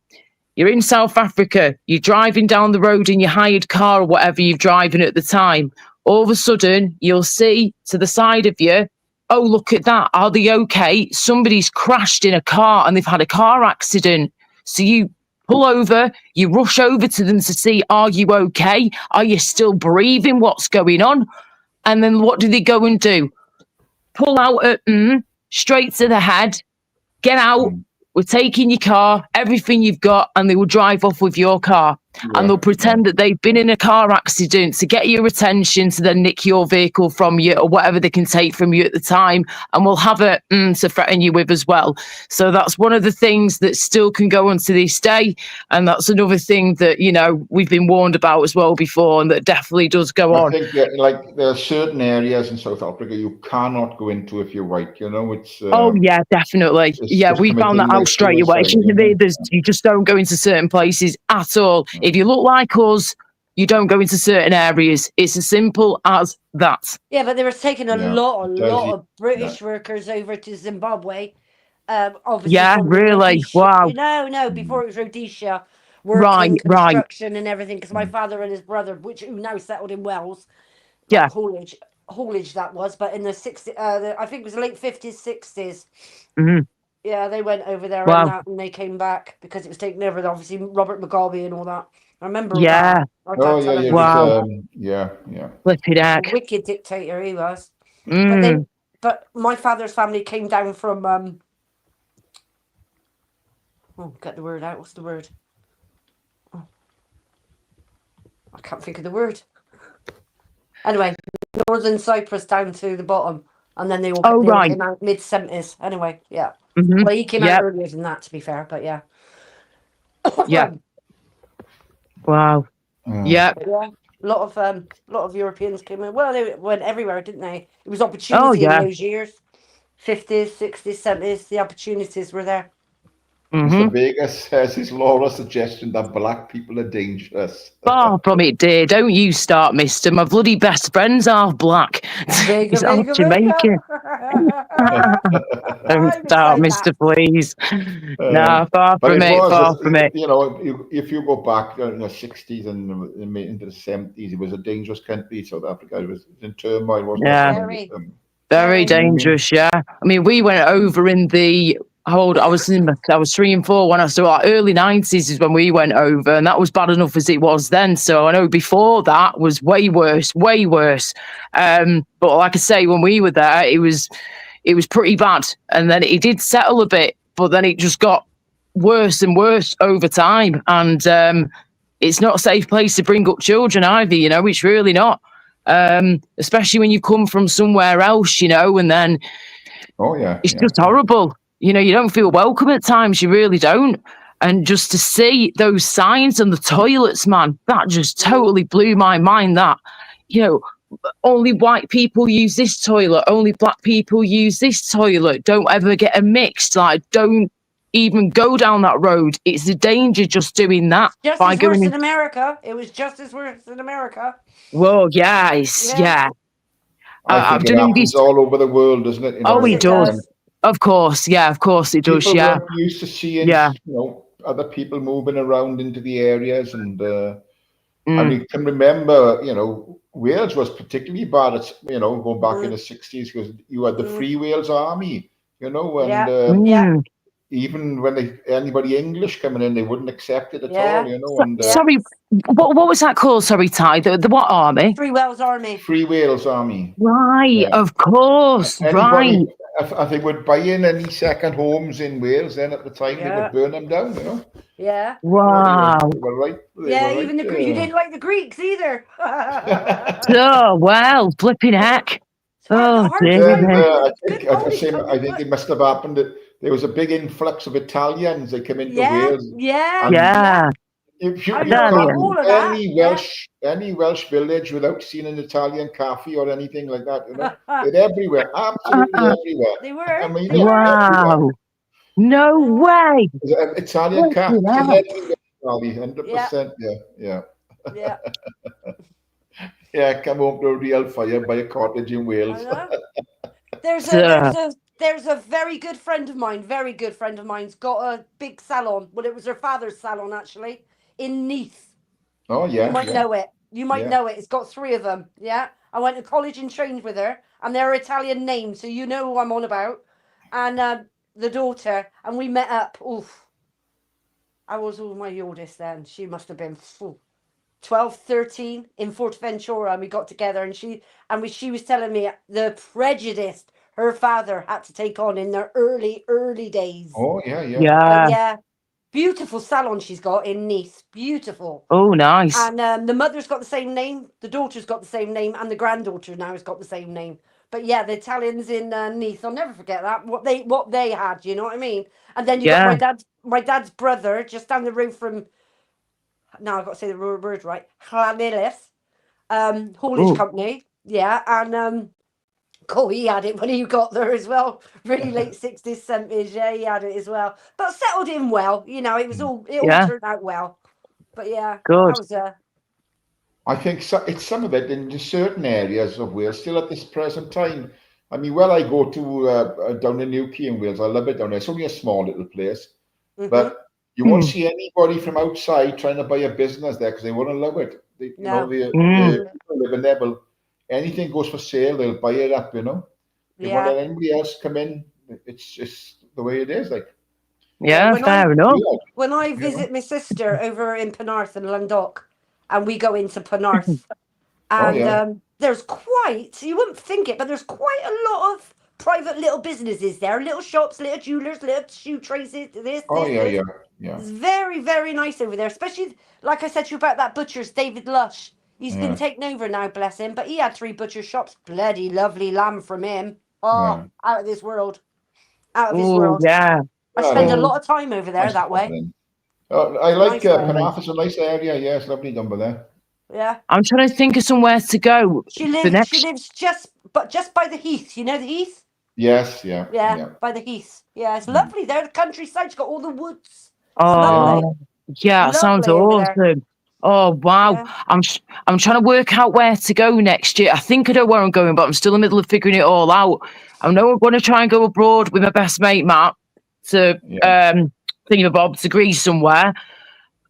you're in South Africa, you're driving down the road in your hired car or whatever you're driving at the time. All of a sudden, you'll see to the side of you, oh, look at that. Are they okay? Somebody's crashed in a car and they've had a car accident. So you pull over, you rush over to them to see, are you okay? Are you still breathing? What's going on? And then what do they go and do? Pull out at straight to the head, get out, we're taking your car, everything you've got, and they will drive off with your car. And they'll pretend that they've been in a car accident to get your attention, to then nick your vehicle from you or whatever they can take from you at the time. And we'll have it to threaten you with as well. So that's one of the things that still can go on to this day. And that's another thing that, you know, we've been warned about as well before, and that definitely does go on. I think like there are certain areas in South Africa you cannot go into if you're white, you know. It's oh yeah, definitely. Yeah, we found that out straight away. You just don't go into certain places at all. If you look like us, you don't go into certain areas. It's as simple as that. Yeah, but they were taking a lot of British workers over to Zimbabwe. Obviously, really? Rhodesia. Wow. No, before it was Rhodesia, working construction and everything. Because my father and his brother, who now settled in Wales, haulage that was. But in the 60s, I think it was the late 50s, 60s. Mm-hmm. Yeah, they went over there and they came back because it was taken over. Obviously, Robert Mugabe and all that. I remember that. Wow. Flipping heck. Wicked dictator he was. But my father's family came down from get the word out. What's the word? Oh. I can't think of the word. Anyway, northern Cyprus down to the bottom, and then they all came out mid-70s. Anyway, yeah. Mm-hmm. Well, he came out earlier than that, to be fair, but yeah. Yeah. Wow. Yeah. A lot of Europeans came in. Well, they went everywhere, didn't they? It was opportunity in those years. 50s, 60s, 70s. The opportunities were there. Mr. Vegas says his Laura suggestion that black people are dangerous. Far from it, dear. Don't you start, mister. My bloody best friend's half black. He's half Jamaican. Don't start, mister, please. No, far from it. You know, if you go back in the 60s and into the 70s, it was a dangerous country, South Africa. It was in turmoil, wasn't it? Very dangerous, yeah. I mean, we went over in the... I was 3 and 4 when I saw early 90s is when we went over, and that was bad enough as it was then. So I know before that was way worse. But like I say, when we were there, it was pretty bad, and then it did settle a bit, but then it just got worse and worse over time. And it's not a safe place to bring up children either. You know, it's really not, especially when you come from somewhere else. You know, and then it's just horrible. You know, you don't feel welcome at times. You really don't. And just to see those signs on the toilets, man, that just totally blew my mind. That, you know, only white people use this toilet. Only black people use this toilet. Don't ever get a mixed. Like, don't even go down that road. It's a danger just doing that. Just as worse in America. It was just as worse in America. Well, yes, yeah. I think it happens all over the world, doesn't it? You know, it does. Of course, it does. People weren't used to seeing, you know, other people moving around into the areas, and we can remember, you know, Wales was particularly bad at, you know, going back in the 60s, because you had the Free Wales Army, you know, and even when anybody English coming in, they wouldn't accept it at all, you know. And, sorry, what was that called? Sorry, Ty, the what army? Free Wales Army. Free Wales Army. Right, of course, if they would buy in any second homes in Wales, then at the time they would burn them down, you know. Yeah. Wow. They were right. Yeah, even the you didn't like the Greeks either. Oh, well, flipping heck. Hard to dear find me. I good think Polish I think it must have happened that there was a big influx of Italians that came into Wales. Yeah. Yeah. If you, I you know about can't all leave of that. any Welsh village without seeing an Italian cafe or anything like that, you know. They're everywhere, absolutely everywhere. They were. I mean, They were. Wow. No way. Italian cafes Flipping heck. everywhere, 100%. Yeah. Yeah. Yeah, come home to a real fire by a cottage in I Wales. know. There's a very good friend of mine, has got a big salon. Well, it was her father's salon actually in Neath. Oh yeah. You might know it. You might Yeah. know it. It's got 3 of them. Yeah. I went to college and trained with her, and they're Italian names, so you know who I'm on about. And the daughter, and we met up. Oof. I was my oldest then. She must have been 12, 13 in Forteventura, and we got together, and she was telling me the prejudice her father had to take on in their early days. Oh yeah. Yeah. Yeah. Beautiful salon she's got in Nice. Beautiful. Oh, nice. And the mother's got the same name, the daughter's got the same name, and the granddaughter now has got the same name. But yeah, the Italians in Nice, I'll never forget that. What they had, you know what I mean? And then you got my dad's brother just down the road from. Now I've got to say the word right. Llanilis, haulage company. Yeah, and he had it when he got there as well. Really late 60s, 70s. Yeah, he had it as well. But settled in well. You know, it all turned out well. But yeah, good. That was I think it's some of it in certain areas of Wales still at this present time. I mean, where I go to down in Newquay in Wales, I love it down there. It's only a small little place, but you won't see anybody from outside trying to buy a business there because they won't allow it. They live in there. Well, anything goes for sale, they'll buy it up. You know, they won't let anybody else come in. It's just the way it is. Like, fair enough. When I visit my sister over in Penarth and Lundock, and we go into Penarth, and there's you wouldn't think it, but there's quite a lot of private little businesses there, little shops, little jewelers, little shoe traces, this. It's very, very nice over there, especially, like I said to you about that butcher's, David Lush. He's been taken over now, bless him, but he had 3 butcher shops. Bloody lovely lamb from him. Out of this world. Out of this world. Yeah. I spend a lot of time over there that way. I like Penarth. It's a nice area. Yeah, it's lovely down there. Yeah. I'm trying to think of somewhere to go. She lives just by the Heath. You know the Heath? Yes, yeah. By the Heath. Yeah, it's lovely there. The countryside, it's got all the woods. Oh, yeah, sounds awesome. Oh wow, yeah. I'm trying to work out where to go next year. I think I know where I'm going, but I'm still in the middle of figuring it all out. I know I'm going to try and go abroad with my best mate Matt to Bob to Greece somewhere.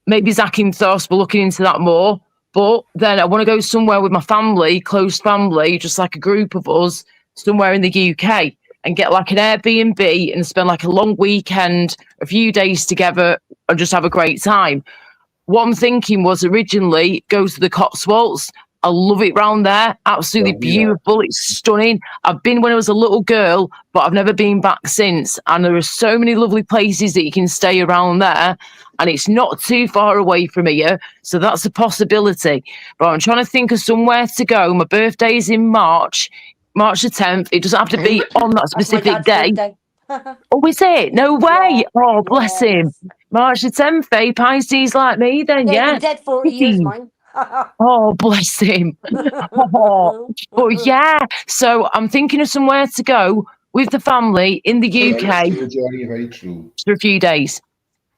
Maybe Zakynthos, we're looking into that more. But then I want to go somewhere with my family, close family, just like a group of us, somewhere in the UK, and get like an Airbnb and spend like a long weekend, a few days together, and just have a great time. What I'm thinking was originally go to the Cotswolds. I love it round there. Absolutely beautiful. It's stunning. I've been when I was a little girl, but I've never been back since. And there are so many lovely places that you can stay around there. And it's not too far away from here. So that's a possibility. But I'm trying to think of somewhere to go. My birthday is in March the 10th. It doesn't have to be on that specific day. Oh, is it? No way. Oh, bless him. March the 10th, eh? Pisces like me then, yeah. He's been dead 40 years, mine. Oh, bless him. But yeah, so I'm thinking of somewhere to go with the family in the UK very true. for a few days.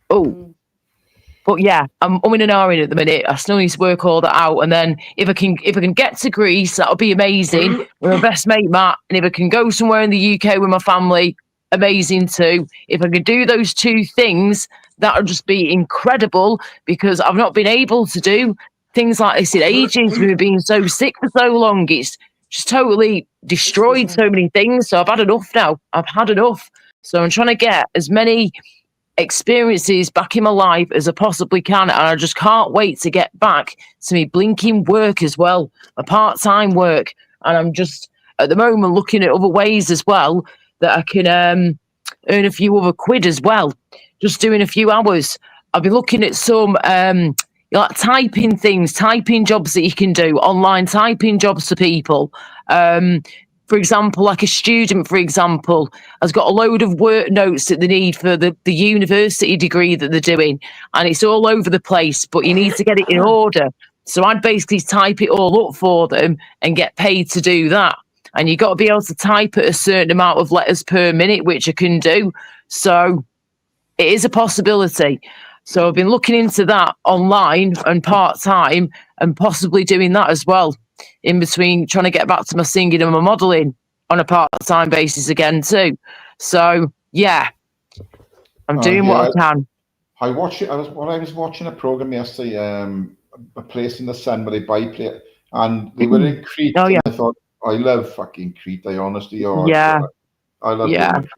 But yeah, I'm in an hour at the minute. I still need to work all that out. And then if I can get to Greece, that'll be amazing with my best mate Matt. And if I can go somewhere in the UK with my family, amazing too. If I could do those 2 things, that would just be incredible, because I've not been able to do things like this in ages. We've been so sick for so long. It's just totally destroyed so many things. So I've had enough now. I've had enough. So I'm trying to get as many experiences back in my life as I possibly can. And I just can't wait to get back to me blinking work as well, my part-time work. And I'm just at the moment looking at other ways as well that I can earn a few other quid as well, just doing a few hours. I'll be looking at some like typing things, typing jobs that you can do, online typing jobs for people. For example, like a student, for example, has got a load of work notes that they need for the university degree that they're doing, and it's all over the place, but you need to get it in order. So I'd basically type it all up for them and get paid to do that. And you've got to be able to type at a certain amount of letters per minute, which I can do. So it is a possibility. So I've been looking into that online and part-time and possibly doing that as well, in between trying to get back to my singing and my modelling on a part-time basis again too. So yeah, I'm doing what I can. I was watching a program yesterday, a place in the sun where they buy plate, and they were in Crete. Oh, yeah. And I thought, I love fucking Crete. I honestly are. Yeah. I love it.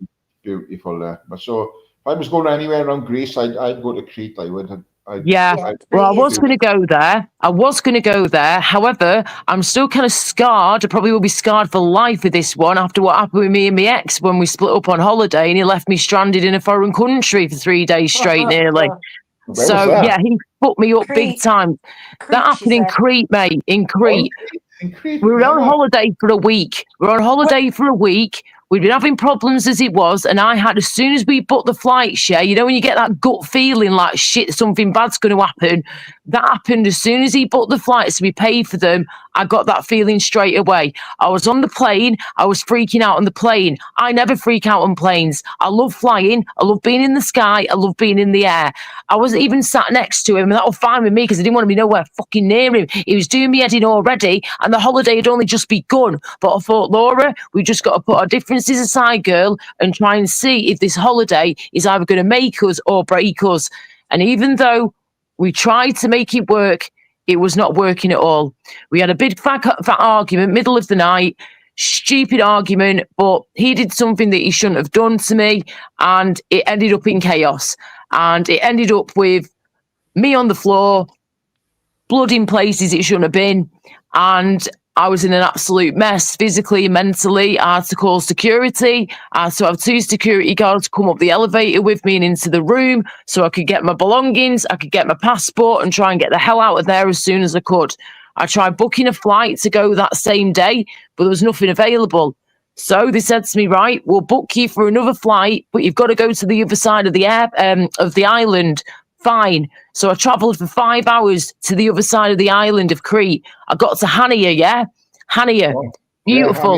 Beautiful there. So if I was going anywhere around Greece, I'd go to Crete. I would. Well, I was going to go there. However, I'm still kind of scarred. I probably will be scarred for life with this one after what happened with me and my ex when we split up on holiday and he left me stranded in a foreign country for 3 days straight nearly. So, yeah, he put me up big time. That happened in Crete, mate, in Crete. We were on holiday for a week. We'd been having problems as it was, and I had, as soon as we booked the flight share, you know when you get that gut feeling like, shit, something bad's going to happen? That happened as soon as he booked the flights, we paid for them. I got that feeling straight away. I was on the plane. I was freaking out on the plane. I never freak out on planes. I love flying. I love being in the sky. I love being in the air. I wasn't even sat next to him, and that was fine with me because I didn't want to be nowhere fucking near him. He was doing me head in already, and the holiday had only just begun. But I thought, Laura, we just got to put our differences aside, girl, and try and see if this holiday is either going to make us or break us. And even though we tried to make it work, it was not working at all. We had a big fat argument, middle of the night, stupid argument, but he did something that he shouldn't have done to me, and it ended up in chaos. And it ended up with me on the floor, blood in places it shouldn't have been, and I was in an absolute mess, physically and mentally. I had to call security. I had to have 2 security guards come up the elevator with me and into the room so I could get my belongings, I could get my passport and try and get the hell out of there as soon as I could. I tried booking a flight to go that same day, but there was nothing available. So they said to me, right, we'll book you for another flight, but you've got to go to the other side of the island. Fine. So I travelled for 5 hours to the other side of the island of Crete. I got to Hania, Hania. Oh, beautiful.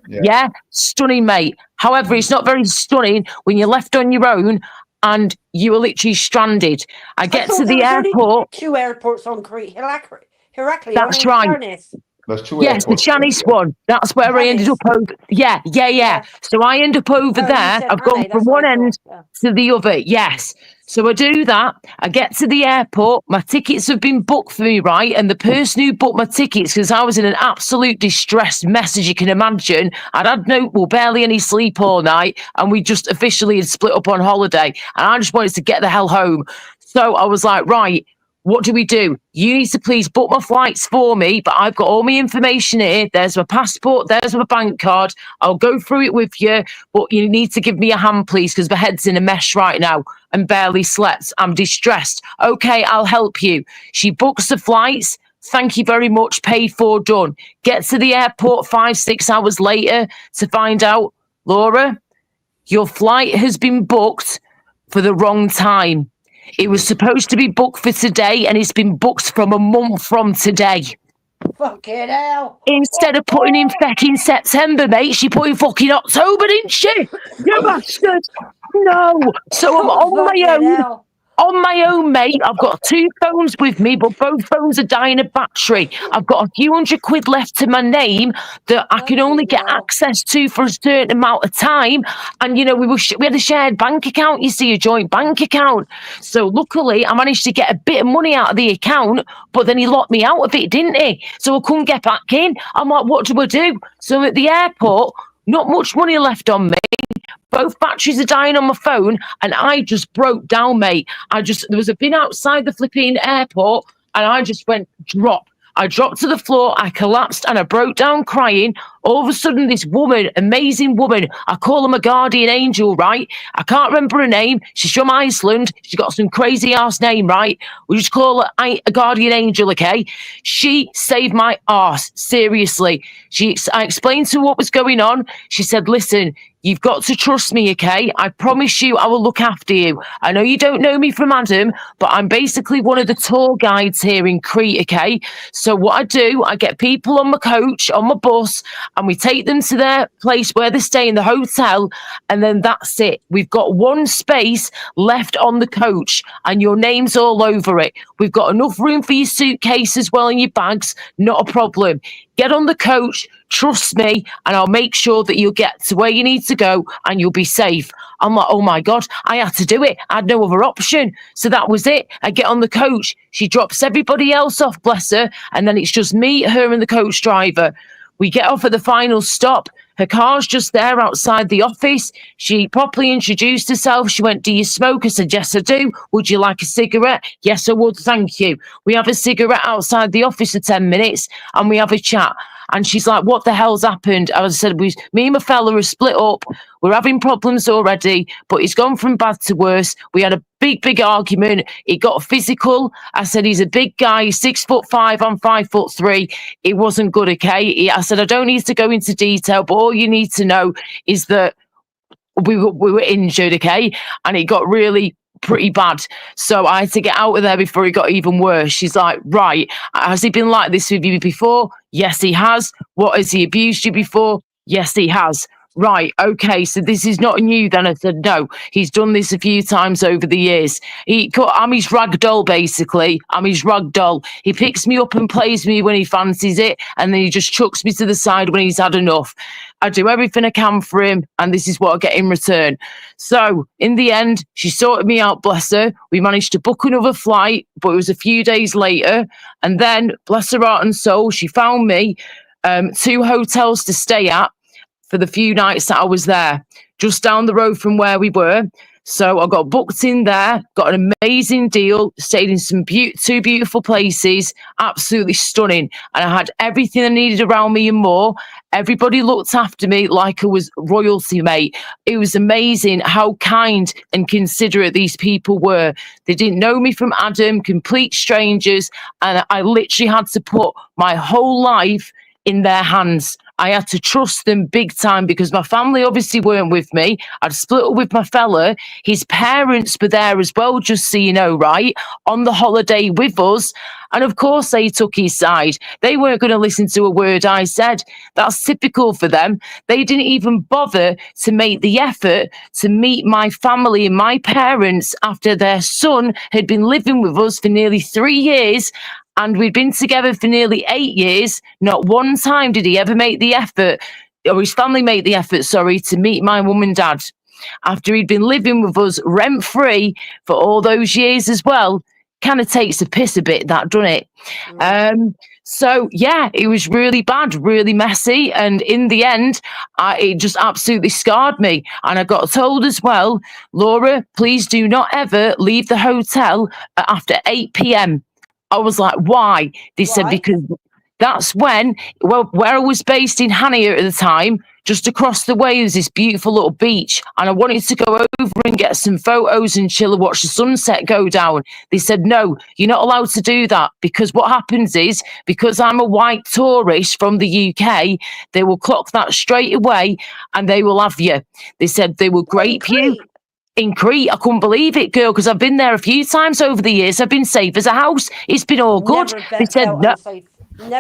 Yeah, stunning, mate. However, it's not very stunning when you're left on your own and you are literally stranded. I get to the airport. 2 airports on Crete. Heraklion. That's right. There's 2 yes, the Chanis one. That's where I ended up over. Yeah. So I end up over there. I've gone from one end to the other. Yes. So I do that. I get to the airport. My tickets have been booked for me, right? And the person who booked my tickets, because I was in an absolute distressed mess, as you can imagine. I'd had barely any sleep all night, and we just officially had split up on holiday. And I just wanted to get the hell home. So I was like, right, what do we do? You need to please book my flights for me, but I've got all my information here. There's my passport. There's my bank card. I'll go through it with you, but you need to give me a hand, please, because my head's in a mess right now and barely slept. I'm distressed. Okay, I'll help you. She books the flights. Thank you very much. Paid for, done. Get to the airport 5-6 hours later to find out, Laura, your flight has been booked for the wrong time. It was supposed to be booked for today, and it's been booked from a month from today. Fucking hell. Instead of putting in fucking September, mate, she put in fucking October, didn't she? You bastard. No. So I'm on my own. Hell. On my own, mate. I've got 2 phones with me, but both phones are dying of battery. I've got a few £100 left to my name that I can only get access to for a certain amount of time. And, you know, we had a shared bank account, you see, a joint bank account. So luckily, I managed to get a bit of money out of the account, but then he locked me out of it, didn't he? So I couldn't get back in. I'm like, what do I do? So at the airport, not much money left on me. Both batteries are dying on my phone, and I just broke down, mate. There was a bin outside the flipping airport, and I just went drop. I dropped to the floor, I collapsed and I broke down crying. All of a sudden, this woman, amazing woman, I call her my guardian angel, right? I can't remember her name. She's from Iceland. She got some crazy ass name, right? We just call her a guardian angel, okay? She saved my arse, seriously. I explained to her what was going on. She said, listen, you've got to trust me, okay? I promise you I will look after you. I know you don't know me from Adam, but I'm basically one of the tour guides here in Crete, okay? So what I do, I get people on my coach, on my bus, and we take them to their place where they stay in the hotel, and then that's it. We've got one space left on the coach, and your name's all over it. We've got enough room for your suitcase as well and your bags, not a problem. Get on the coach, trust me, and I'll make sure that you'll get to where you need to go and you'll be safe. I'm like, oh my God, I had to do it. I had no other option. So that was it. I get on the coach. She drops everybody else off, bless her. And then it's just me, her, and the coach driver. We get off at the final stop. Her car's just there outside the office. She properly introduced herself. She went, do you smoke? I said, yes, I do. Would you like a cigarette? Yes, I would. Thank you. We have a cigarette outside the office for 10 minutes and we have a chat. And she's like, what the hell's happened? I said, me and my fella are split up. We're having problems already, but it's gone from bad to worse. We had a big argument. It got physical. I said, he's a big guy. He's 6'5", I'm 5'3". It wasn't good, okay? I said, I don't need to go into detail, but all you need to know is that we were injured, okay? And it got really pretty bad. So I had to get out of there before it got even worse. She's like, right, has he been like this with you before? Yes, he has. What, has he abused you before? Yes, he has. Right, okay, so this is not new then. I said, no, he's done this a few times over the years. I'm his rag doll, basically. I'm his rag doll. He picks me up and plays me when he fancies it, and then he just chucks me to the side when he's had enough. I do everything I can for him, and this is what I get in return. So, in the end, she sorted me out, bless her. We managed to book another flight, but it was a few days later. And then, bless her heart and soul, she found me 2 hotels to stay at for the few nights that I was there, just down the road from where we were. So I got booked in there, got an amazing deal, stayed in some 2 beautiful places, absolutely stunning. And I had everything I needed around me and more. Everybody looked after me like I was royalty, mate. It was amazing how kind and considerate these people were. They didn't know me from Adam, complete strangers. And I literally had to put my whole life in their hands. I had to trust them big time because my family obviously weren't with me. I'd split up with my fella. His parents were there as well, just so you know, right? On the holiday with us. And of course they took his side. They weren't going to listen to a word I said. That's typical for them. They didn't even bother to make the effort to meet my family and my parents after their son had been living with us for nearly 3 years. And we'd been together for nearly 8 years. Not one time did he ever make the effort, or his family made the effort, to meet my mum and dad. After he'd been living with us rent-free for all those years as well. Kind of takes the piss a bit, that, doesn't it? So, yeah, it was really bad, really messy. And in the end, it just absolutely scarred me. And I got told as well, Laura, please do not ever leave the hotel after 8 p.m. I was like, why? They said, because that's when, where I was based in Hania at the time, just across the way, there's this beautiful little beach. And I wanted to go over and get some photos and chill and watch the sunset go down. They said, no, you're not allowed to do that. Because what happens is, because I'm a white tourist from the UK, they will clock that straight away and they will have you. They said they will grape you. In Crete, I couldn't believe it, girl, because I've been there a few times over the years. I've been safe as a house. It's been all good. They said, no.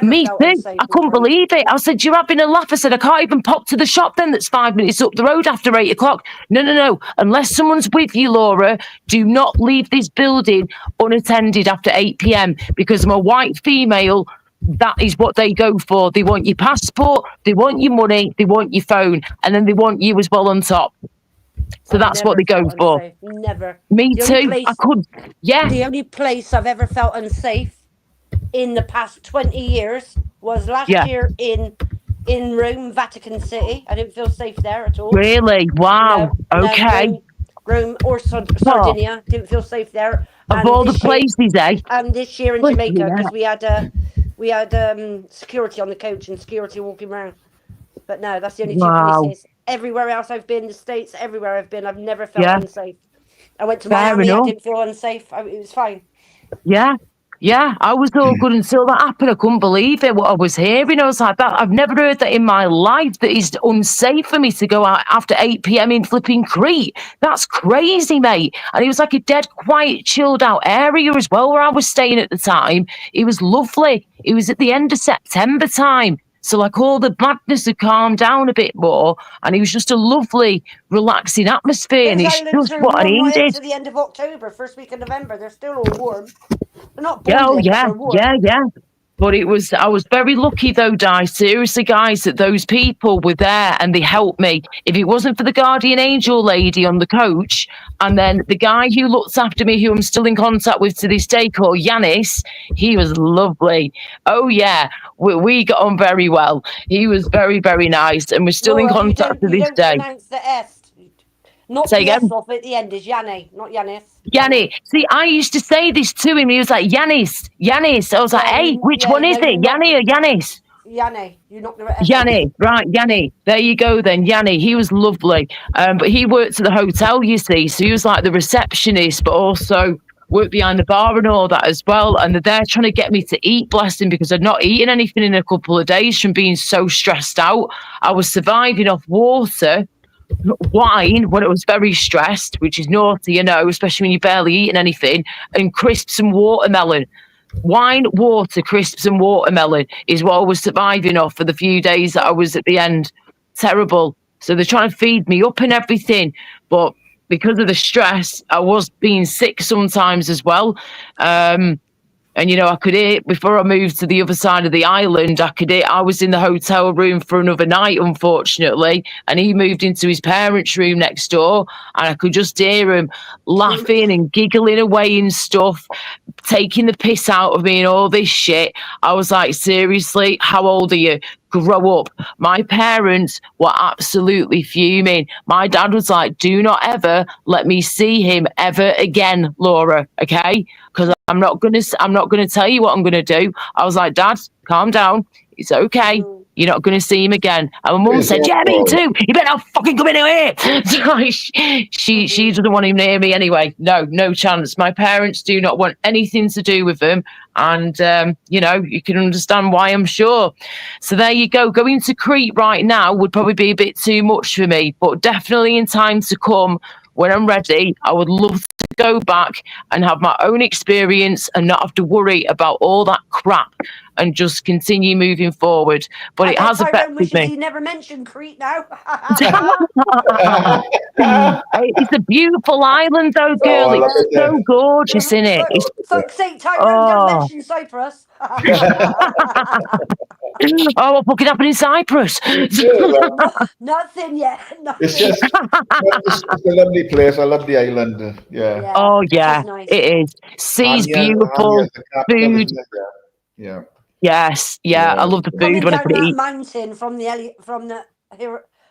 Me too. I couldn't believe it. I said, you're having a laugh. I said, I can't even pop to the shop then that's 5 minutes up the road after 8 o'clock. No. Unless someone's with you, Laura, do not leave this building unattended after 8 p.m. because I'm a white female. That is what they go for. They want your passport, they want your money, they want your phone, and then they want you as well on top. So that's what they go for. Unsafe. Never. Me too. I could. Yeah. The only place I've ever felt unsafe in the past 20 years was last year in Rome, Vatican City. I didn't feel safe there at all. Really? Wow. No, okay. Rome or Sardinia. Didn't feel safe there. Of all the places, eh? And this year in Jamaica, because we We had security on the coach and security walking around. But no, that's the only two Wow. places. Everywhere else I've been, the States, everywhere I've been, I've never felt Yeah. unsafe. I went to Fair Miami, I enough. didn't feel unsafe. It was fine. Yeah. Yeah, I was all good until that happened. I couldn't believe it, what I was hearing. I was like, that I've never heard that in my life, that it's unsafe for me to go out after 8 p.m. in flipping Crete. That's crazy, mate. And it was like a dead, quiet, chilled out area as well where I was staying at the time. It was lovely. It was at the end of September time. So like all the madness had calmed down a bit more, and it was just a lovely, relaxing atmosphere, and Those it's islands just are what I warm right up needed. to the end of October, first week of November. They're still all warm. They're not Yeah, boiling, oh, but yeah, they're warm. yeah. But I was very lucky though, Di. Seriously, guys, that those people were there and they helped me. If it wasn't for the guardian angel lady on the coach, and then the guy who looks after me, who I'm still in contact with to this day, called Yanis, he was lovely. Oh yeah, we got on very well. He was very, very nice, and we're still in Laura, contact to you this don't day. pronounce the S. Not Say the again? S off at the end is Yanni, not Yanis. Yanni. See, I used to say this to him. He was like, Yanis. I was like, hey, which one is it? Yanni or Yanis? Yanni. You're not going to Yanni, right, Yanni. There you go then, Yanni. He was lovely. But he worked at the hotel, you see. So he was like the receptionist, but also worked behind the bar and all that as well. And they're trying to get me to eat, bless him, because I'd not eaten anything in a couple of days from being so stressed out. I was surviving off water, wine when it was very stressed, which is naughty, you know, especially when you're barely eating anything, and crisps and watermelon. Wine, water, crisps and watermelon is what I was surviving off for the few days that I was at the end. Terrible. So they're trying to feed me up and everything, but because of the stress, I was being sick sometimes as well. And, you know, I could hear, before I moved to the other side of the island, I was in the hotel room for another night, unfortunately, and he moved into his parents' room next door, and I could just hear him laughing and giggling away and stuff, taking the piss out of me and all this shit. I was like, seriously, how old are you? Grow up. My parents were absolutely fuming. My dad was like, do not ever let me see him ever again, Laura, okay? Because I'm not gonna tell you what I'm gonna do. I was like, Dad, calm down. It's okay. You're not going to see him again. And my mum said, yeah, me too. You better not fucking come in here. She doesn't want him near me anyway. No chance. My parents do not want anything to do with him. And, you know, you can understand why, I'm sure. So there you go. Going to Crete right now would probably be a bit too much for me. But definitely in time to come, when I'm ready, I would love to go back and have my own experience and not have to worry about all that crap and just continue moving forward. But it has affected me. He never mentioned Crete now. It's a beautiful island, though, girl. It's so gorgeous, isn't it? Fuck's sake, Tyrone, don't mention Cyprus. Oh, what fucking happened in Cyprus? Nothing yet. Nothing. It's just it's a lovely place. I love the island. Yeah. Oh, yeah, nice. it is. Sea's beautiful. Food. Yeah. Yes, yeah, I love the food when I can eat.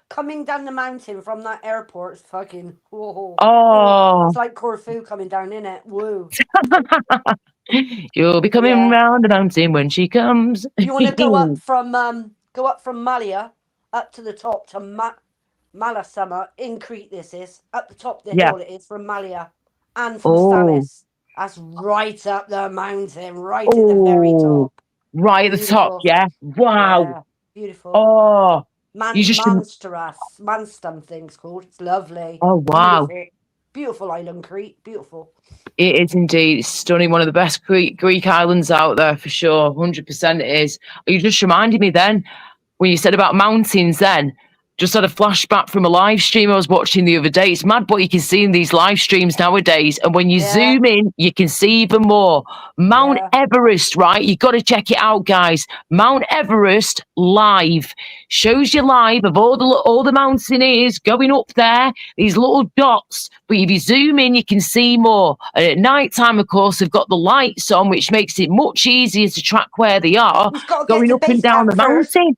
Coming down the mountain from that airport is fucking whoa. Oh, it's like Corfu coming down, innit? Woo. You'll be coming round the mountain when she comes. You want to go up from Malia up to the top to Malasama in Crete. This is up the top of the hill. It is from Malia and from Stalis. That's right up the mountain, right at the very top. Right at the top, yeah. Wow. Yeah, beautiful. Oh. Manstum thing's called. It's lovely. Oh, wow. Beautiful island, Crete. Beautiful. It is indeed. It's stunning. One of the best Greek islands out there for sure. 100% it is. You just reminded me then, when you said about mountains then, just had a flashback from a live stream I was watching the other day. It's mad what you can see in these live streams nowadays. And when you zoom in, you can see even more. Mount Everest, right? You got to check it out, guys. Mount Everest live. Shows you live of all the mountaineers going up there, these little dots. But if you zoom in, you can see more. And at night time, of course, they've got the lights on, which makes it much easier to track where they are going up and down the mountain.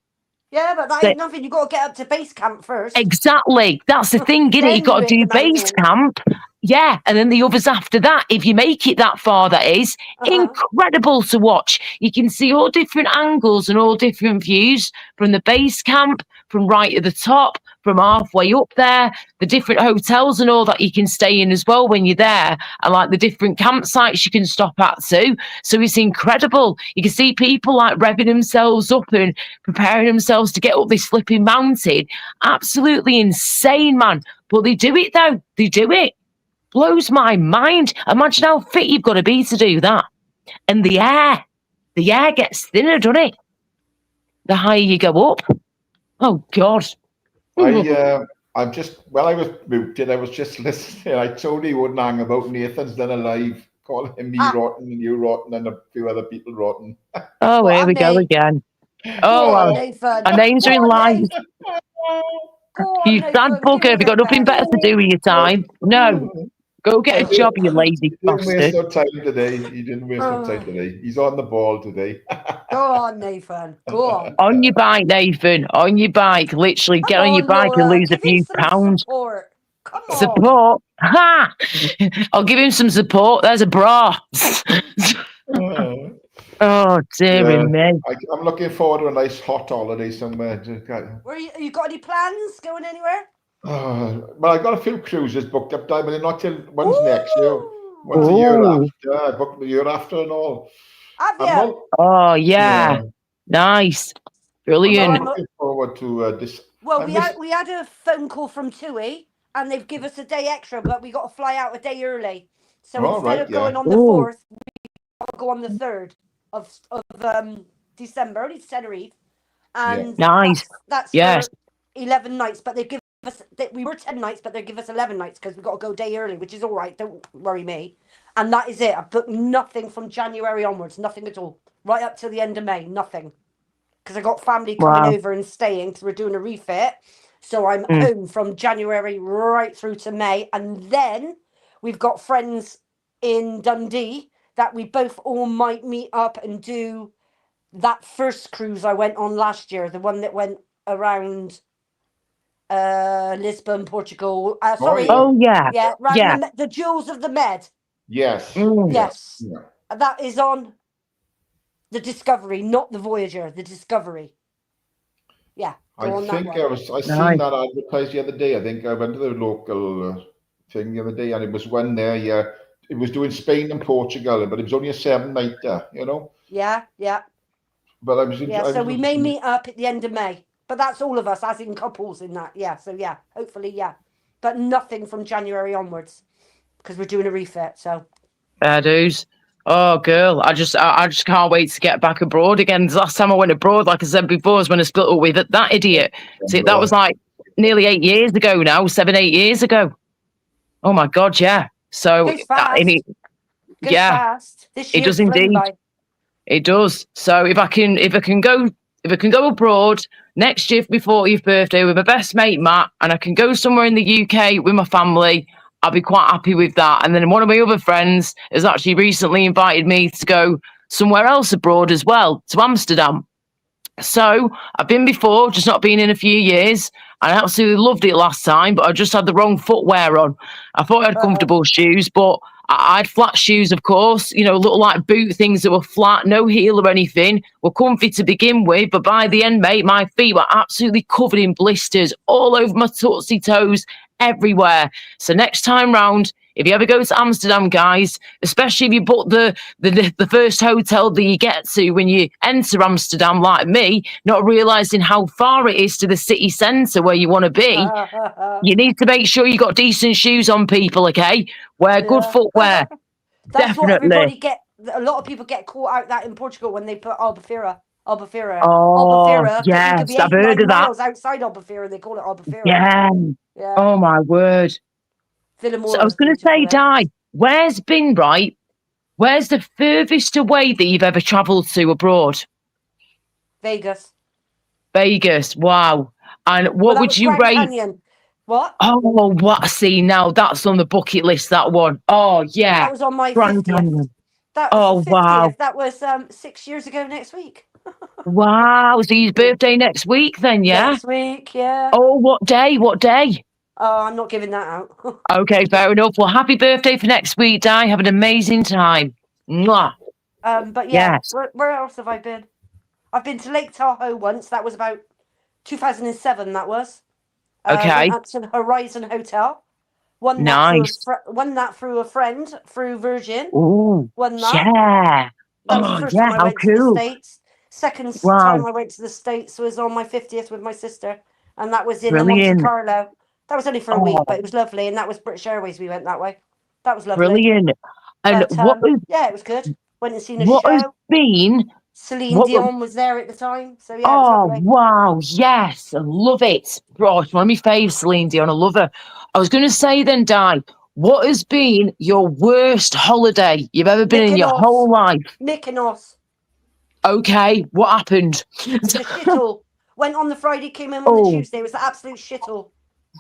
Yeah, but that ain't nothing. You got to get up to base camp first. Exactly. That's the thing, isn't it? You've got to do base camp. Yeah. And then the others after that, if you make it that far, that is incredible to watch. You can see all different angles and all different views from the base camp, from right at the top, from halfway up there, the different hotels and all that you can stay in as well when you're there, and like the different campsites you can stop at too. So it's incredible. You can see people like revving themselves up and preparing themselves to get up this flipping mountain. Absolutely insane, man. But they do it though. They do it. Blows my mind. Imagine how fit you've got to be to do that. And the air gets thinner, doesn't it? The higher you go up. Oh God. I'm just, while I was muted, I was just listening. I totally wouldn't hang about Nathan's done a live calling him me rotten and you rotten and a few other people rotten. Oh, here we go again. Oh, our names are in line. You sad bugger, have you got nothing better to do with your time? No. Go get a job, you lazy bastard. He didn't waste no time today. He didn't waste no time today. He's on the ball today. Go on, Nathan. Go on. On your bike, Nathan. On your bike. Literally, get on your bike and lose a few pounds. Come on. Support. Ha! I'll give him some support. There's a bra. Oh, dear me. I'm looking forward to a nice hot holiday somewhere. You got any plans going anywhere? Well, I got a few cruises booked up, but they're not till one's next year. One's a year after. I booked the year after and all. Have you? Oh, yeah. Nice. Brilliant. I'm looking forward to this. Well, we had a phone call from TUI, and they've given us a day extra, but we got to fly out a day early. So instead of going on the 4th, we got to go on the 3rd of December, only Tenerife. And nice. That's 11 nights, but they give us, we were 10 nights, but they give us 11 nights because we've got to go a day early, which is all right. Don't worry me. And that is it. I've booked nothing from January onwards, nothing at all. Right up to the end of May, nothing. Because I got family coming over and staying because we're doing a refit. So I'm home from January right through to May. And then we've got friends in Dundee that we both all might meet up and do that first cruise I went on last year, the one that went around Lisbon, Portugal. The Jewels of the Med. Yes. Yes. Yeah. That is on the Discovery, not the Voyager, the Discovery. Yeah. I think I seen that advertised the other day. I think I went to the local thing the other day, and it was one there. Yeah, it was doing Spain and Portugal, but it was only a 7-nighter. You know. Yeah. But I was. So we may meet up at the end of May, but that's all of us, as in couples, in that. Yeah. So yeah, hopefully, but nothing from January onwards because we're doing a refit. So. Fair dues. Oh, girl, I just can't wait to get back abroad again. The last time I went abroad, like I said before, was when I split up with that idiot. See, that was like nearly 8 years ago now, 7, 8 years ago. Oh my God, yeah. So, fast. This it does indeed. It does. So if I can go abroad next year for my 40th birthday with my best mate Matt, and I can go somewhere in the UK with my family, I'll be quite happy with that. And then one of my other friends has actually recently invited me to go somewhere else abroad as well, to Amsterdam. So I've been before, just not been in a few years. I absolutely loved it last time, but I just had the wrong footwear on. I thought I had comfortable shoes, but I had flat shoes, of course, little like boot things that were flat, no heel or anything, were comfy to begin with. But by the end, mate, my feet were absolutely covered in blisters all over my tootsie toes, everywhere. So next time round, if you ever go to Amsterdam, guys, especially if you book the first hotel that you get to when you enter Amsterdam, like me, not realising how far it is to the city centre where you want to be, you need to make sure you got decent shoes on, people, okay? Wear good footwear. That's definitely. What everybody get. A lot of people get caught out that in Portugal when they put Albufeira. Oh, Albufeira, yes, could be I've heard of that. Miles outside Albufeira, they call it Albufeira. Yeah. Oh my word. So I was going to say, Di, where's the furthest away that you've ever travelled to abroad? Vegas. Wow. And what would you rate? Canyon. What? Oh, what? See, now that's on the bucket list, that one. Oh, yeah. That was on my Grand 50th. Canyon. That was 50th. Wow. That was 6 years ago next week. Wow. So his birthday next week then, yeah? Next week, yeah. Oh, what day? What day? Oh, I'm not giving that out. Okay, fair enough. Well, happy birthday for next week, Di. Have an amazing time. Mwah. But yeah, Yes. where else have I been? I've been to Lake Tahoe once. That was about 2007. That was. Okay. Went up to the Horizon Hotel. Won that Nice. through a friend through Virgin. Ooh. Won that. Yeah. That was the Oh, first yeah. time I How went to the cool. States. Second Wow. time I went to the States was on my 50th with my sister, and that was in Monte Brilliant. Carlo. That was only for a week, Oh, but it was lovely, and that was British Airways. We went that way. That was lovely. brilliant. And But yeah, it was good. Went and seen a what has show. been Celine what Dion was there at the time, so yeah, it was oh lovely. wow, yes, I love it. Bro, it's one of my faves, Celine Dion. I love her. I was gonna say then, Di, what has been your worst holiday you've ever been in your whole life? Mykonos. Okay, what happened? It was a shithole. Went on the Friday, came in on the Oh, Tuesday. It was an absolute shithole.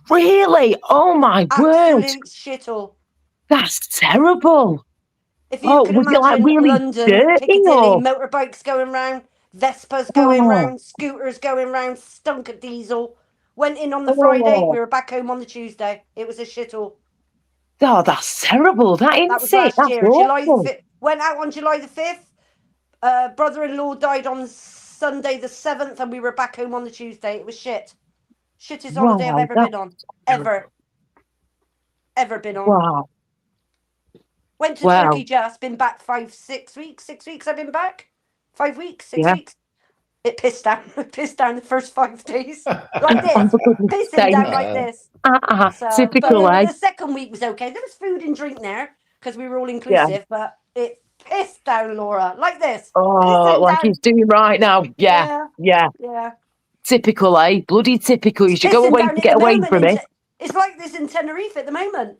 really? Oh my word. Absolute shithole. That's terrible. If you Oh, can was it like imagine really London, dirty Piccadilly, or motorbikes going round, Vespas going oh, round, scooters going round, stunk of diesel. Went in on the Friday, we oh, were back home on the Tuesday. It was a shithole. oh, that's terrible. That That was ain't it. last That's year. July the awful. 5th. Went out on July the 5th. Brother-in-law died on Sunday the 7th, and we were back home on the Tuesday. It was shit. Shittest holiday I've Wow, ever that's been on. terrible. Ever been on. Wow. Went to Wow. Turkey just, been back 6 weeks. 6 weeks I've been back. 5 weeks, 6 Yeah. weeks. It pissed down. It pissed down the first 5 days. Like Oh, this. for goodness Pissing sake. down like this. So, but Typical, eh? the second week was okay. There was food and drink there because we were all Yeah. inclusive, but it pissed down, Laura, like this. Oh, Pissing like down. he's doing right now. Yeah. Yeah. Yeah. Yeah. Typical, eh? Bloody typical. You It's should go pissing away down to at the get away moment. from it. It's like this in Tenerife at the moment.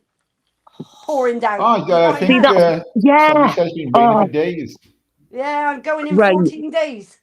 Pouring down. Oh, You know I what I think See, know? that's, somebody yeah. says it's been raining Oh, for days. Yeah, I'm going in great. 14 days.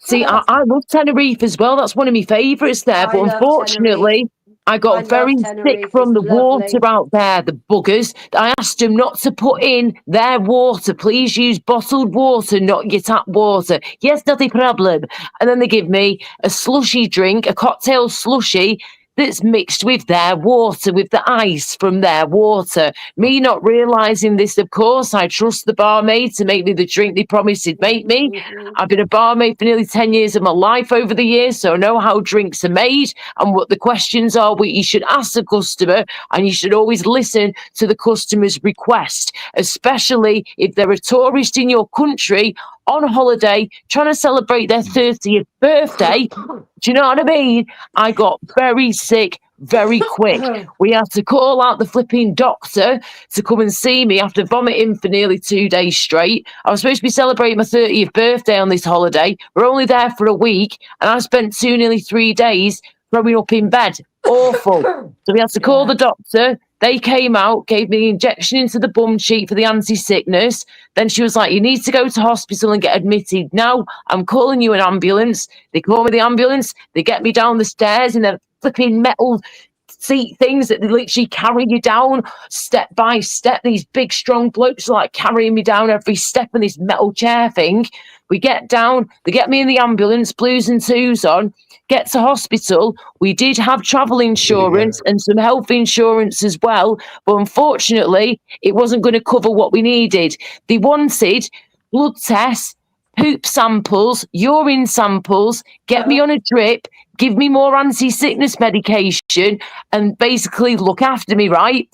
See, I love Tenerife as well. That's one of my favourites there. I But love Tenerife. unfortunately, I I got very love sick Tenerife. from It's the water lovely. out there, the buggers. I asked them not to put in their water. Please use bottled water, not your tap water. Yes, not a problem. And then they give me a slushy drink, a cocktail slushy that's mixed with their water, with the ice from their water. Me not realising this, of course, I trust the barmaid to make me the drink they promised he'd make me. I've been a barmaid for nearly 10 years of my life over the years, so I know how drinks are made and what the questions are, what you should ask the customer, and you should always listen to the customer's request, especially if they're a tourist in your country on holiday trying to celebrate their 30th birthday. Do you know what I mean? I got very sick very quick. We had to call out the flipping doctor to come and see me after vomiting for nearly 2 days straight. I was supposed to be celebrating my 30th birthday on this holiday. We're only there for a week, and I spent nearly 3 days throwing up in bed. Awful. So we had to call the doctor. They came out, gave me an injection into the bum cheek for the anti-sickness. Then she was like, you need to go to hospital and get admitted. Now I'm calling you an ambulance. They call me the ambulance. They get me down the stairs in their flipping metal seat things that they literally carry you down step by step. These big, strong blokes are like carrying me down every step in this metal chair thing. We get down, they get me in the ambulance, blues and twos on, get to hospital. We did have travel insurance and some health insurance as well, but unfortunately, it wasn't going to cover what we needed. They wanted blood tests, poop samples, urine samples, get me on a drip, give me more anti-sickness medication, and basically look after me, right?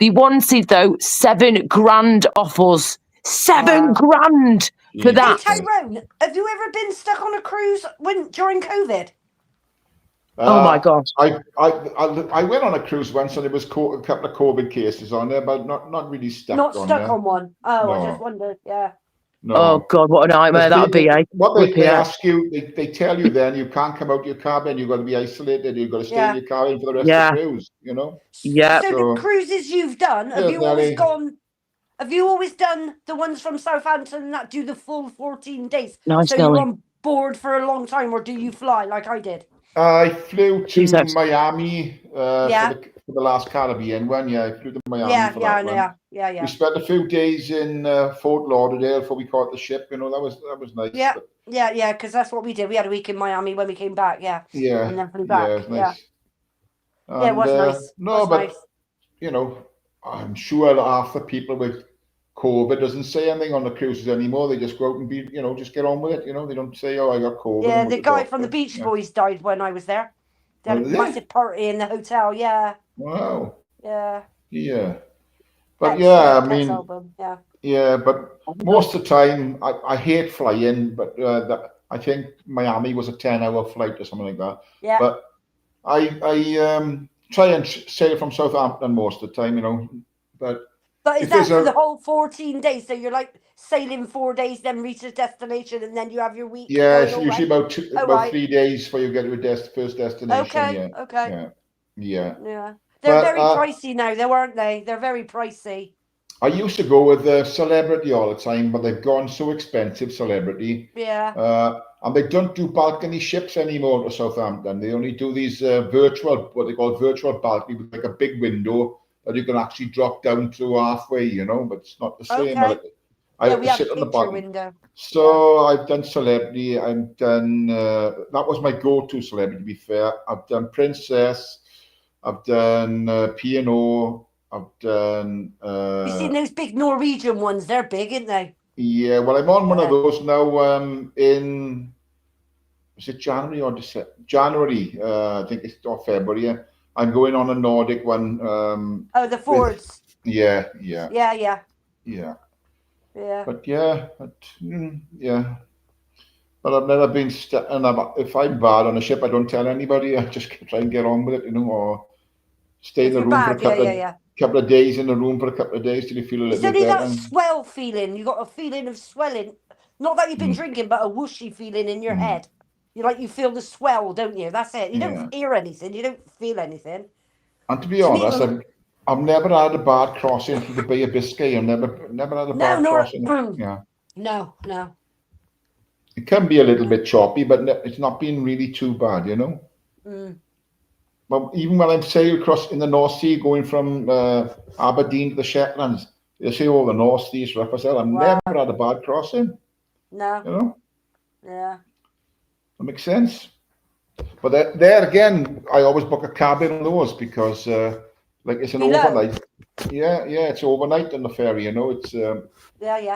They wanted, though, $7,000 off us. $7,000 for Hey, that. Tyrone, have you ever been stuck on a cruise during COVID? Oh my gosh. I went on a cruise once and there was a couple of COVID cases on there, but not really stuck Not on stuck there. on one. Oh, No. I just wondered. Yeah. No. Oh God, what a nightmare that would be, eh? What Flipping they heck. ask you, they tell you then you can't come out your cabin, you've got to be isolated, you've got to stay in your cabin for the rest of the cruise, you know? Yeah. So the cruises you've done, have you always gone? Have you always done the ones from Southampton that do the full 14 days? Nice, so Nelly. you're on board for a long time, or do you fly like I did? I flew to Jesus. Miami for for the last Caribbean one. Yeah, I flew to Miami for that one. Yeah. We spent a few days in Fort Lauderdale before we caught the ship. You know, that was nice. Yeah, but, yeah, because that's what we did. We had a week in Miami when we came back. Yeah, yeah, and then flew yeah, back. it was nice. Yeah, it was nice. No, but you know, I'm sure that half the people with COVID doesn't say anything on the cruises anymore. They just go out and be, you know, just get on with it. You know, they don't say, "Oh, I got COVID." Yeah, and the went to guy doctor. from the Beach Boys died when I was there. They had Oh, a did they? massive party in the hotel. Yeah, Wow. yeah. Yeah. But Pets, yeah, I Pets mean, album. Yeah. yeah, but most of the time, I hate flying, but I think Miami was a 10-hour flight or something like that. Yeah. But I try and sail from Southampton most of the time, you know. But is if that there's for the a whole 14 days? So you're like sailing 4 days, then reach a destination, and then you have your week yeah, going it's all usually right? about 3 days before you get to a first destination. Okay, Yeah, okay. yeah. Yeah. They're But very pricey now, though, aren't they? They're very pricey. I used to go with Celebrity all the time, but they've gone so expensive, Celebrity. Yeah. And they don't do balcony ships anymore to Southampton. They only do these virtual, what they call virtual balcony, with like a big window that you can actually drop down to halfway, you know, but it's not the same. Okay. I Yeah, like we to have a sit on the picture bottom. window. So I've done Celebrity. I've done, that was my go-to Celebrity, to be fair. I've done Princess. I've done P&O. I've done. You've seen those big Norwegian ones? They're big, aren't they? Yeah, well, I'm on one of those now. Is it January or December? January, I think it's or February. I'm going on a Nordic one. The Fords. Yeah. But yeah, yeah. But I've never been stuck. And if I'm bad on a ship, I don't tell anybody. I just try and get on with it, you know, or stay in the room for a couple of days in the room for a couple of days till you feel a little bit better. It's only that swell feeling. You got a feeling of swelling. Not that you've been drinking, but a whooshy feeling in your head. You feel the swell, don't you? That's it. You don't hear anything. You don't feel anything. And to be honest, I've never had a bad crossing through the Bay of Biscay. I've never had a bad crossing. Yeah. No. It can be a little bit choppy, but it's not been really too bad, you know. But even when I've sailed across in the North Sea, going from Aberdeen to the Shetlands, they say, "Oh, the North Sea is rough." I said, "I've never had a bad crossing." No. You know. Yeah. That makes sense. But there again, I always book a cabin on those because, like, it's an overnight. Yeah, it's overnight on the ferry. You know, it's. Yeah.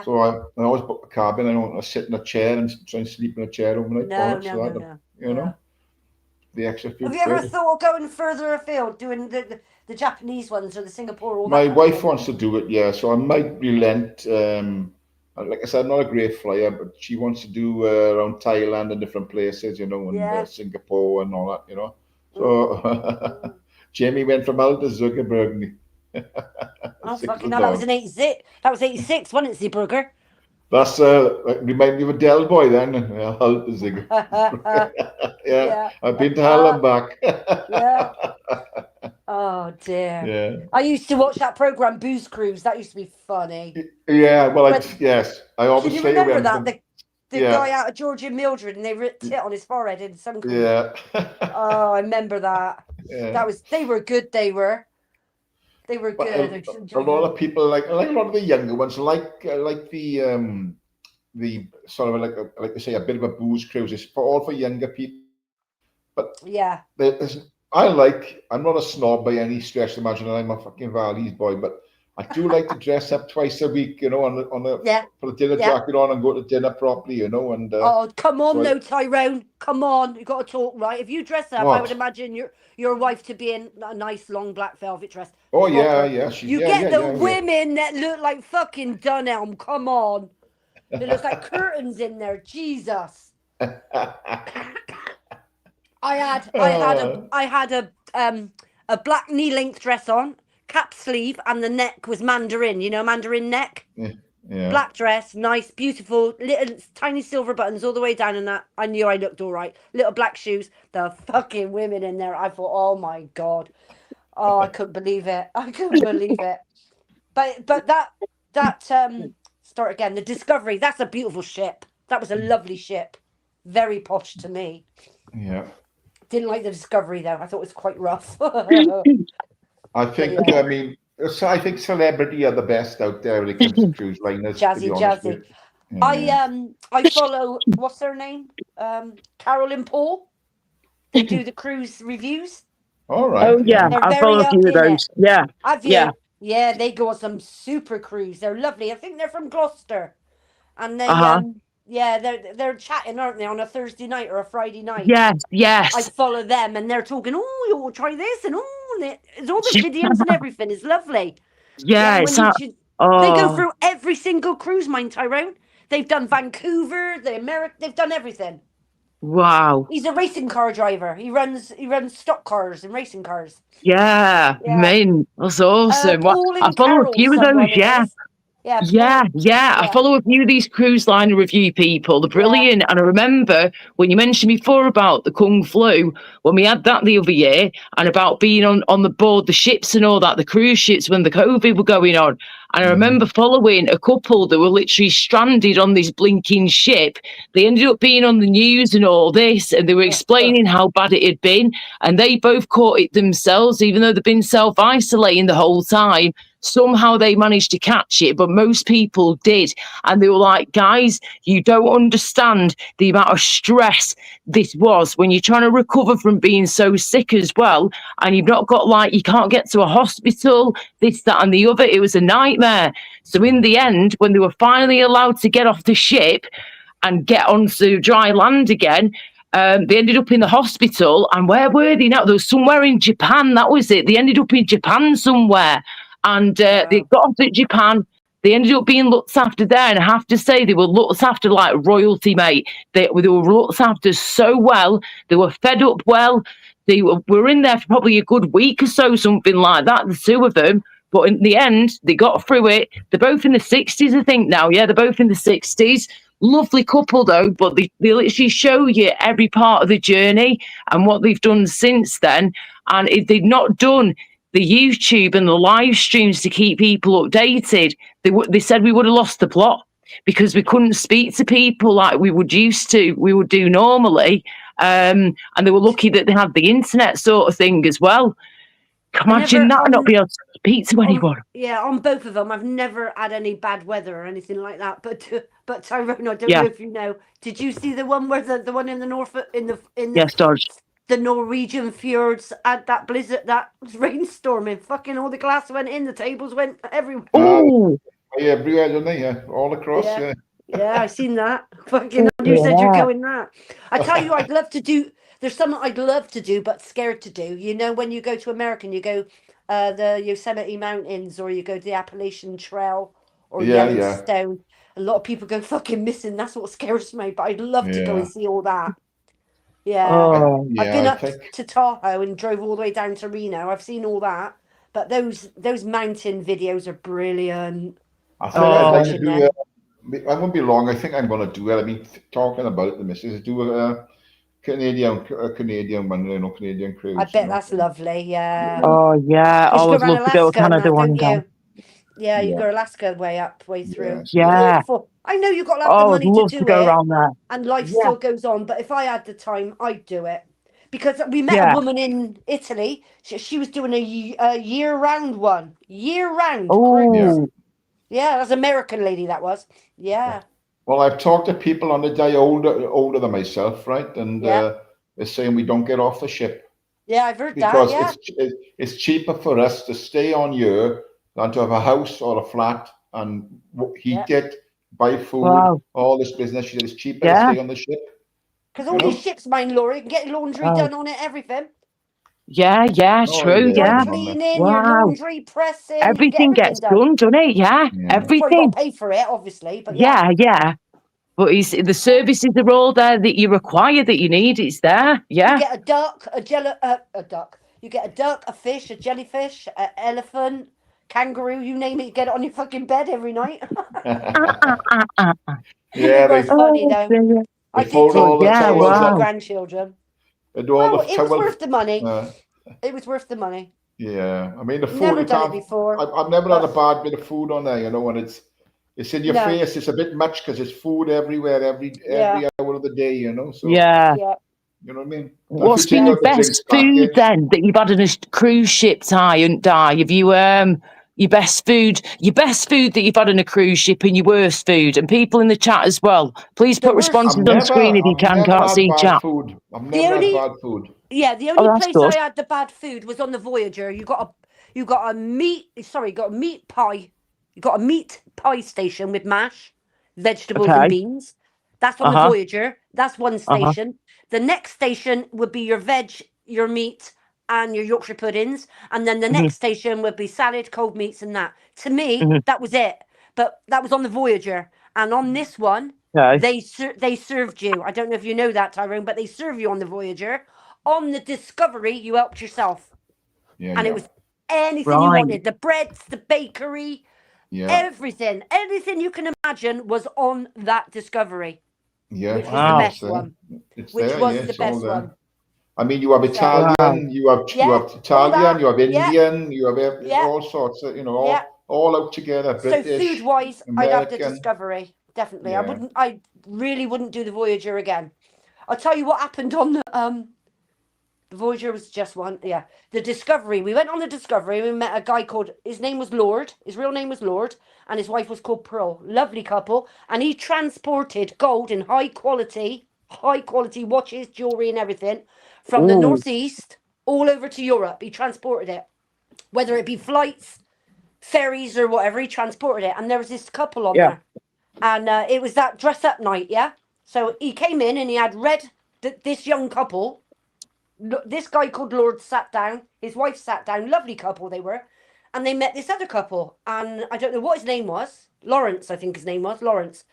So I always book a cabin. I don't want to sit in a chair and try and sleep in a chair overnight. No. You know. The extra few Have you ever thought of going further afield, doing the Japanese ones or the Singapore? My wife wants to do it, yeah. So I might relent. Like I said, I'm not a great flyer, but she wants to do around Thailand and different places, you know, and Singapore and all that, you know. So Jamie went from Hull to Zuckerberg. Oh, fucking hell, that was an 86. That was 86, wasn't it, Zeeburger? That's remind me of a Del Boy then. Hull to Zuckerberg. Yeah, I've been to Hull and back. Yeah. Oh dear. Yeah. I used to watch that program Booze Cruise. That used to be funny. Yeah. Well, yes. I always Can you stay remember away that? from. The guy out of Georgia Mildred, and they wrote tit on his forehead in some. Yeah. Oh, I remember that. Yeah. They were good. They were good. A lot of people like a lot of the younger ones like the sort of like I say a bit of a booze cruise. It's for younger people. But yeah, I'm not a snob by any stretch of the imagination. I'm a fucking Valleys boy, but I do like to dress up twice a week, you know, put a dinner jacket on and go to dinner properly, you know. And oh, come on, Tyrone, come on, you got to talk right. If you dress up, I would imagine your wife to be in a nice long black velvet dress. Oh yeah. You get the women that look like fucking Dunelm. Come on, it looks like curtains in there. Jesus. I had a black knee-length dress on, cap sleeve, and the neck was mandarin. You know, mandarin neck. Yeah. Black dress, nice, beautiful, little tiny silver buttons all the way down, and that I knew I looked all right. Little black shoes. The fucking women in there. I thought, oh my god, oh I couldn't believe it. But that start again. The Discovery. That's a beautiful ship. That was a lovely ship. Very posh to me. Yeah. Didn't like the Discovery though. I thought it was quite rough. I think, I mean, so I think celebrity are the best out there when it comes to cruise liners, to be honest with you. Yeah. I follow, what's their name? Carol and Paul. They do the cruise reviews. All right. Oh yeah, They're I very follow a up few of in it. those. Yeah, Have you? yeah. Yeah, they go on some super cruise. They're lovely. I think they're from Gloucester, and they yeah, they're chatting, aren't they, on a Thursday night or a Friday night? Yes, I yes. follow them, and they're talking. Oh, you'll try this, and it's all the videos and everything. It's lovely. Yeah, when it's they go through every single cruise, mine, Tyrone. They've done Vancouver, they've done everything. Wow. He's a racing car driver. He runs stock cars and racing cars. Yeah, man, that's awesome. Paul I and follow a Carol, few of someone those, yeah. is. Yeah, Yeah. I follow a few of these cruise line review people. They're brilliant. And I remember when you mentioned before about the Kung Flu, when we had that the other year, and about being on the board, the ships and all that, the cruise ships when the COVID were going on. And I remember following a couple that were literally stranded on this blinking ship. They ended up being on the news and all this, and they were explaining how bad it had been. And they both caught it themselves, even though they've been self-isolating the whole time. Somehow they managed to catch it, but most people did. And they were like, guys, you don't understand the amount of stress this was when you're trying to recover from being so sick as well. And you've not got, like, you can't get to a hospital, this, that, and the other. It was a nightmare. So in the end, when they were finally allowed to get off the ship and get onto dry land again, they ended up in the hospital. And where were they now? They were somewhere in Japan. That was it. They ended up in Japan somewhere. And they got off at Japan. They ended up being looked after there. And I have to say, they were looked after like royalty, mate. They were looked after so well. They were fed up well. They were in there for probably a good week or so, something like that, the two of them. But in the end, they got through it. They're both in the 60s, I think, now. Yeah, they're both in the 60s. Lovely couple, though, but they literally show you every part of the journey and what they've done since then. And if they'd not done the YouTube and the live streams to keep people updated, they said we would have lost the plot because we couldn't speak to people like we would do normally. And they were lucky that they had the internet sort of thing as well. Imagine that, not be able to speak to anyone. On both of them, I've never had any bad weather or anything like that. But Tyrone, I don't know if you know. Did you see the one where the one in the north Yes, Dodge. The Norwegian fjords had that blizzard, that rainstorm, and fucking all the glass went in, the tables went everywhere. Oh, everywhere, don't they? Yeah, all across. Yeah, I seen that. Fucking, you said you're going that. I tell you, I'd love to do. There's something I'd love to do, but scared to do. You know, when you go to America, you go the Yosemite Mountains, or you go to the Appalachian Trail, or Yellowstone. A lot of people go fucking missing. That's what scares me. But I'd love to go and see all that. Yeah, I've been up to Tahoe and drove all the way down to Reno. I've seen all that, but those mountain videos are brilliant. I think I'd like to do. I won't be long. I think I'm going to do it. I mean, talking about it, the missus do a Canadian one, you know, Canadian cruise. I bet that's lovely. Yeah. Oh yeah, I would love to go to Canada one day. Yeah, you go Alaska way through. Yeah. I know you've got to have the money I'd love to to do go it, around there. and life still goes on. But if I had the time, I'd do it. Because we met a woman in Italy. She was doing a year-round one. Year-round cruise. Yeah, that's an American lady, that was. Yeah. Well, I've talked to people on the day older than myself, right? And they're saying we don't get off the ship. Yeah, I've heard because that, it's cheaper for us to stay on here than to have a house or a flat and heat it, buy food, all this business. She said it's cheaper to stay on the ship. Because all these ships, mine, Laura, you can get laundry done on it, everything. Yeah, true, Your cleaning, your laundry, pressing. Everything gets done, doesn't it? Yeah, everything. Well, you got to pay for it, obviously. But yeah. But the services are all there that you require, that you need. It's there. Yeah. You get a duck, a duck. You get a duck, a fish, a jellyfish, an elephant, kangaroo. You name it, you get it on your fucking bed every night. Yeah, it's funny though. I did take my grandchildren. It was worth the money. It was worth the money. Yeah, I mean the food. Never done it before. I've never had a bad bit of food on there, you know, and it's in your face. It's a bit much because it's food everywhere, every hour of the day, you know. So You know what I mean? What's been the best food then that you've had on a cruise ship, Ty and Di? Have you your best food that you've had on a cruise ship, and your worst food? And people in the chat as well, please put responses on screen if you can. Can't see chat. I've never had bad food. Yeah, the only place I had the bad food was on the Voyager. You got a meat pie. You got a meat pie station with mash, vegetables and beans. That's on the Voyager. That's one station. The next station would be your veg, your meat, and your Yorkshire puddings. And then the next station would be salad, cold meats, and that. To me, that was it. But that was on the Voyager. And on this one, they served you. I don't know if you know that, Tyrone, but they serve you on the Voyager. On the Discovery, you helped yourself. And it was anything you wanted. The breads, the bakery, everything. Anything you can imagine was on that Discovery. Yeah. Which was the best one. Which was the best one. I mean, you have Italian, you have Italian, you have Indian, you have all sorts of, all out together. British, so food-wise, I'd have the American. Discovery, definitely. Yeah. I really wouldn't do the Voyager again. I'll tell you what happened on the Voyager was just one. Yeah, the Discovery. We went on the Discovery. We met a guy called. His name was Lord. His real name was Lord, and his wife was called Pearl. Lovely couple, and he transported gold in high quality watches, jewelry, and everything from the northeast all over to Europe. He transported it, whether it be flights, ferries, or whatever. He transported it, and there was this couple on there, and it was that dress up night. Yeah, so he came in and he had this young couple. This guy called Lord sat down, his wife sat down, lovely couple they were, and they met this other couple, and I don't know what his name was, Lawrence, I think his name was, Lawrence,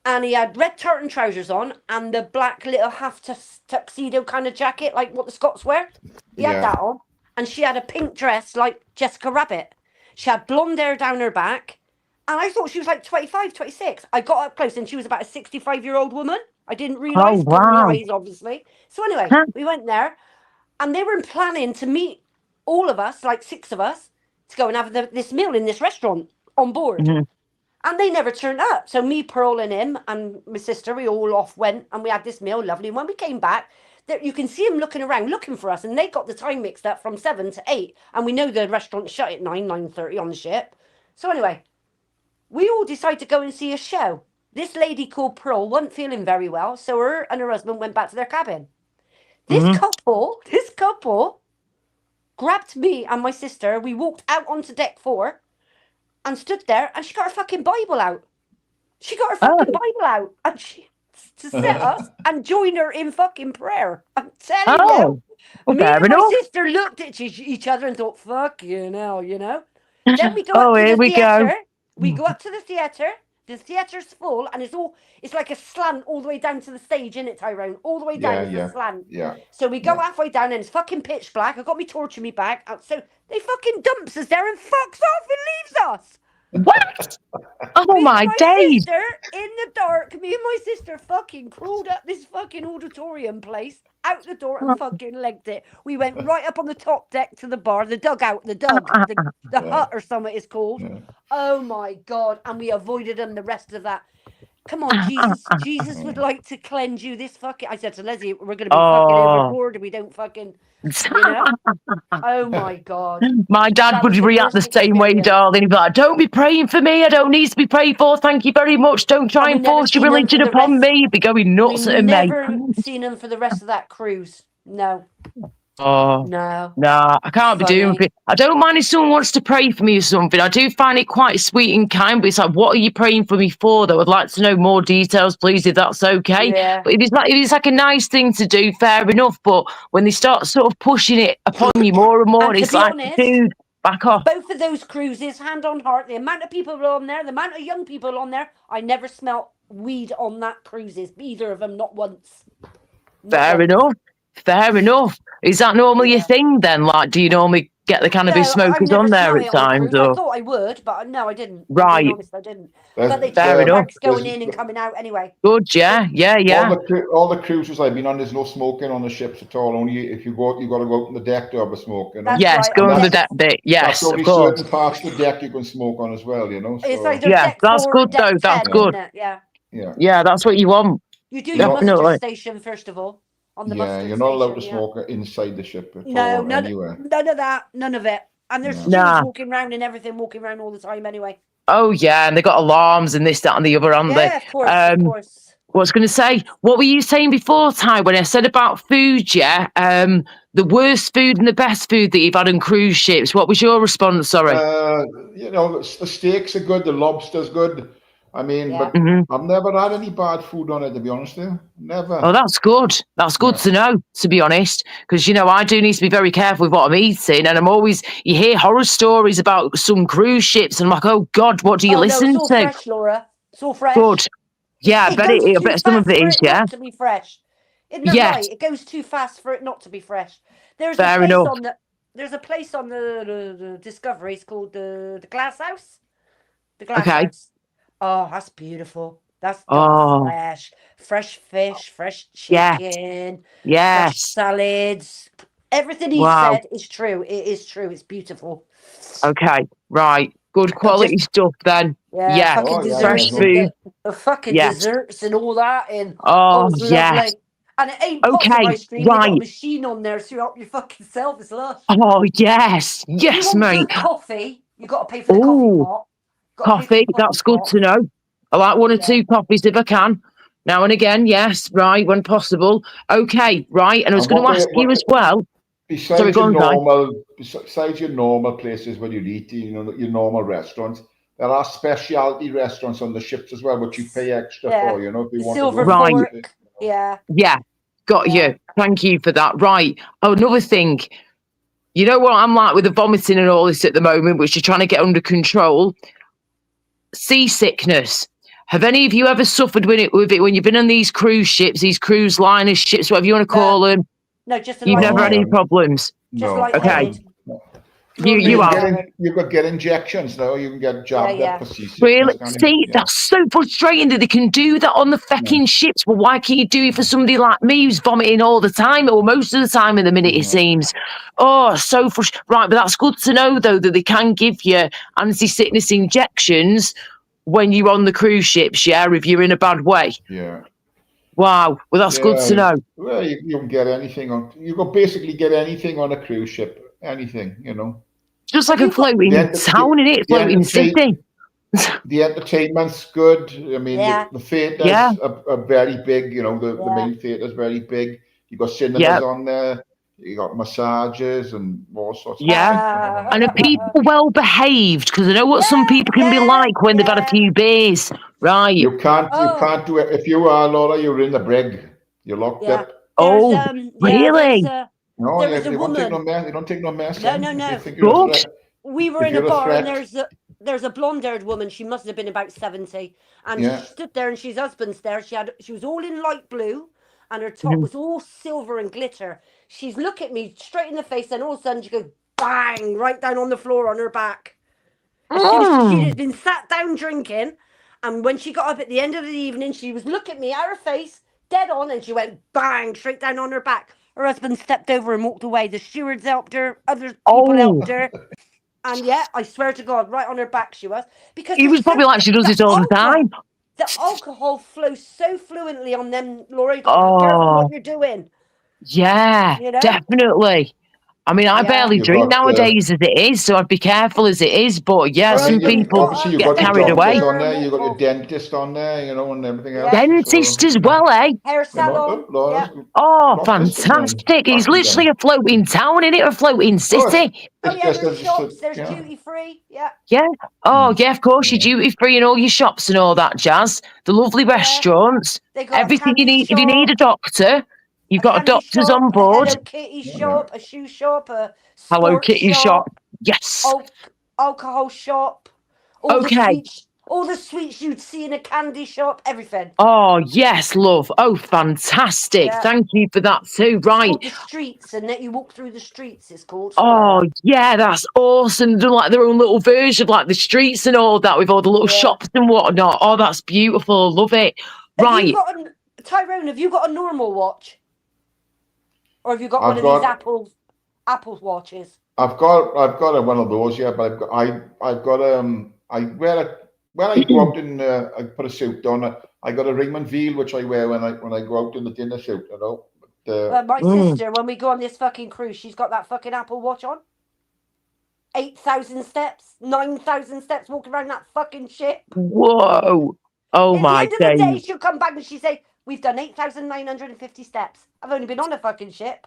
and he had red tartan trousers on, and the black little half tuxedo kind of jacket, like what the Scots wear, he had that on, and she had a pink dress like Jessica Rabbit. She had blonde hair down her back, and I thought she was like 25, 26. I got up close, and she was about a 65-year-old woman. I didn't realise, my eyes, obviously. So anyway, we went there, and they were planning to meet all of us, like 6 of us, to go and have this meal in this restaurant on board. And they never turned up. So me, Pearl, and him, and my sister, we all off went, and we had this meal, lovely. And when we came back, you can see them looking around, looking for us, and they got the time mixed up from 7 to 8. And we know the restaurant shut at 9:30 on the ship. So anyway, we all decided to go and see a show. This lady called Pearl wasn't feeling very well, so her and her husband went back to their cabin. This couple grabbed me and my sister. We walked out onto deck 4 and stood there, and she got her fucking Bible out. She got her fucking Bible out, and she to set us and join her in fucking prayer. I'm telling you. Me and my sister looked at each other and thought, fucking hell, Then we go up to the theatre. We go up to the theatre. The theatre's full, and it's like a slant all the way down to the stage, isn't it, Tyrone? All the way down is a slant. Yeah. So we go halfway down, and it's fucking pitch black. I've got me torch in me back. So they fucking dumps us there and fucks off and leaves us. What? Oh my days! Sister, in the dark, me and my sister fucking crawled up this fucking auditorium place, out the door, and fucking legged it. We went right up on the top deck to the bar, the dugout, the hut or something it's called. Yeah. Oh my God. And we avoided them the rest of that. Come on, Jesus would like to cleanse you. This fucking, I said to Leslie, we're going to be fucking overboard if we don't fucking, Oh my God. My dad would react the same way, darling. He'd be like, don't be praying for me. I don't need to be prayed for. Thank you very much. Don't try and force your religion upon me. You'd be going nuts at him, mate. Never seen him for the rest of that cruise. No. Oh no, I can't be doing it. I don't mind if someone wants to pray for me or something. I do find it quite sweet and kind, but it's like, what are you praying for me for, though? I'd like to know more details, please, if that's okay. Yeah. But if it's like a nice thing to do, fair enough. But when they start sort of pushing it upon you more and more, it's like, honest, dude, back off. Both of those cruises, hand on heart, the amount of people on there, the amount of young people on there, I never smelt weed on that cruises, either of them, not once. Fair enough. Is that normally a thing then? Like, do you normally get the cannabis smokers on there at times? I thought I would, but no, I didn't. Right. Being honest, I didn't. But they just going in and coming out anyway. Good, yeah. All the cruises I've been on, there's no smoking on the ships at all. Only if you got to go out on the deck to have a smoke. Yes, go on the deck bit. Yes, of course. Certain parts of the deck you can smoke on as well, So. It's like that's good though. That's good. Yeah. Yeah, that's what you want. You do your muster station first of all. on the Yeah, mustard you're not allowed to station, smoke inside the ship at No, all, anywhere. none of that, none of it. And there's No. stewards Nah. walking around and everything, walking around all the time anyway. Oh yeah, and they got alarms and this, that, and the other, haven't they? Yeah, of course, of course. What I was going to say, what were you saying before, Ty, when I said about food, yeah? The worst food and the best food that you've had on cruise ships. What was your response, sorry? You know, the steaks are good, the lobster's good. I mean, Yeah. but I've never had any bad food on it, to be honest with you. Never. Oh, that's good. That's good to know, to be honest. Because, you know, I do need to be very careful with what I'm eating. And I'm always, you hear horror stories about some cruise ships. And I'm like, oh, God, what do you listen No, it's all to? fresh, Laura. It's all fresh. Good. Yeah, I It goes bet, too some of fast it for is, it yeah. not to be fresh. Isn't that Yes. right? It goes too fast for it not to be fresh. There's Fair a place enough. on the the Discovery. It's called the Glass House. The Glass Okay. House. Oh, that's beautiful. That's Oh. fresh fish, fresh Yes. chicken, fresh Yes. salads. Everything he Wow. said is true. It is true. It's beautiful. Okay. Right. Good But quality just stuff then. yeah, Yeah. fucking Oh, yeah, Fresh desserts yeah, and food. the fucking Yes. desserts and all that. And Oh, it's yes. lovely. And it ain't pots of Okay. ice cream. They got a Right. machine on there to help you fucking self. It's lush. Oh, yes. If you Yes, want mate. good coffee, you got to pay for the coffee Oh, pot. Got to pay for coffee. the That's coffee good pot. to know. I like one or Yeah. two coffees if I can. Now and again, yes. Right. When possible. Okay. Right. And I was And going to ask you as well. Sorry, besides go on, Ty. besides your normal places where you eat, you know, your normal restaurants, there are specialty restaurants on the ships as well, which you pay extra for, you know, if you want to Silver go. Right. fork. Yeah. Yeah. Got Yeah. you. Thank you for that. Right. Oh, another thing. You know what I'm like with the vomiting and all this at the moment, which you're trying to get under control? Seasickness. Have any of you ever suffered with it when you've been on these cruise ships, these cruise liner ships, whatever you want to call them? No, just a You've never had any lightheaded. problems. Just No. lightheaded. You have. You could get injections now. You can get jabbed Yeah, up for seasickness. Really? can't you? See, Yeah. that's so frustrating that they can do that on the fucking ships. Well, why can't you do it for somebody like me who's vomiting all the time or most of the time in the minute, it seems? Oh, so frustrating. Right, but that's good to know, though, that they can give you anti-sickness injections when you're on the cruise ships, yeah, if you're in a bad way. Yeah. Wow. Well, that's good to know. Well, you can get anything on. You can basically get anything on a cruise ship. Anything, you know. Just like a floating town, innit? Floating city. The entertainment's good. I mean, the theatres are very big. You know, the main theatre's very big. You got cinemas on there. You got massages and all sorts. Yeah, and are people well behaved? Because I know what some people can be like when they've had a few beers, right? You can't do it. If you are Laura, you're in the brig. You're locked up. Oh, really? No, there was a they woman. They don't take no mess. No. Good. We were in a bar and there's a blonde-haired woman. She must have been about 70, and she stood there and she's husband's there. She was all in light blue, and her top was all silver and glitter. She's look at me straight in the face, and all of a sudden she goes bang right down on the floor on her back. She had been sat down drinking, and when she got up at the end of the evening, she was looking at me at her face, dead on, and she went bang straight down on her back. Her husband stepped over and walked away. The stewards helped her. Other people helped her. And I swear to God, right on her back she was. Because he was probably like she does it all the time. The alcohol flows so fluently on them, Laura. You've got to be careful what you're doing. Yeah, definitely. I mean, I barely drink nowadays as it is, so I'd be careful as it is. But some people get carried away. You've got your dentist on there, you know, and everything else. Dentist as well, eh? Hair salon. Oh, fantastic. He's literally a floating town, isn't it? A floating city. Oh, yeah, there's shops. There's duty free. Yeah. Yeah. Oh, yeah, of course. You're duty free in all your shops and all that jazz. The lovely restaurants. Everything you need. If you need a doctor, you've got a doctor's on board. A Hello Kitty shop, a shoe shop, a Hello Kitty shop. Yes. Alcohol shop. All the sweets you'd see in a candy shop, everything. Oh, yes, love. Oh, fantastic. Yeah. Thank you for that too. Right. It's called the streets, and that you walk through the streets, it's called. Oh, yeah, that's awesome. They're like their own little version of like the streets and all that with all the little shops and whatnot. Oh, that's beautiful. Love it. Right. Tyrone, have you got a normal watch? Or have you got one of these Apple watches? I've got one of those, yeah, but I've got when I go out and I put a suit on, I got a Raymond Veal which I wear when I go out in the dinner suit, you know. My sister, when we go on this fucking cruise, she's got that fucking Apple Watch on. 8,000 steps, 9,000 steps walking around that fucking ship. Whoa. Oh At my the end of the day, days. she'll come back and she say, "We've done 8,950 steps. I've only been on a fucking ship."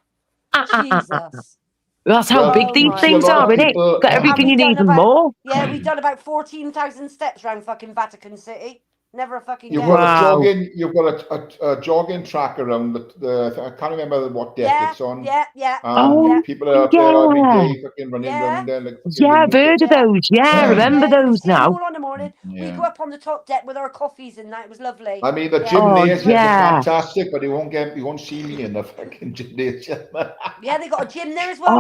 Jesus. That's how big these things are, isn't it? Got everything you need and more. Yeah, we've done about 14,000 steps around fucking Vatican City. Never a fucking You've day. got a jogging. You've got a jogging track around the. I can't remember what deck it's on. People are up there every day, fucking running around there. Like, I've heard of those. Yeah, I remember those now. All on the morning. We go up on the top deck with our coffees and that. It was lovely. I mean, the gymnasiums are fantastic, but you won't see me in the fucking gymnasium. Yeah, they got a gym there as well,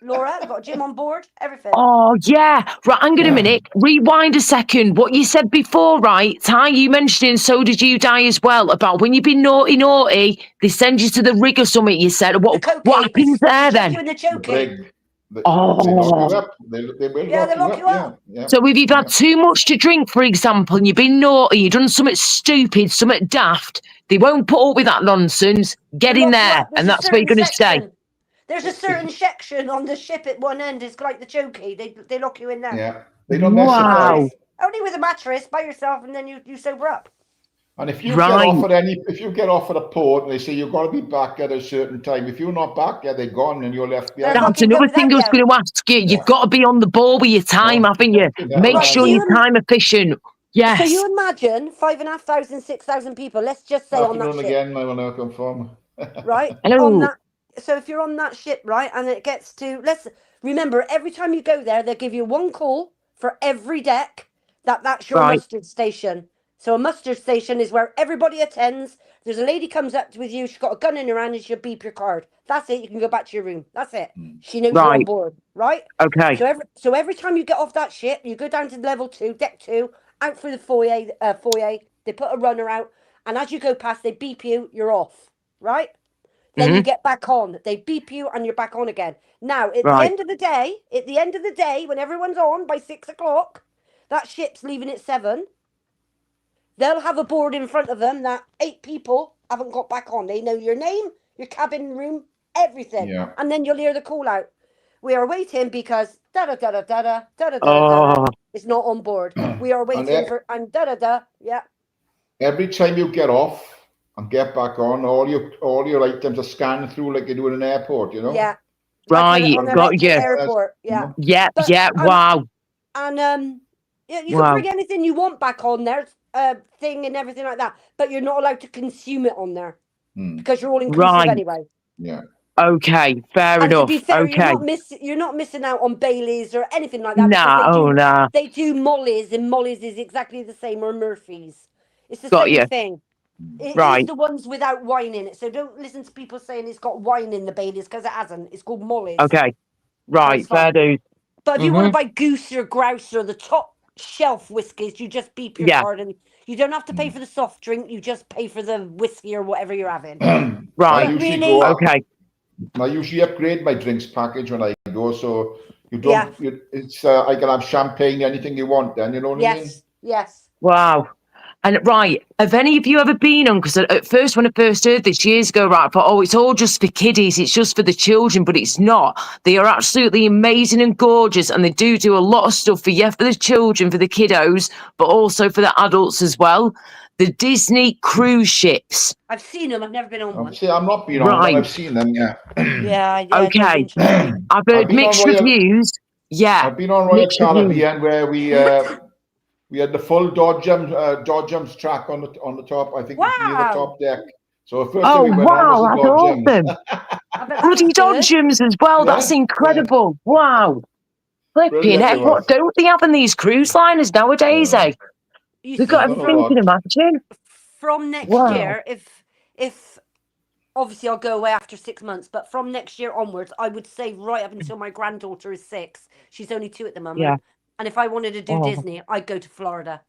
Laura. They got a gym on board. Everything. Oh yeah. Right, hang on a minute. Rewind a second. What you said before, right? Ty, you mentioned, and so did you, Di, as well, about when you've been naughty, they send you to the rig or something. You said, what happens there then? You in the choking. They lock you up. They will lock you up. Yeah. So if you've had too much to drink, for example, and you've been naughty, you've done something stupid, something daft, they won't put up with that nonsense. Get in there, and that's where you're going to stay. There's a certain section on the ship at one end. It's like the chokey. They lock you in there. Yeah, they don't mess about. Only with a mattress by yourself, and then you sober up. And if you get offered a port and they say you've got to be back at a certain time, if you're not back, they're gone and you're left behind. That's another thing I was going to ask you. You've got to be on the ball with your time, haven't you? Make sure you're time efficient. Yes. So you imagine 5,500, 6,000 people. Let's just say on that ship. Again, I want to come from. Right. Hello. So if you're on that ship, right, and it gets to, let's remember, every time you go there, they'll give you one call for every deck. That's your mustard station. So a mustard station is where everybody attends. There's a lady comes up with you. She's got a gun in her hand and she'll beep your card. That's it. You can go back to your room. That's it. She knows you're on board, right? Okay. So every time you get off that ship, you go down to level 2, deck 2, out through the foyer. They put a runner out, and as you go past, they beep you. You're off, right? Then you get back on. They beep you, and you're back on again. Now, at the end of the day, when everyone's on by 6 o'clock, that ship's leaving at 7. They'll have a board in front of them that 8 people haven't got back on. They know your name, your cabin room, everything. Yeah. And then you'll hear the call out. We are waiting because da-da-da-da-da-da-da-da-da. It's not on board. We are waiting for, and da-da-da, yeah. Every time you get off and get back on, all your items are scanned through like you do in an airport, you know? Yeah. Right, got you. Airport, yeah. Yeah, wow. And you can bring anything you want back on there, thing and everything like that, but you're not allowed to consume it on there because you're all inclusive anyway. Yeah. Okay, fair enough. To be fair, you're not missing out on Baileys or anything like that. They do Molly's, and Molly's is exactly the same, or Murphy's. It's the same thing. It's the ones without wine in it. So don't listen to people saying it's got wine in the Baileys, because it hasn't. It's called Molly's. Okay, right, fair dude. But if you want to buy Goose or Grouse or the top shelf whiskies, you just beep your card, and you don't have to pay for the soft drink. You just pay for the whiskey or whatever you're having. Right. Okay. I usually upgrade my drinks package when I go, so you don't. It's I can have champagne, anything you want. Then you know what I mean? Yes. Wow. And have any of you ever been on? Because at first, when I first heard this years ago, I thought, oh, it's all just for kiddies, it's just for the children, but it's not. They are absolutely amazing and gorgeous, and they do a lot of stuff for the children, for the kiddos, but also for the adults as well. The Disney cruise ships. I've seen them. I've never been on one. I'm not been on them. I've seen them. Yeah. Yeah. Okay. I've heard mixed reviews. Yeah. I've been on Royal Caribbean where we had the full Dodge jumps track on the top. I think near the top deck. So first thing we went on was the Dodge jumps. Bloody Dodge jumps as well. Yeah, that's incredible. Yeah. Wow. Flipping heck, what don't they have in these cruise liners nowadays, eh? They've got everything you can imagine. From next year, if obviously I'll go away after 6 months, but from next year onwards, I would say right up until my granddaughter is 6. She's only 2 at the moment. Yeah. And if I wanted to do Disney, I'd go to Florida.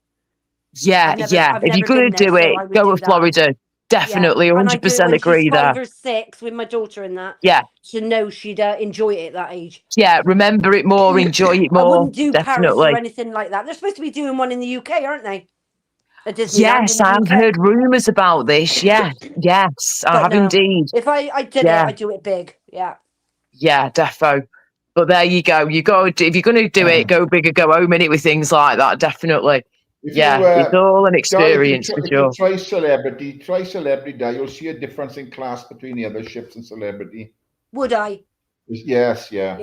Yeah. If you're going to do it, go with Florida. Definitely, 100% agree there. 5 or 6 with my daughter in that. Yeah. To know she'd enjoy it at that age. Yeah, remember it more, enjoy it more. I wouldn't do Paris or anything like that. They're supposed to be doing one in the UK, aren't they? at Disneyland Yes, in the I've UK. heard rumours about this. Yes, I But have no, indeed. if I did it, I'd do it big. Yeah. Yeah, defo. But there you go. You go if you're going to do it, go big or go home in it with things like that. Definitely. If Yeah, you, it's all an Di, experience for if you sure. try celebrity, Di, you'll see a difference in class between the other ships and celebrity. Would I? Yes, Yeah.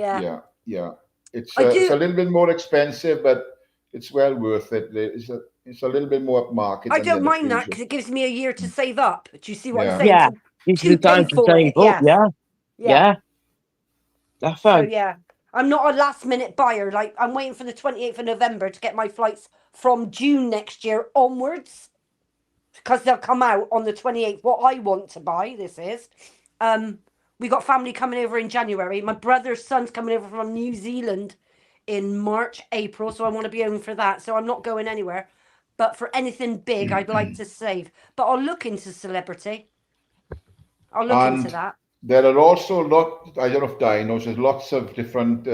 yeah. It's I it's a do. little bit more expensive, but it's well worth it. It's a little bit more upmarket. I than the don't other mind that cruise because ships. it gives me a year to save up. Do you see what I'm Yeah. saying? Yeah, it's the To pay time to for save it. up. Yes. Yeah, So defo. yeah, I'm not a last minute buyer. Like I'm waiting for the 28th of November to get my flights from June next year onwards, because they'll come out on the 28th. What I want to buy, this is, we got family coming over in January. My brother's son's coming over from New Zealand in March, April. So I want to be home for that. So I'm not going anywhere. But for anything big, I'd like to save. But I'll look into celebrity. I'll look into And that. there are also I don't know if Di knows, there's lots of different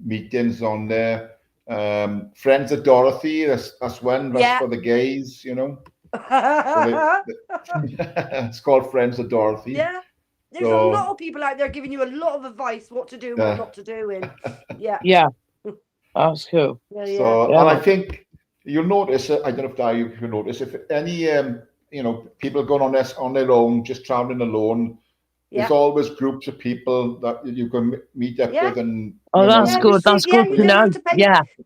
meetings on there. Friends of Dorothy, that's one. That's Yeah. for the gays, you know. So it's called Friends of Dorothy. Yeah. There's a lot of people out there giving you a lot of advice what to do and what not to do. And Yeah, that's cool. So, and I think you'll notice, I don't know if Di, you notice, if any people going on their own, just traveling alone, there's always groups of people that you can meet up with. And that's good. That's good to know.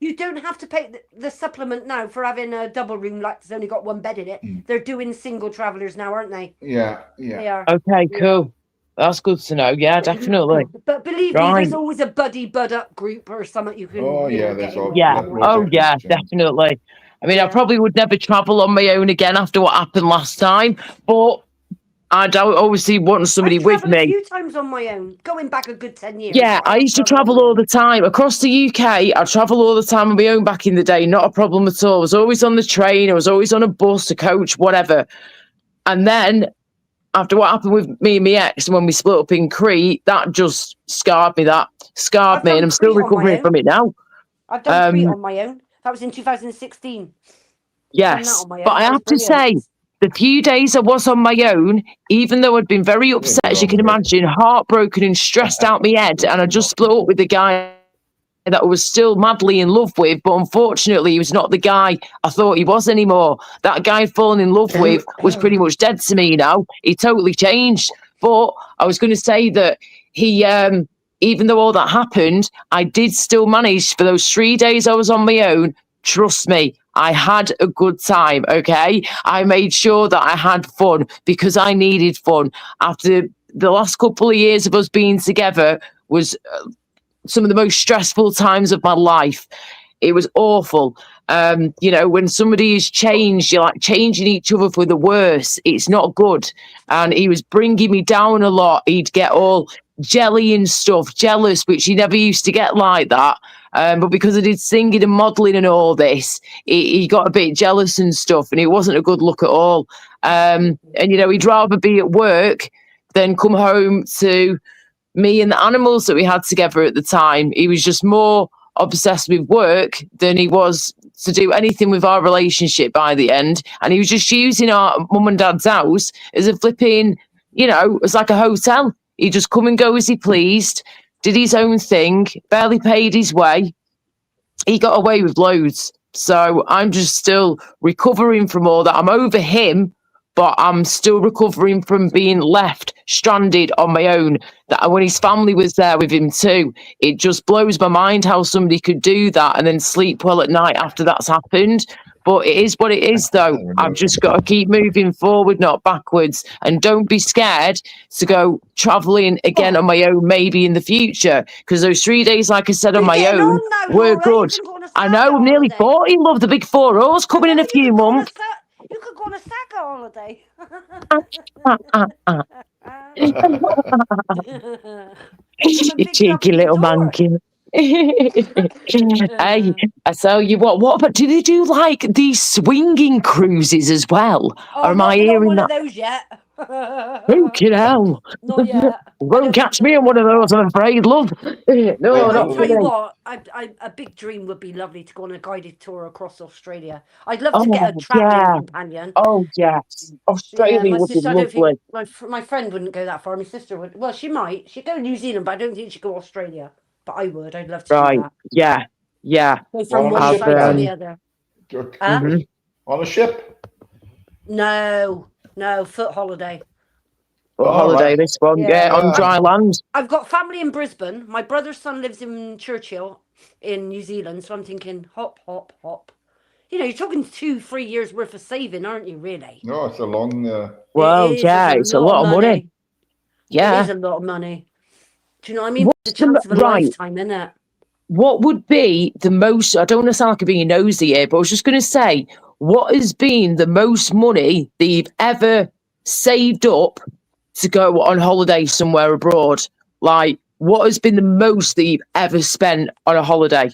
You don't have to pay the supplement now for having a double room like it's only got one bed in it. They're doing single travelers now, aren't they? Yeah. They are. Okay, cool. That's good to know. Yeah, definitely. But believe me, there's always a bud up group or something you can. There's all. Definitely. I mean, I probably would never travel on my own again after what happened last time, but I'd obviously want somebody with me. A few times on my own, going back a good 10 years. Yeah, I used to travel all the time across the UK. I travel all the time on my own back in the day. Not a problem at all. I was always on the train. I was always on a bus, a coach, whatever. And then after what happened with me and my ex, when we split up in Crete, that just scarred me. And I'm still recovering from it now. I've done Crete on my own. That was in 2016. Yes, but I have to say, the few days I was on my own, even though I'd been very upset, as you can imagine, heartbroken and stressed out my head, and I just split up with the guy that I was still madly in love with, but unfortunately he was not the guy I thought he was anymore. That guy I'd fallen in love with was pretty much dead to me now. He totally changed. But I was going to say that he, even though all that happened, I did still manage for those 3 days I was on my own. Trust me, I had a good time, okay? I made sure that I had fun because I needed fun. After the last couple of years of us being together was some of the most stressful times of my life. It was awful. When somebody is changed, you're like changing each other for the worse. It's not good. And he was bringing me down a lot. He'd get all jelly and stuff, jealous, which he never used to get like that. But because I did singing and modelling and all this, he got a bit jealous and stuff, and it wasn't a good look at all. He'd rather be at work than come home to me and the animals that we had together at the time. He was just more obsessed with work than he was to do anything with our relationship by the end. And he was just using our mum and dad's house as a flipping, as like a hotel. He'd just come and go as he pleased, did his own thing, barely paid his way. He got away with loads. So I'm just still recovering from all that. I'm over him, but I'm still recovering from being left stranded on my own. That when his family was there with him too, it just blows my mind how somebody could do that and then sleep well at night after that's happened. But it is what it is, though. I've just got to keep moving forward, not backwards. And don't be scared to go travelling again on my own, maybe in the future. Because those 3 days, like I said, on my own were good. I know, I'm nearly 40. Love the big 4-0's coming in a few months. You could go on a Saga holiday. You cheeky little monkey. Hey, I tell you what, do they do like these swinging cruises as well? Oh, or am I hearing hearing one that? of those yet? Fucking hell. Not yet. Won't catch me in one of those, I'm afraid, love. No, I not tell you today. what, a big dream would be lovely to go on a guided tour across Australia. I'd love to Oh, get a travelling yeah. companion. Oh, yes. Yeah, Australia my would be sister. I don't lovely. think my friend wouldn't go that far. My sister would. Well, she might. She'd go to New Zealand, but I don't think she'd go Australia. But I would. I'd love to do Right. that. Yeah. Yeah. Go from on a one ship, side to then? the other. Mhm. On a ship? No, foot holiday. What holiday, right. this one? Yeah, on dry land. I've got family in Brisbane. My brother's son lives in Churchill in New Zealand. So I'm thinking, hop, hop, hop. You know, you're talking 2-3 years worth of saving, aren't you, really? No, it's a long... Well, yeah, it's a lot of money. Yeah. It is a lot of money. Do you know what I mean? It's the chance of a lifetime, isn't it? What would be the most, I don't want to sound like I'm being nosy here, but I was just going to say, what has been the most money that you've ever saved up to go on holiday somewhere abroad? Like, what has been the most that you've ever spent on a holiday,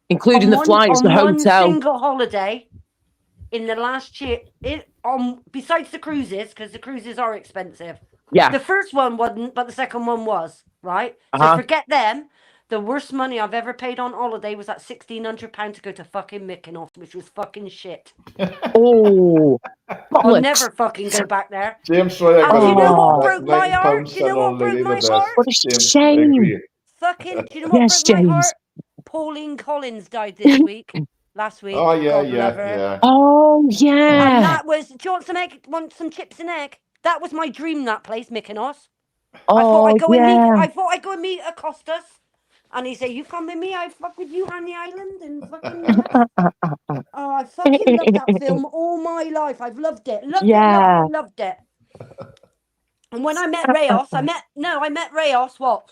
including the flights, the one hotel? single holiday in the last year, besides the cruises, because the cruises are expensive. Yeah. The first one wasn't, but the second one was, right? So forget them. The worst money I've ever paid on holiday was that £1,600 to go to fucking Mykonos, which was fucking shit. Oh, I'll never fucking go back there. James, And you know what broke my heart? Do you know what broke my heart? What a shame. Fucking, do you know what broke my heart? Pauline Collins died this week. Last week. Oh, yeah, God love her. yeah. Oh, yeah. And that was, do you want some chips and egg? That was my dream, that place, Mykonos. Oh, I yeah. thought I'd go and meet Acostas. And he said, you come with me, I fuck with you on the island. And fucking, oh, I fucking loved that film all my life. I've loved it. Loved it. And when I met Reyes, I met Reyes, what?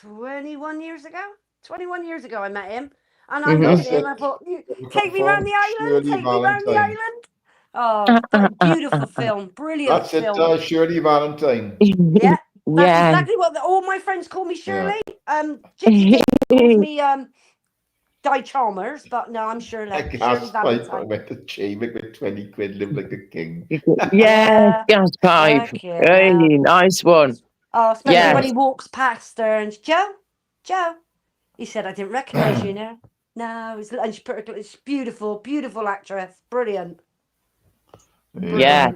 21 years ago? 21 years ago I met him. And I looked at him and I thought, take me round the island, Oh, beautiful film. Brilliant film. That's it, Shirley Valentine. Yeah. That's exactly what all my friends call me, Shirley. Gypsy calls me Di Chalmers, but no, I'm Shirley. Shirley Valentine. I went to Chamic with 20 quid, lived like a king. Yeah, gas pipe. Hey, nice one. Oh, especially when he walks past her and Joe. He said, I didn't recognise you now. No, and she put her, it's beautiful, beautiful actress. Brilliant. Yeah.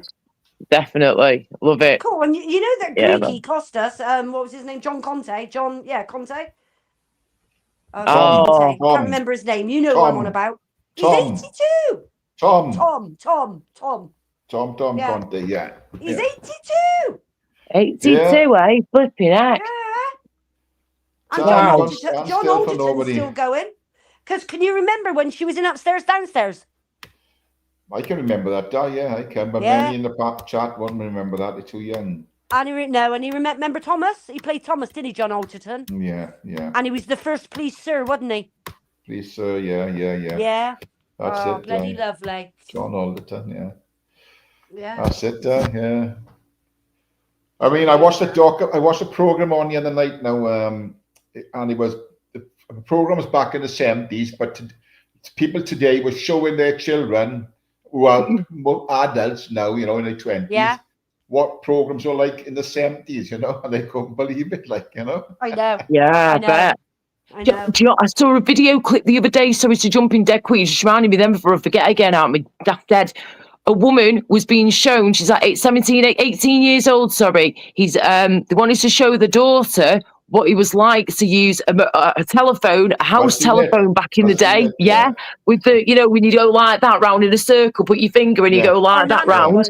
Definitely. Love it. Cool. And you know that Greeky cost us, what was his name? Conte. Conte. Conte. Can't remember his name. You know who I'm on about. He's 82. Tom Conte, yeah. He's 82. 82, eh? Flipping heck. Yeah. And John Alderton's still going. Because can you remember when she was in Upstairs Downstairs? I can remember that, yeah, I can. But many in the chat won't remember that. They're too young. And he remember Thomas? He played Thomas, didn't he, John Alderton? Yeah. And he was the first Please Sir, wasn't he? Please Sir, yeah. Yeah. That's it. Bloody lovely. John Alderton, yeah. Yeah. That's it, yeah. I mean, I watched a program on the other night now, and the program was back in the 70s, but people today were showing their children who are adults now, in their 20s, what programs were like in the 70s, and they couldn't believe it, I know. Yeah, I bet. I know. Do you know, I saw a video clip the other day, sorry to jump in dead quick, just reminding me then before I forget again, aren't we? Dead. A woman was being shown, she's like 18 years old, sorry. They wanted to show the daughter what it was like to use a telephone, a house telephone back in the day. Yeah. With the, when you go like that round in a circle, put your finger and you go like that round.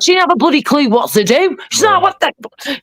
She didn't have a bloody clue what to do. She's like,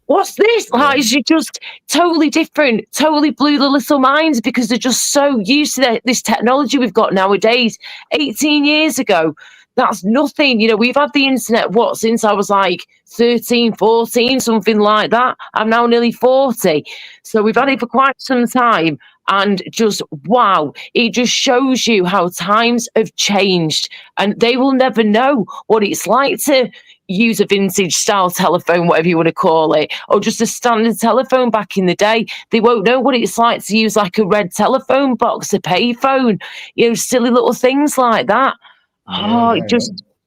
what's this? Like, she just totally different, totally blew the little minds because they're just so used to this technology we've got nowadays. 18 years ago, that's nothing. We've had the internet, since I was like 13, 14, something like that. I'm now nearly 40. So we've had it for quite some time. And just, wow, it just shows you how times have changed. And they will never know what it's like to use a vintage style telephone, whatever you want to call it, or just a standard telephone back in the day. They won't know what it's like to use like a red telephone box, a payphone, silly little things like that.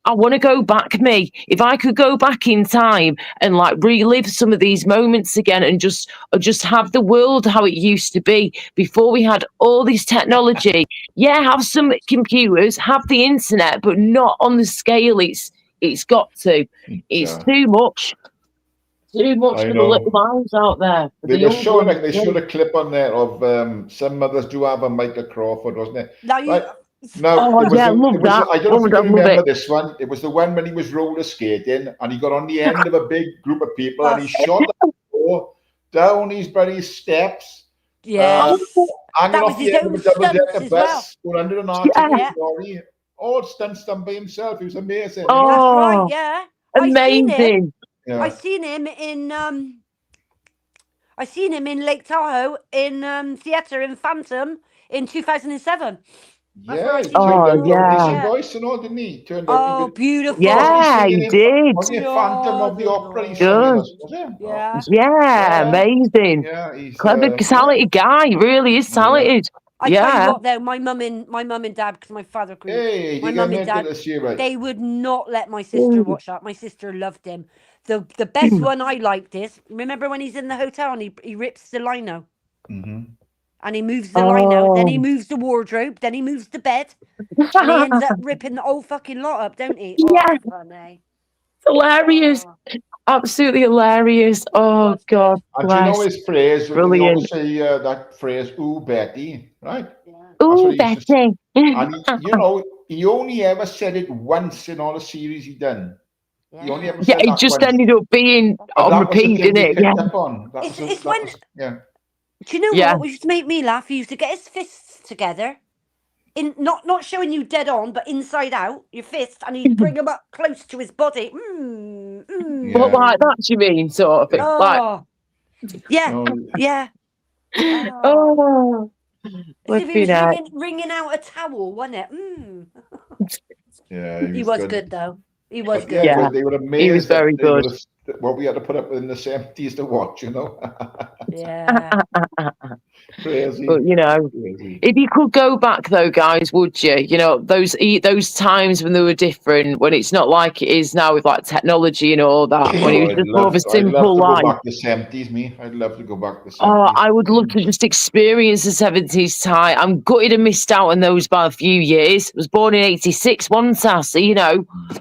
I want to go back, me. If I could go back in time and like relive some of these moments again and just have the world how it used to be before we had all this technology. Yeah, have some computers, have the internet, but not on the scale it's got to. It's too much. Too much for the little minds out there. For They the were showing, like, they young showed a clip on there of some mothers do have a Michael Crawford, wasn't it? Now you, Right. No, Oh it was, yeah, love it was. that. I don't know if you I can love remember it. this one. It was the one when he was roller skating and he got on the end of a big group of people and he shot the ball down these bloody steps. yes, Hanging that off was the his end own of a double-decker stunts as bus, well. going under an Yeah. artillery lorry. All stunts done by himself. He was amazing. Oh, That's right. Yeah, amazing. Yeah. I seen him in Lake Tahoe in theatre in Phantom in 2007. That's where I Yeah, he seen turned Oh, out to have a yeah. decent voice and all, didn't he? Turned out he Oh, was. beautiful. Wasn't he Yeah, singing he in, did. wasn't he a Phantom of the No, Opera? He's no. singing Good. us, was it? Yeah. Yeah, amazing. Yeah, he's Clever, talented guy. He really is talented. I tell you Yeah. what, though, my mum and dad, because my father couldn't. Hey, My you mum get and dad, this year, right? they would not let my sister watch that. My sister loved him. The best one I liked is, remember when he's in the hotel and he rips the lino Mm-hmm. and he moves the lino, then he Oh. moves the wardrobe, then he moves the bed, and he ends up ripping the whole fucking lot up, don't he? Yeah. Oh, funny. Hilarious. Oh, Absolutely hilarious. Oh, was God. And do you know Bless. his phrase? They always Brilliant. say that phrase, "Ooh, Betty," right? yeah. That's what Ooh, he used to say. Betty. And he only ever said it once in all the series he done. He only ever Yeah, said it that just once. ended up being But on that was the repeat, thing didn't we it? Yeah. picked up on. That It's was, when, yeah. do you know Yeah. what used to make me laugh? He used to get his fists together, in not showing you dead on, but inside out, your fist, and he'd bring them up close to his body. But like that, you mean, sort of thing? Like, Oh, yeah, No, yeah. Oh, oh, as if flipping he was out. wringing out a towel, wasn't it? yeah, He was good though. He was But good. yeah, Yeah, they were he was amazed very that they good. would have, what we had to put up with in the 70s to watch, Yeah. Crazy. But Crazy. if you could go back though, guys, would you? Those times when they were different, when it's not like it is now with like technology and all that, when it was just more of a I'd love simple to go life. back to the 70s, me. I'd love to go back to the Oh, 70s. I would love to just experience the 70s, Ty. I'm gutted I missed out on those by a few years. I was born in 86, wasn't I? So,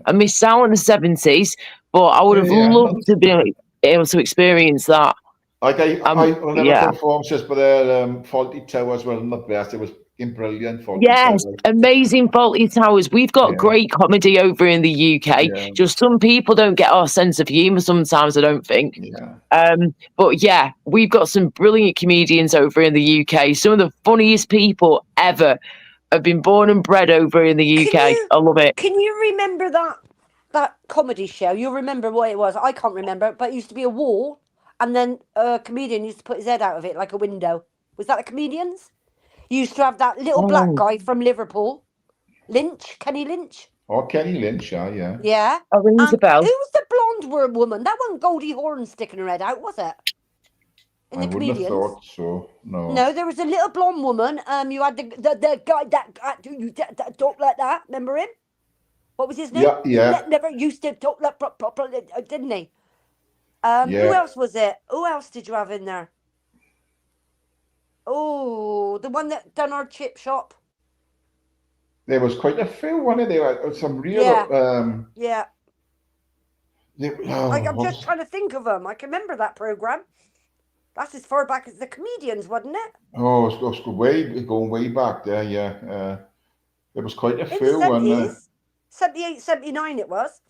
I missed out on the 70s, but I would have loved to be able to experience that. Like I will never Yeah. conform just, but their Faulty Towers were not the best. It was brilliant. Faulty Yes, Towers. amazing Faulty Towers. We've got great comedy over in the UK. Yeah. Just some people don't get our sense of humour sometimes, I don't think. Yeah. But yeah, we've got some brilliant comedians over in the UK. Some of the funniest people ever have been born and bred over in the UK. I love it. Can you remember that comedy show? You'll remember what it was. I can't remember, but it used to be a wall, and then a comedian used to put his head out of it like a window. Was that the comedians? You used to have that little black guy from Liverpool, Kenny Lynch. Oh, Kenny Lynch, yeah. Yeah. Oh, rings a bell. Who was the blonde woman? That wasn't Goldie Hawn sticking her head out, was it? In the I wouldn't have comedians. thought so. No. No, there was a little blonde woman. You had the guy that talked like that. Remember him? What was his name? Yeah. Never used to talk like properly, didn't he? Yeah. Who else was it? Who else did you have in there? Oh, the one that done our chip shop. There was quite a few, wasn't there? Some real. Yeah. I'm just trying to think of them. I can remember that program. That's as far back as the comedians, wasn't it? Oh, it's going way back there. Yeah. There was quite a In few. the 70s, 78, 79 it was.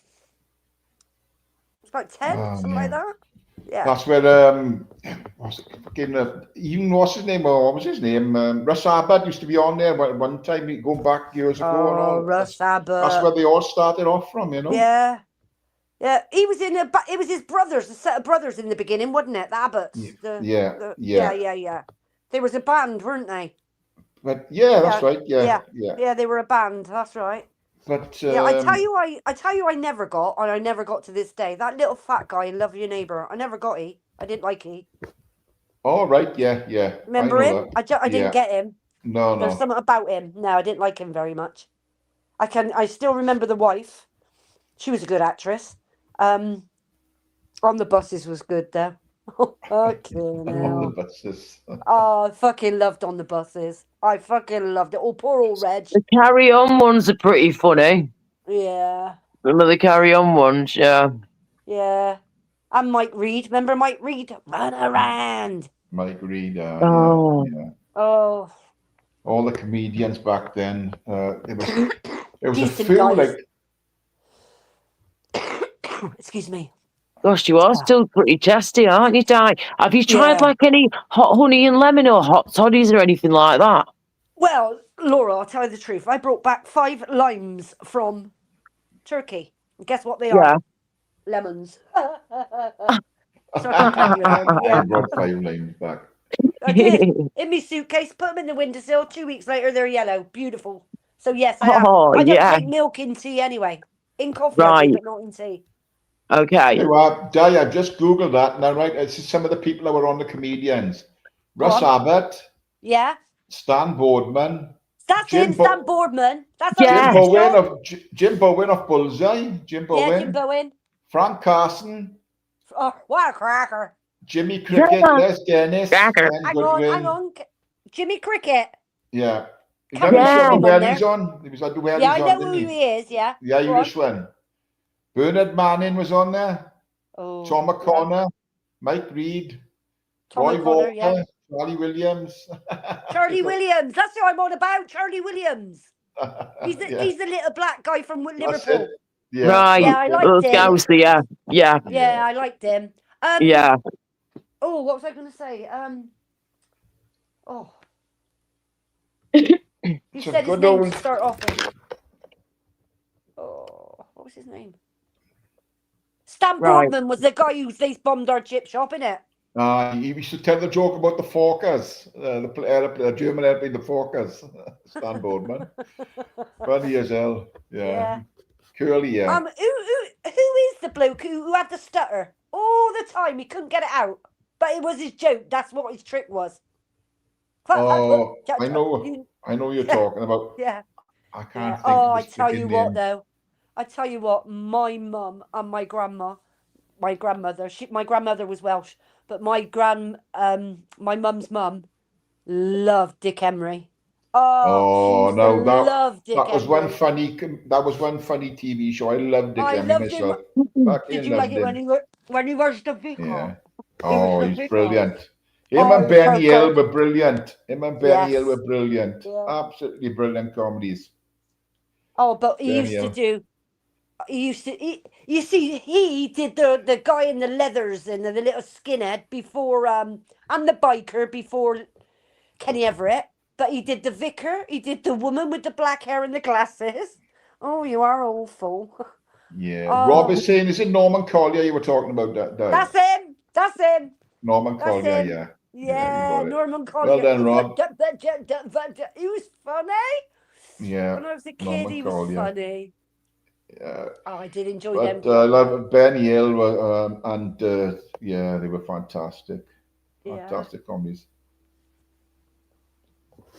It was about 10, something like that. Yeah. That's where what's his name? Or what was his name? Russ Abbott used to be on there one time, going back years ago and all. Russ Abbott. That's where they all started off from, Yeah. Yeah, he was it was his brothers, a set of brothers in the beginning, wasn't it? The Abbotts. Yeah. There was a band, weren't they? But that's right. Yeah, they were a band. That's right. But I tell you, I never got, and I never got to this day. That little fat guy in Love Your Neighbor. I never got he. I didn't like he. Oh right, yeah. Remember him? I didn't get him. No. There's something about him. No, I didn't like him very much. I still remember the wife. She was a good actress. On the buses was good though. Fucking On the hell. buses. Oh, I fucking loved On the Buses. I fucking loved it. Oh, poor old Reg. The Carry On ones are pretty funny. Yeah. Remember the Carry On ones? Yeah. Yeah. And Mike Reed. Remember Mike Reed? Run around. Mike Reed. Oh. Yeah. Oh. All the comedians back then. It was a Decent few guys. like. Excuse me. Gosh, you are still pretty chesty, aren't you, Di? Have you tried Yeah. like any hot honey and lemon or hot toddies or anything like that? Well, Laura, I'll tell you the truth. I brought back 5 limes from Turkey. And guess what they Yeah. are? Lemons. So I can give you them. I Yeah. brought 5 lanes back. I did. In my suitcase, put them in the windowsill. 2 weeks later, they're yellow. Beautiful. So yes, I have. Oh, I don't yeah. take milk in tea anyway. In coffee, I Right. do, but not in tea. Okay. Hey, well, Di, I've just Googled that. Now, right, it's some of the people that were on the comedians. Russ Abbott, Yeah. Stan Boardman, That's Jim him, Stan Boardman. That's Yeah. our Jim Bowen of Bullseye, Jim Bowen, Yeah, Jim Bowen. Frank Carson, Oh, what a cracker. Jimmy Cricket, Yeah. Les Dennis, Cracker. Ken Hang Goodwin. on. Jimmy Cricket. Yeah. Is Can that we the put show him the on Wellies there? on? He was at the Wellies Yeah, I know on, who didn't he? he is, yeah. The Go on. Irish one. Bernard Manning was on there. Oh, Tom O'Connor, Mike Reed, Tom Roy O'Connor, Walker, yeah. Charlie Williams. Charlie Williams. That's who I'm on about. Charlie Williams. He's the Yeah, little black guy from that's Liverpool. it. Yeah, Right. Yeah, I liked Those him. guys, yeah. Yeah. Yeah, I liked him. Yeah. Oh, what was I going to say? Oh. He It's a said his good name old- to start off with. Oh, what was his name? Stan Right. Boardman was the guy who they bombed our chip shop, innit? He used to tell the joke about the Fokkers, the German airplane, the Fokkers. Stan Boardman. Funny as hell. Yeah. Curly, yeah. Who is the bloke who had the stutter all the time? He couldn't get it out, but it was his joke. That's what his trick was. Oh, I know you're talking about. Yeah. I can't think Oh, of I his tell freaking you what, name. though. I tell you what, my mum and my grandmother, my grandmother was Welsh, but my mum's mum loved Dick Emery. Oh no, loved Dick that was Emery. one funny TV show. I loved Dick I Emery loved him. myself. Did you like it when he was the vicar? Yeah. He was Oh, the he's vicar. brilliant. Him Oh, and Benny so Hill good. were brilliant. Yes. Yeah. Absolutely brilliant comedies. Oh, but he Benny used to Hill. do. You see, he did the guy in the leathers and the little skinhead before and the biker before Kenny Everett. But he did the vicar. He did the woman with the black hair and the glasses. Oh, you are awful. Yeah. Oh. Rob is saying, is it Norman Collier you were talking about that day? That's him. That's him. Norman That's Collier, him. yeah. Yeah, you got it. Norman Collier. Well done, Rob. He was funny. Yeah. When I was a kid, Norman he was Collier. funny. Yeah. Oh, I did enjoy them. But I love Benny Hill yeah, they were fantastic. Fantastic comedies.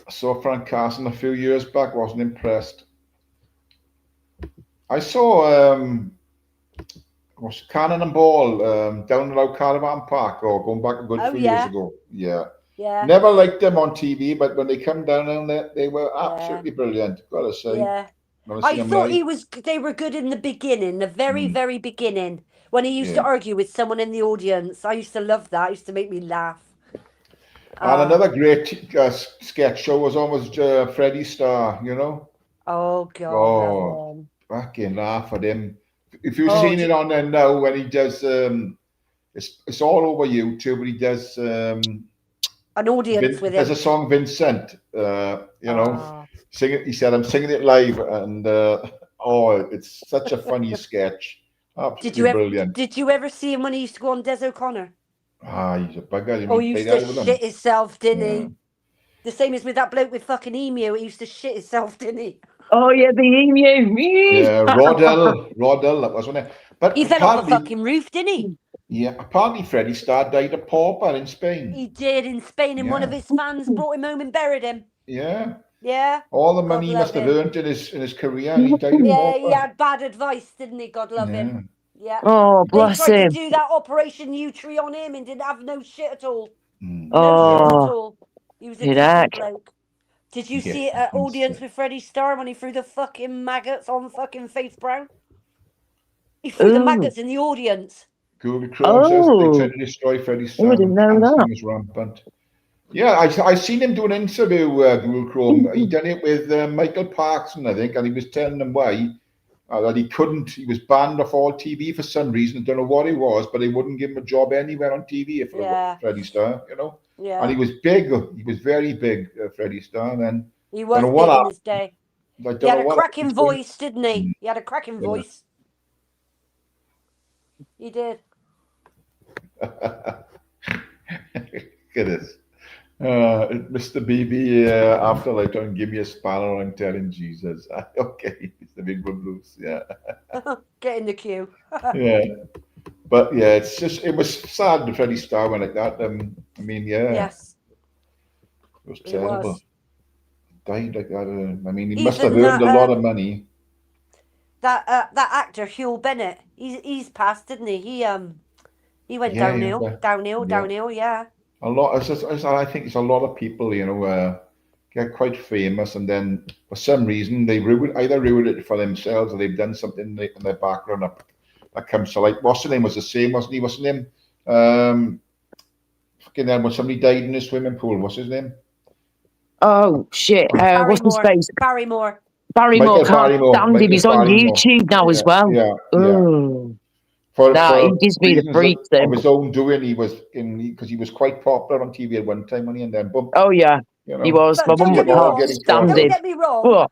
I saw Frank Carson a few years back, wasn't impressed. I saw was Cannonball down around Caravan Park, or going back a good few years ago. Yeah. Yeah. Never liked them on TV, but when they come down there, they were absolutely brilliant. Gotta say. Yeah. Never I seen them thought live. they were good in the beginning, the very, very beginning, when he used to argue with someone in the audience. I used to love that. It used to make me laugh. And another great sketch show was almost Freddie Starr, you know? Oh, God. Oh, fucking laugh at him. If you've seen it on there now, when he does, it's all over YouTube, but he does an audience with him. There's a song, Vincent, you know, sing it. He said, I'm singing it live, and it's such a funny sketch. Absolutely brilliant. Did you ever see him when he used to go on Des O'Connor? He's a bugger. Oh, he used to shit himself, didn't he? The same as with that bloke with fucking emu. He used to shit himself, didn't he? Oh, yeah, the emu. Yeah, Rodell, that was one. But he fell off a fucking roof, didn't he? Yeah, apparently Freddie Starr died of pauper in Spain. He did in Spain, and one of his fans brought him home and buried him. Yeah. Yeah. All the God money he love must have him. earned in his career, and he died of Yeah, he pauper. had bad advice, didn't he? God love Yeah. him. Yeah. Oh, They bless tried to him. do that Operation U-Tree on him and didn't have no shit at all. Mm. No shit at Oh, all. He was a you decent heck. bloke. Did you Yeah, see it at that's Audience it. with Freddie Starr when he threw the fucking maggots on fucking Faith Brown? He threw the Ooh. maggots in the audience. Google Chrome says they Oh. tried to destroy Freddie Oh, I Starr didn't when know cancer that. was rampant. Yeah, I seen him do an interview, Google Chrome. He done it with Michael Parkson, I think, and he was telling them why. That he couldn't, he was banned off all TV for some reason. I don't know what it was, but they wouldn't give him a job anywhere on TV for Yeah. Freddie Starr, you know. Yeah. And he was big, he was very big, Freddie Starr. And then He I was don't know what big in happened. his day. I don't He had know a what cracking happened to him. voice, didn't he? He had a cracking Yeah. voice. He did. Look at this. Mr. BB, afterlife, don't give me a spanner, I'm telling Jesus. Okay, Mr. Big Blues, yeah. Get in the queue. Yeah. But yeah, it's just, it was sad that Freddie Starr went like that. I mean, yeah, Yes, it was it terrible. was. Died like that. I mean, he must Even have earned that, a lot of money. that actor Hugh Bennett, he's passed, didn't he? He went Yeah, downhill, yeah, downhill. Yeah. a lot. I think it's a lot of people, you know, get quite famous, and then for some reason they either ruin it for themselves, or they've done something in their background that comes to light. What's the name was the same, wasn't he? What's his name? Fucking hell, when somebody died in a swimming pool, what's his name? Oh, shit. What's his face? Barrymore. Barrymore, Michael can't Barrymore. stand him. Michael He's on Barrymore. YouTube now as well. Yeah. Oh. For He gives me the reasons freaks of then. his own doing, he was because he was quite popular on TV at one time, and then boom. Oh, yeah. You know, He was. But My don't mum get me can't wrong. stand Don't him. get me wrong. Oh.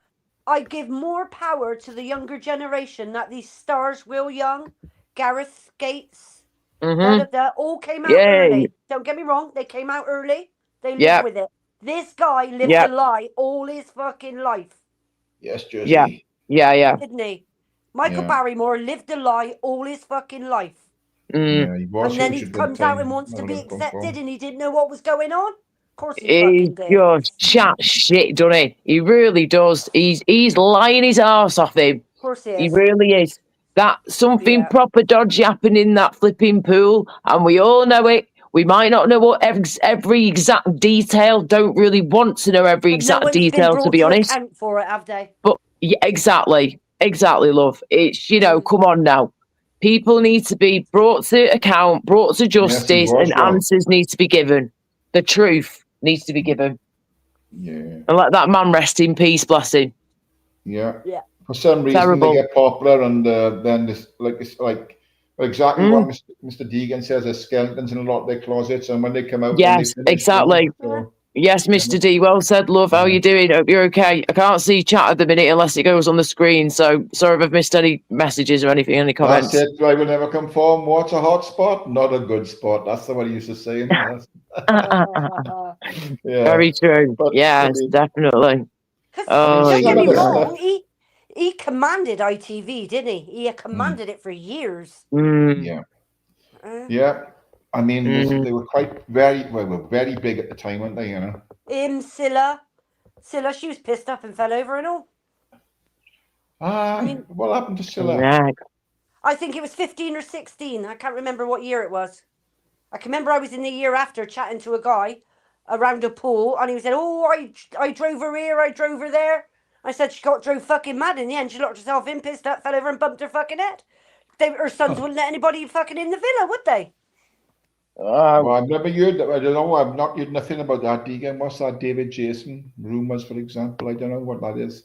I give more power to the younger generation that these stars, Will Young, Gareth Gates, all came out early. Don't get me wrong, they came out early. They lived with it. This guy lived a lie all his fucking life. Yes, Jersey. Yeah. Didn't he? Michael Barrymore lived a lie all his fucking life. Yeah, he was. And then he comes out and wants to be accepted, and he didn't know what was going on. Of course he fucking did. Just chat shit, doesn't he? He really does. He's lying his arse off him. Of course he is. He really is. That something proper dodgy happened in that flipping pool, and we all know it. We might not know what every exact detail. Don't really want to know every exact detail, to be honest. Account for it, have they? But yeah, exactly, love. It's come on now. People need to be brought to account, brought to justice, and answers need to be given. The truth needs to be given. Yeah. And let that man rest in peace, bless him. Yeah. For some reason they get popular, and then it's like exactly what Mr. Deegan says. There's skeletons in a lot of their closets, and when they come out, yes, exactly. Yes, Mr. D. Well said, love. How are you doing? Hope you're okay. I can't see chat at the minute unless it goes on the screen. So sorry if I've missed any messages or anything, any comments. That's it. I will never conform. What's a hot spot? Not a good spot. That's the what he used to say. Very true. But, yes, definitely. Don't get me wrong. He commanded ITV, didn't he? He commanded it for years. Yeah. I mean, they were very big at the time, weren't they? You know. Scylla, she was pissed up and fell over and all. What happened to Scylla? I think it was 15 or 16. I can't remember what year it was. I can remember I was in the year after chatting to a guy around a pool, and he said, "Oh, I drove her here, I drove her there." I said she drove fucking mad in the end. She locked herself in, pissed up, fell over, and bumped her fucking head. Her sons wouldn't let anybody fucking in the villa, would they? Well, I've never heard that. I don't know. I've not heard nothing about that. Deegan, what's that? David Jason rumors, for example. I don't know what that is.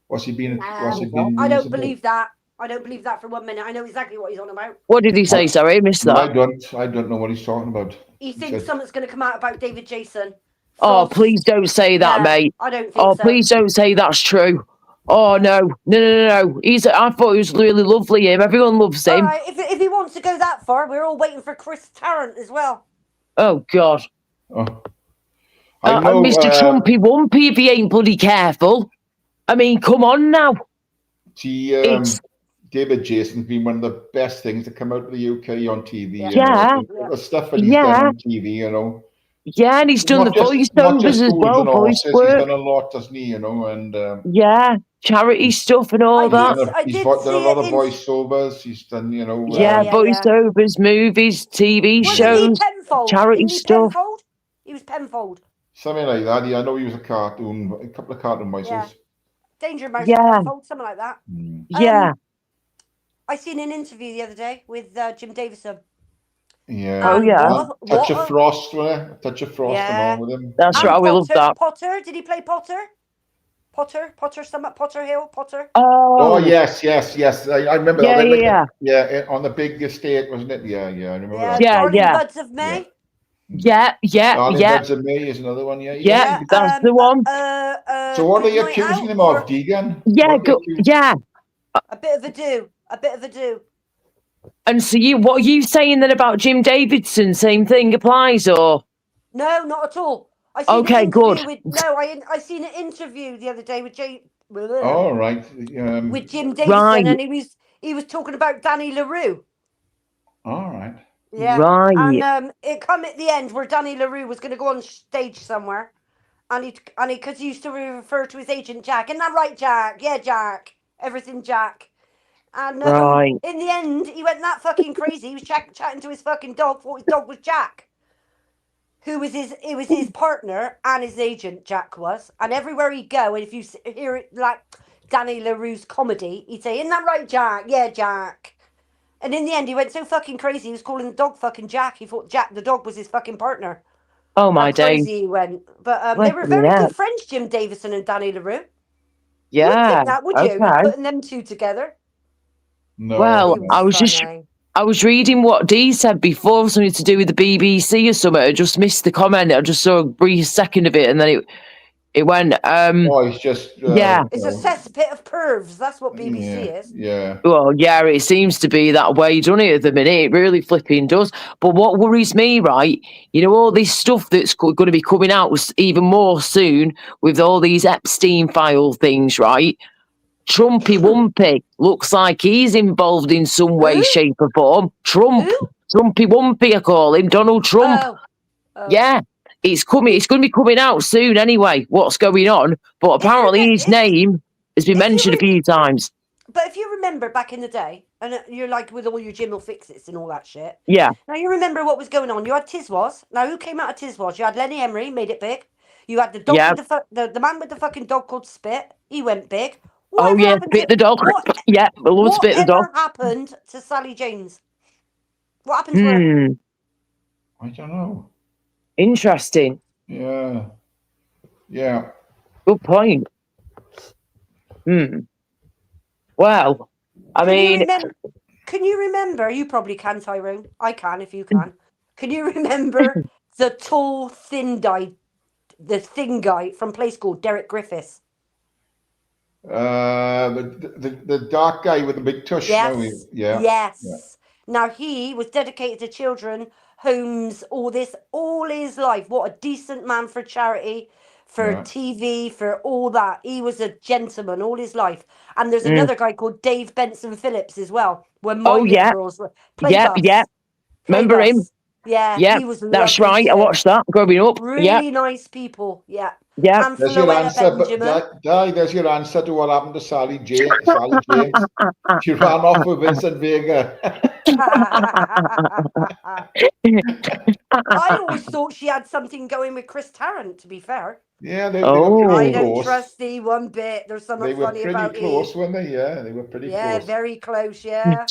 What's he been? I don't believe that. I don't believe that for 1 minute. I know exactly what he's on about. What did he say? Sorry, I missed that. I don't know what he's talking about. He thinks something's going to come out about David Jason. Oh, please don't say that, mate. I don't think so. Please don't say that's true. Oh, no. I thought he was really lovely, him. Everyone loves him. All right, if he wants to go that far, we're all waiting for Chris Tarrant as well. Oh, God. I know, Mr. Trumpy Wumpy, if he ain't bloody careful. I mean, come on now. David Jason's been one of the best things to come out of the UK on TV. Yeah. The stuff that he's done on TV, you know. Yeah, and he's done the not just voiceovers as fools well, and voice horses. He's work. done a lot, doesn't he? You know, and Yeah, charity stuff and all that. he's done a lot of voiceovers. He's done, you know, Yeah, voiceovers, movies, TV Wasn't he shows, Penfold? charity Isn't he stuff. Penfold? He was Penfold. something like that. Yeah, I know he was a couple of cartoon voices. Yeah. Danger Mouse Yeah. Penfold, something like that. Yeah. I seen an interview the other day with Jim Davison. Yeah. Oh, yeah. Touch of Frost, wasn't it? Touch of Frost along with him. That's right, we love that. Potter, did he play Potter? Potter, Potter Hill, Potter. Oh yes. I remember that. Yeah. On the big estate, wasn't it? Yeah, I remember that. Darling Buds of May. Yeah. Darling Buds of May is another one. Yeah, that's the one. So what are you accusing him of, Deegan? Yeah, A bit of a do. And so what are you saying then about Jim Davidson? Same thing applies, or? No, not at all. I seen an interview the other day with with Jim Davison, and he was talking about Danny LaRue. All right. Yeah. Right. And it come at the end where Danny LaRue was going to go on stage somewhere, and because he used to refer to his agent Jack, isn't that right, Jack? Yeah, Jack. Everything Jack. And in the end, he went that fucking crazy. He was chatting to his fucking dog. Thought his dog was Jack, who was his partner and his agent. Jack was, and everywhere he'd go, and if you hear it like Danny LaRue's comedy, he'd say, "Isn't that right, Jack? Yeah, Jack." And in the end, he went so fucking crazy. He was calling the dog fucking Jack. He thought Jack, the dog, was his fucking partner. Oh my days! Crazy he went. But they were very good friends, Jim Davison and Danny LaRue. Yeah. You wouldn't think that, would you? Putting them two together. No. Well, I was reading what Dee said before, something to do with the BBC or something. I just missed the comment. I just saw a brief second of it, and then it went. It's just it's a cesspit of pervs. That's what BBC is. Yeah. Well, yeah, it seems to be that way, doesn't it? At the minute, it really flipping does. But what worries me, right? You know, all this stuff that's going to be coming out even more soon with all these Epstein file things, right? Trumpy Wumpy looks like he's involved in some way, shape, or form. Trumpy Wumpy, I call him, Donald Trump. Yeah, it's coming. It's going to be coming out soon anyway. What's going on? But apparently his name has been mentioned a few times. But if you remember back in the day, and you're like with all your Jim will fix it and all that shit. Yeah. Now you remember what was going on. You had Tiswas. Now who came out of Tiswas? You had Lenny Emery, made it big. You had the dog with the man with the fucking dog called Spit. He went big. Spit the dog. Yeah, I love Spit the dog. What happened to Sally James? What happened to her? I don't know. Interesting. Yeah. Good point. Well, can you remember? You probably can, Tyrone. I can if you can. Can you remember the tall, thin guy from Play School, Derek Griffiths? The dark guy with the big tush. Yes. Yes. Now he was dedicated to children, homes, all his life. What a decent man for charity, for TV, for all that. He was a gentleman all his life. And there's another guy called Dave Benson Phillips as well. When my girls were Remember him? Yeah, he was lovely. That's right. Too. I watched that growing up. Really nice people. Yeah. Yeah. And there's your answer. There's your answer to what happened to Sally James. She ran off with Vincent Vega. I always thought she had something going with Chris Tarrant, to be fair. Yeah, they were pretty close. I don't trust thee one bit. There's something funny about it. They were pretty close, weren't they? Yeah, they were pretty close. Yeah, very close, yeah.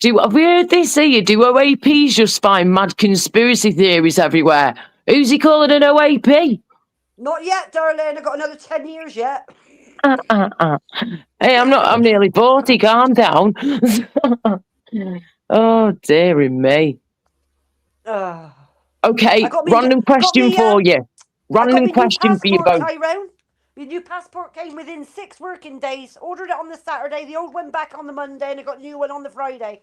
Have we heard this here? Do OAPs just find mad conspiracy theories everywhere? Who's he calling an OAP? Not yet, darling. I've got another 10 years yet. Hey, I'm nearly 40. Calm down. Oh, dearie me. Okay, random question for you. Random question for you both. Tyrone. The new passport came within 6 working days. Ordered it on the Saturday. The old went back on the Monday, and I got a new one on the Friday.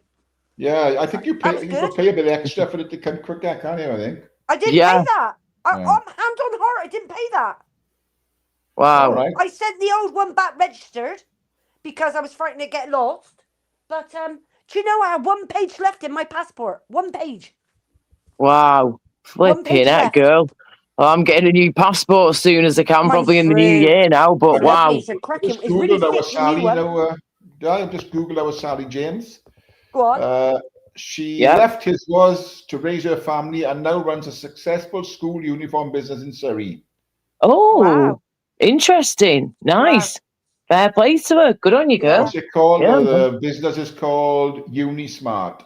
Yeah, I think you pay a bit extra for it to come quicker, can't you? I think. I didn't pay that. I'm hand on heart. I didn't pay that. Wow. Right. I sent the old one back registered because I was frightened to get lost. But do you know I had 1 page left in my passport? 1 page. Wow. Flipping that girl. I'm getting a new passport as soon as I can, Mine's probably in the new through. year now. But Lovely. wow, It's a cracking. Just It's really Googled our thick, the new Sally, one. I just Googled our Sally James. Go on. She left his was to raise her family and now runs a successful school uniform business in Surrey. Oh, Wow. interesting. Nice. Wow. Fair play to her. Good on you, girl. What's it called? Yeah. The business is called Unismart,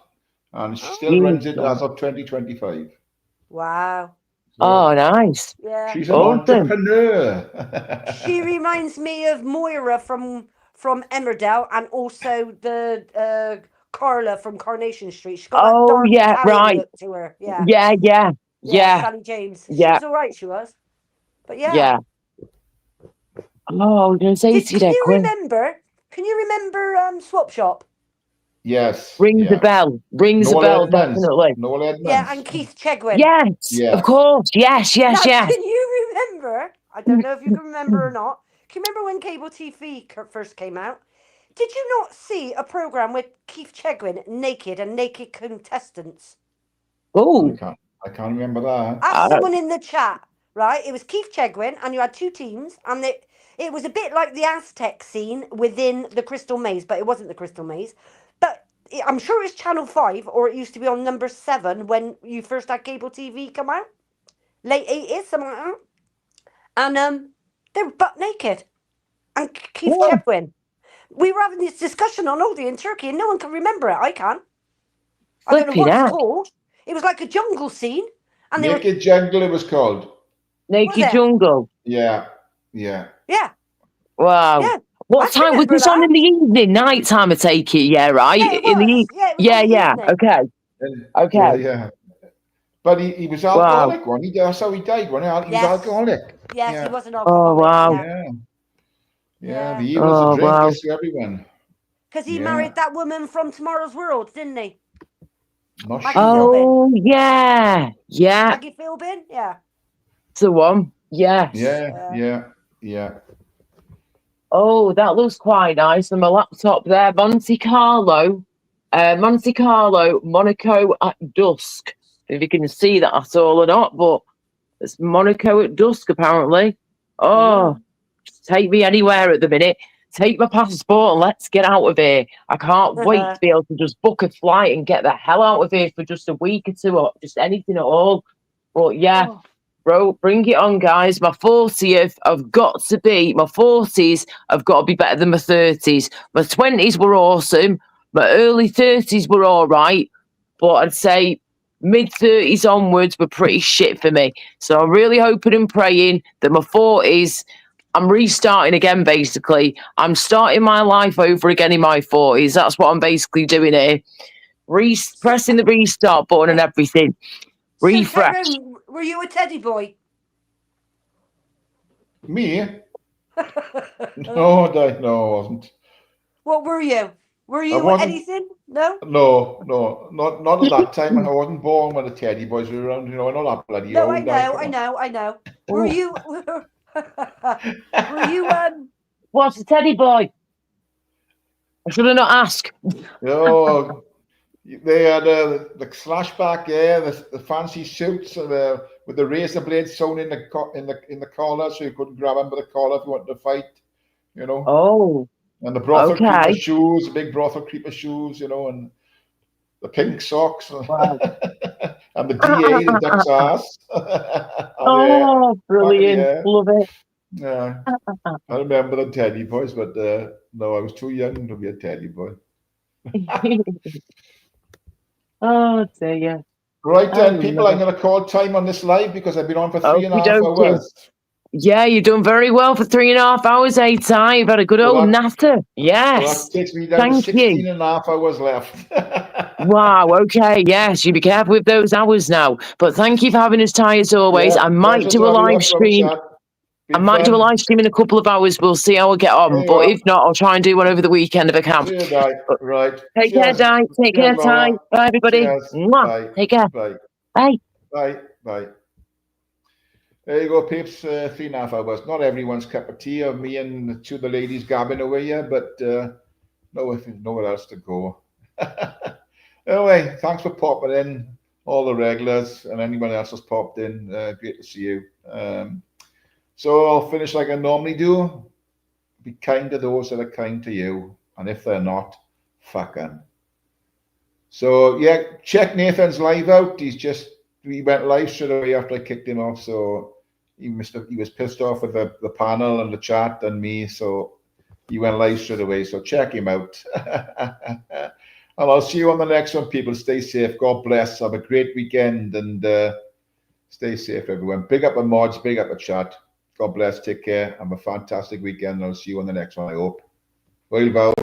and she still runs it as of 2025. Wow. Oh, nice. Yeah. She's an Awesome. entrepreneur. She reminds me of Moira from Emmerdale, and also the Carla from Coronation Street. She's got that dark Italian look to her. Yeah. Yeah. Sally James. Yeah. She was all right. She was. But yeah. Yeah. Oh, I was going to say to you there, Can you remember Swap Shop? Yes. Rings a bell. Rings a bell, definitely. Noel Edmonds. Yeah, and Keith Chegwin. Yes, of course. Yes. Now, can you remember? I don't know if you can remember or not. Can you remember when cable TV first came out? Did you not see a program with Keith Chegwin naked and naked contestants? Oh, I can't remember that. Ask someone in the chat, right? It was Keith Chegwin, and you had two teams, and it was a bit like the Aztec scene within the Crystal Maze, but it wasn't the Crystal Maze. But I'm sure it's Channel 5, or it used to be on number 7 when you first had cable TV come out. Late 80s, something like that. And they were butt naked. And Keith Chegwin. We were having this discussion on Oldie in Turkey, and no one can remember it. I can. I don't know what it's called. It was like a jungle scene. And Naked Jungle, it was called. Naked Jungle. Yeah. Wow. Yeah. What time was this on in the evening? Night time, I take it. Yeah, right. Yeah, it was. Yeah. Okay. Yeah. But he was alcoholic, wasn't he? That's how he died, wasn't he? He was alcoholic. Yes, he was an alcoholic. Oh, wow. Yeah, the evils of drink is to everyone. Because he married that woman from Tomorrow's World, didn't he? Not Maggie sure. Oh, yeah. Maggie Philbin? Yeah. It's the one. Yes. Yeah. Oh, that looks quite nice on my laptop there. Monte Carlo, Monaco at dusk. If you can see that at all or not, but it's Monaco at dusk apparently. Oh, just take me anywhere at the minute. Take my passport and let's get out of here. I can't wait to be able to just book a flight and get the hell out of here for just a week or two or just anything at all. But yeah. Bro, bring it on, guys. My 40th, my 40s have got to be better than my 30s. My 20s were awesome. My early 30s were all right. But I'd say mid-30s onwards were pretty shit for me. So I'm really hoping and praying that my 40s, I'm restarting again, basically. I'm starting my life over again in my 40s. That's what I'm basically doing here. Pressing the restart button and everything. Refresh. So, were you a teddy boy? Me? No, I wasn't. What were you? Were you anything? No? No, not at that time. I wasn't born when the teddy boys were around. I know that bloody no, old. I know. Were you? Were you? What's a teddy boy? I should have not asked. No. They had the slashback, the fancy suits with the razor blades sewn in the collar, so you couldn't grab them by the collar if you wanted to fight, Oh. And the brothel creeper shoes, big brothel creeper shoes, and the pink socks, wow. and the DA, the duck's ass. Oh, brilliant! Love it. Yeah, I remember the teddy boys, but no, I was too young to be a teddy boy. Oh dear. Right then, people, I'm going to call time on this live because I've been on for 3.5 hours. Yeah, you've done very well for 3.5 hours, Ty. You've had a good old natter. Yes. So that takes me down to 16.5 hours left. Wow, okay, yes, you be careful with those hours now. But thank you for having us, Ty, as always. I might do a live stream. I might do a live stream in a couple of hours. We'll see how I get on. But if not, I'll try and do one over the weekend if I can. Right. Take care, Di. Take care, Ty. Bye, everybody. Bye. Take care. Bye. Bye. Bye. There you go, peeps. 3.5 hours. Not everyone's cup of tea of me and two of the ladies gabbing away here, but nowhere else to go. Anyway, thanks for popping in. all the regulars, and anyone else that's popped in. Great to see you. So I'll finish like I normally do. Be kind to those that are kind to you, and if they're not, fuck 'em. So yeah, check Nathan's live out. He went live straight away after I kicked him off. So he was pissed off with the panel and the chat and me. So he went live straight away. So check him out. And I'll see you on the next one, people. Stay safe. God bless. Have a great weekend and stay safe, everyone. Big up the mods. Big up the chat. God bless. Take care. Have a fantastic weekend. I'll see you on the next one, I hope. Well,